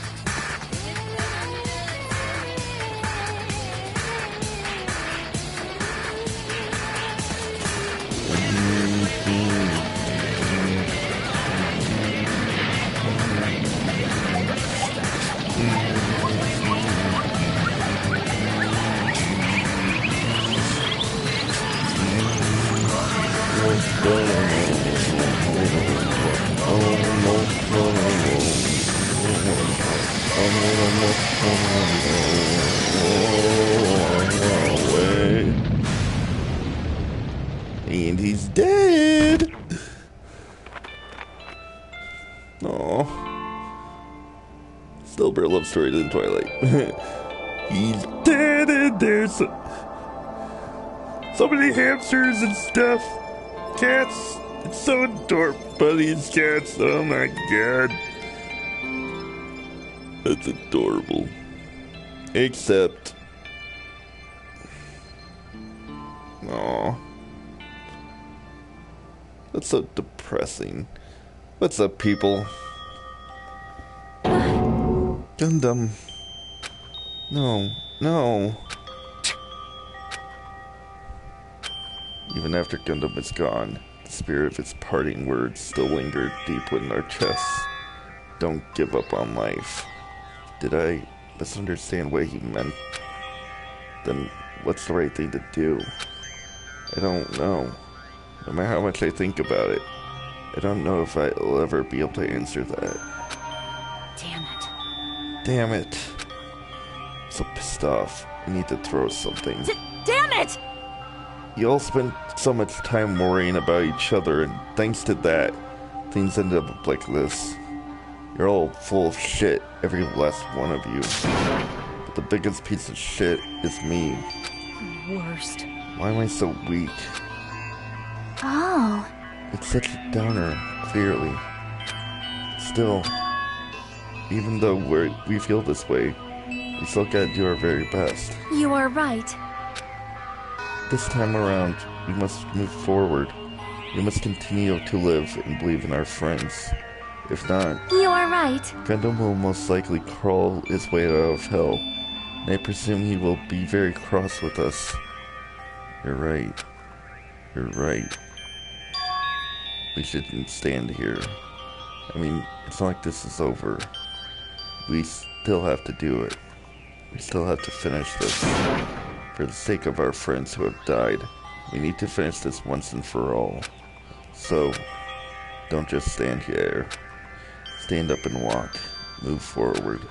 And he's dead. Aww. Still a better love story than Twilight. He's dead and there's so many hamsters and stuff. Cats. It's so adorable. These cats. Oh my god. That's adorable. Except... Aww. That's so depressing. What's up, people? Gundam. No. No. Even after Gundam is gone, the spirit of its parting words still lingered deep within our chests. Don't give up on life. Did I misunderstand what he meant? Then what's the right thing to do? I don't know. No matter how much I think about it, I don't know if I'll ever be able to answer that. Damn it. Damn it. I'm so pissed off. I need to throw something. Damn it! You all spent so much time worrying about each other, and thanks to that, things ended up like this. You're all full of shit, every last one of you. But the biggest piece of shit is me. Worst. Why am I so weak? Oh. It's such a downer, clearly. Still, even though we feel this way, we still gotta do our very best. You are right. This time around, we must move forward. We must continue to live and believe in our friends. If not, You are right. Gundam will most likely crawl his way out of hell, and I presume he will be very cross with us. You're right. You're right. We shouldn't stand here. I mean, it's not like this is over. We still have to do it. We still have to finish this. For the sake of our friends who have died, we need to finish this once and for all. So, don't just stand here. Stand up and walk. Move forward.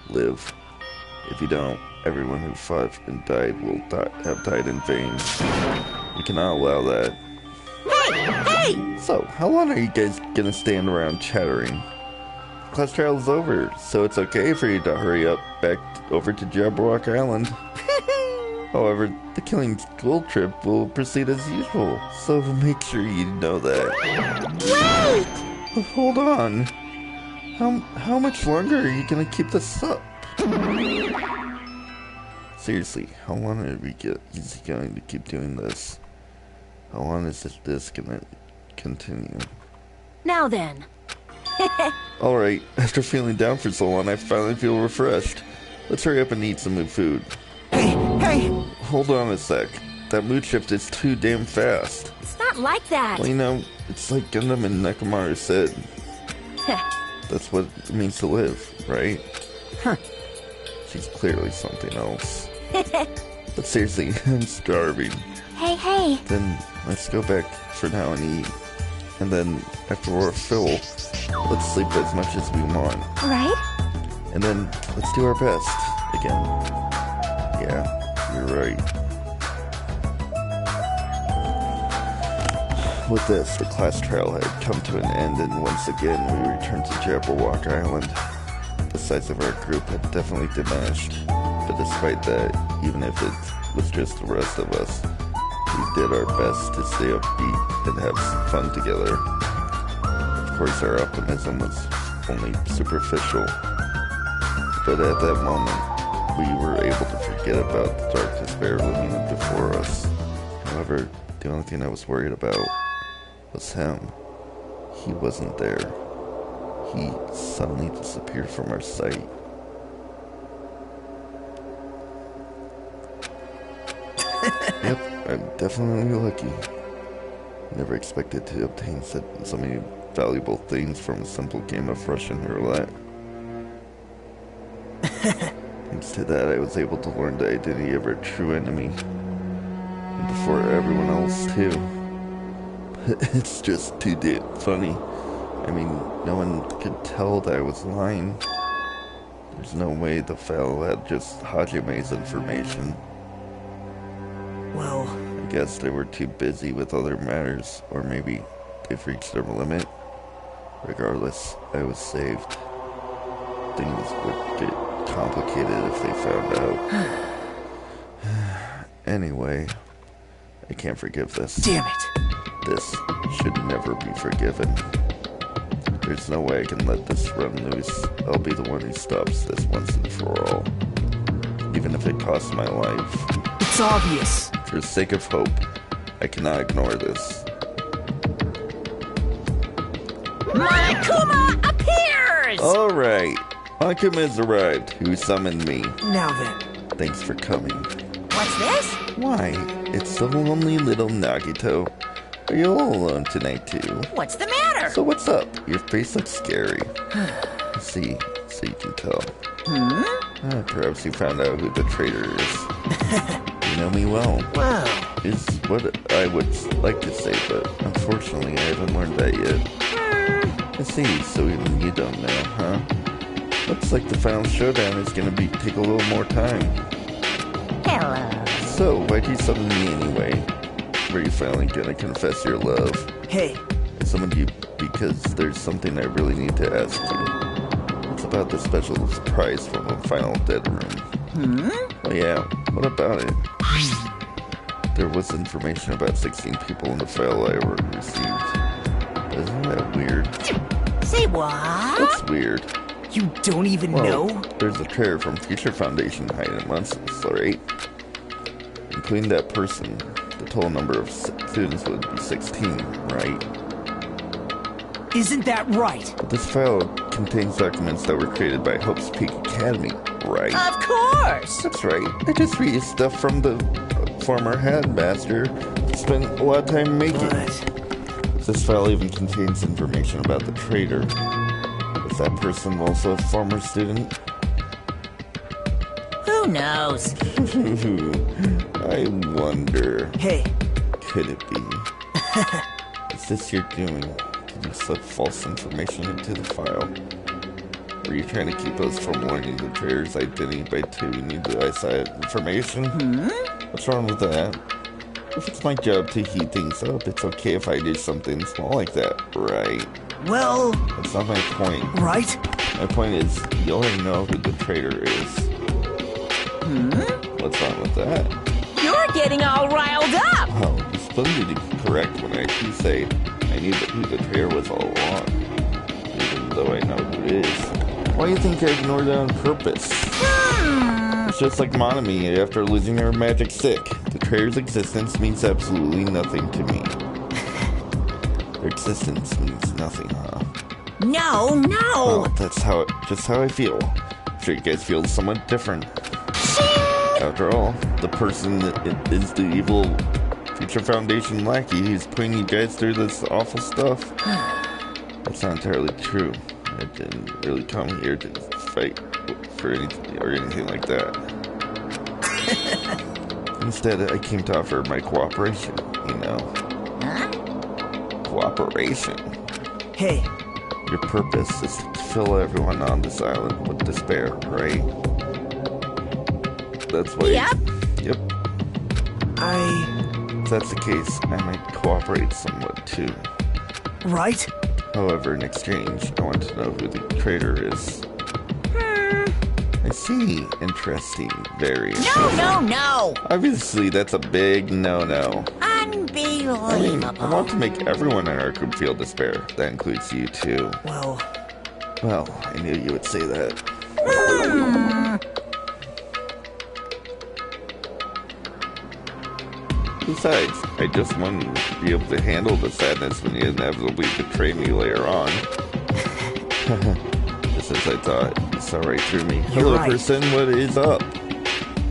Live. If you don't, everyone who fought and died will have died in vain. We cannot allow that. Hey! So, how long are you guys gonna stand around chattering? Class trial is over, so it's okay for you to hurry up back over to Jabberwock Island. However, the killing school trip will proceed as usual, so make sure you know that. Wait! Hold on. How much longer are you gonna keep this up? Seriously, how long is he going to keep doing this? How long is this gonna continue? Now then. Alright, after feeling down for so long, I finally feel refreshed. Let's hurry up and eat some food. Hey! Hold on a sec. That mood shift is too damn fast. It's not like that. Well, you know, it's like Gundam and Nekomaru said. That's what it means to live, right? Huh. She's clearly something else. But seriously, I'm starving. Hey. Then let's go back for now and eat. And then, after we're full, let's sleep as much as we want. Right? And then, let's do our best again. Yeah, you're right. With this, the class trial had come to an end, and once again we returned to Jabberwock Island. The size of our group had definitely diminished, but despite that, even if it was just the rest of us, we did our best to stay upbeat and have some fun together. Of course, our optimism was only superficial, but at that moment, we were able to forget about the dark despair looming before us. However, the only thing I was worried about was him. He wasn't there. He suddenly disappeared from our sight. Yep, I'm definitely lucky. Never expected to obtain so many valuable things from a simple game of Russian roulette. Thanks to that, I was able to learn the identity of our true enemy. And before everyone else, too. It's just too damn funny. I mean, no one could tell that I was lying. There's no way the fellow had just Hajime's information. Well, I guess they were too busy with other matters, or maybe they've reached their limit. Regardless, I was saved. Things would get complicated if they found out. Anyway, I can't forgive this. damn it. This should never be forgiven. There's no way I can let this run loose. I'll be the one who stops this once and for all. Even if it costs my life. It's obvious. For the sake of hope, I cannot ignore this. Monokuma appears! Alright, Monokuma has arrived, who summoned me. Now then. Thanks for coming. What's this? Why, it's the lonely little Nagito. Are you all alone tonight too? What's the matter? So what's up? Your face looks scary. See, so you can tell. Perhaps you found out who the traitor is. You know me well. Well. Is what I would like to say, but unfortunately I haven't learned that yet. I see, so even you don't know, huh? Looks like the final showdown is gonna take a little more time. Hello. So, why'd you summon me anyway? Were you finally gonna confess your love? Hey. I summoned you because there's something I really need to ask you. It's about the special surprise from the final dead room. Oh yeah, what about it? There was information about 16 people in the file I received. Isn't that weird? Say what? That's weird. You don't even know? There's a traitor from Future Foundation hiding amongst us, alright? Including that person, the total number of students would be 16, right? Isn't that right? But this file contains documents that were created by Hope's Peak Academy, right? Of course! That's right. I just read stuff from the former headmaster. Spent a lot of time making it. This file even contains information about the traitor. Is that person also a former student? Who knows? I wonder. Hey. Could it be? Is this your doing? Did you slip false information into the file? Were you trying to keep us from learning the traitor's identity by tuning into the eyesight information? What's wrong with that? If it's my job to heat things up, it's okay if I do something small like that, right? Well... That's not my point. Right? My point is, you already know who the traitor is. What's wrong with that? You're getting all riled up! Well, it's splendidly correct when I do say I knew who the traitor was all along. Even though I know who it is. Why do you think I ignored it on purpose? It's just like Monami after losing her magic stick. The traitor's existence means absolutely nothing to me. Their existence means nothing, huh? No! Oh, that's just how I feel. I'm sure you guys feel somewhat different. After all, the person that is the evil Future Foundation lackey who's putting you guys through this awful stuff. That's not entirely true. I didn't really come here to fight for anything or anything like that. Instead, I came to offer my cooperation, you know. Huh? Cooperation. Hey. Your purpose is to fill everyone on this island with despair, right? That's why. Yep. Yep. If that's the case, I might cooperate somewhat too. Right? However, in exchange, I want to know who the traitor is. I see. Interesting. Very interesting. No! Obviously, that's a big no-no. Unbelievable. I want to make everyone in our group feel despair. That includes you too. Well, I knew you would say that. Besides, I just want you to be able to handle the sadness when you inevitably betray me later on. Just as I thought, you saw right through me. Hello, right. person, what is up?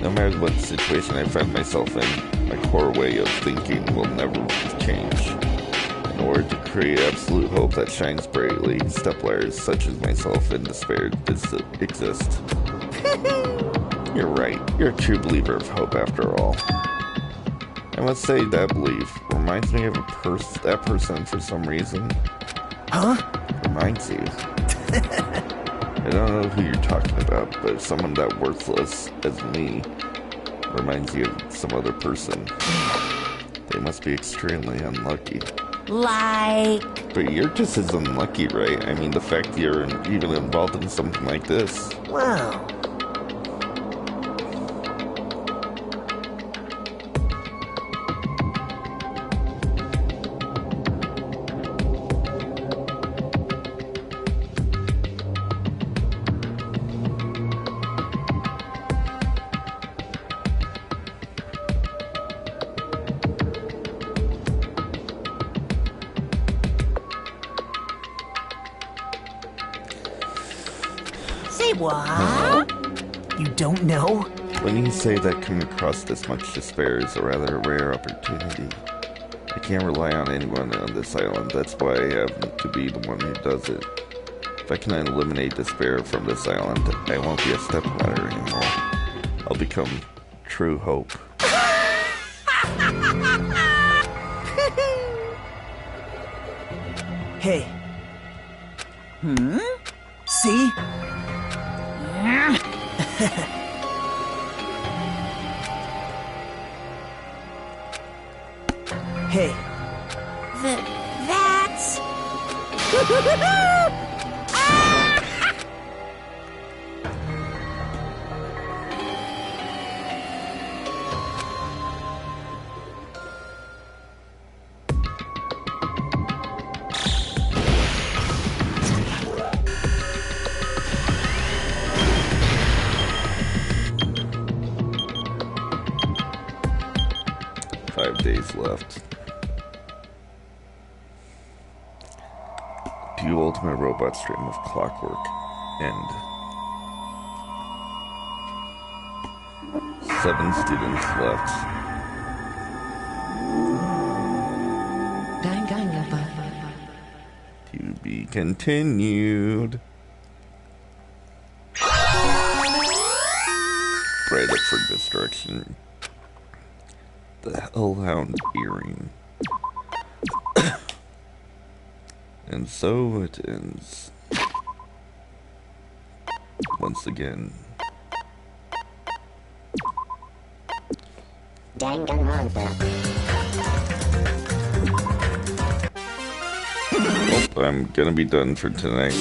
No matter what situation I find myself in, my core way of thinking will never change. In order to create absolute hope that shines brightly, stepplayers such as myself in despair exist. You're right. You're a true believer of hope after all. I must say that belief reminds me of that person for some reason. Huh? Reminds you. I don't know who you're talking about, but if someone that worthless as me reminds you of some other person, they must be extremely unlucky. Like... But you're just as unlucky, right? I mean, the fact that you're even involved in something like this. Wow. Say what? You don't know? When you say that coming across this much despair is a rather rare opportunity, I can't rely on anyone on this island. That's why I have to be the one who does it. If I can eliminate despair from this island, I won't be a stepladder anymore. I'll become true hope. Hey. See? Hey. That's... 5 days left. Do Ultimate Robot Stream of Clockwork end. 7 students left. Danganronpa. To be continued. Right up for destruction. The Hellhound Earring. And so it ends. Once again. Danganronpa. Well, I'm gonna be done for tonight.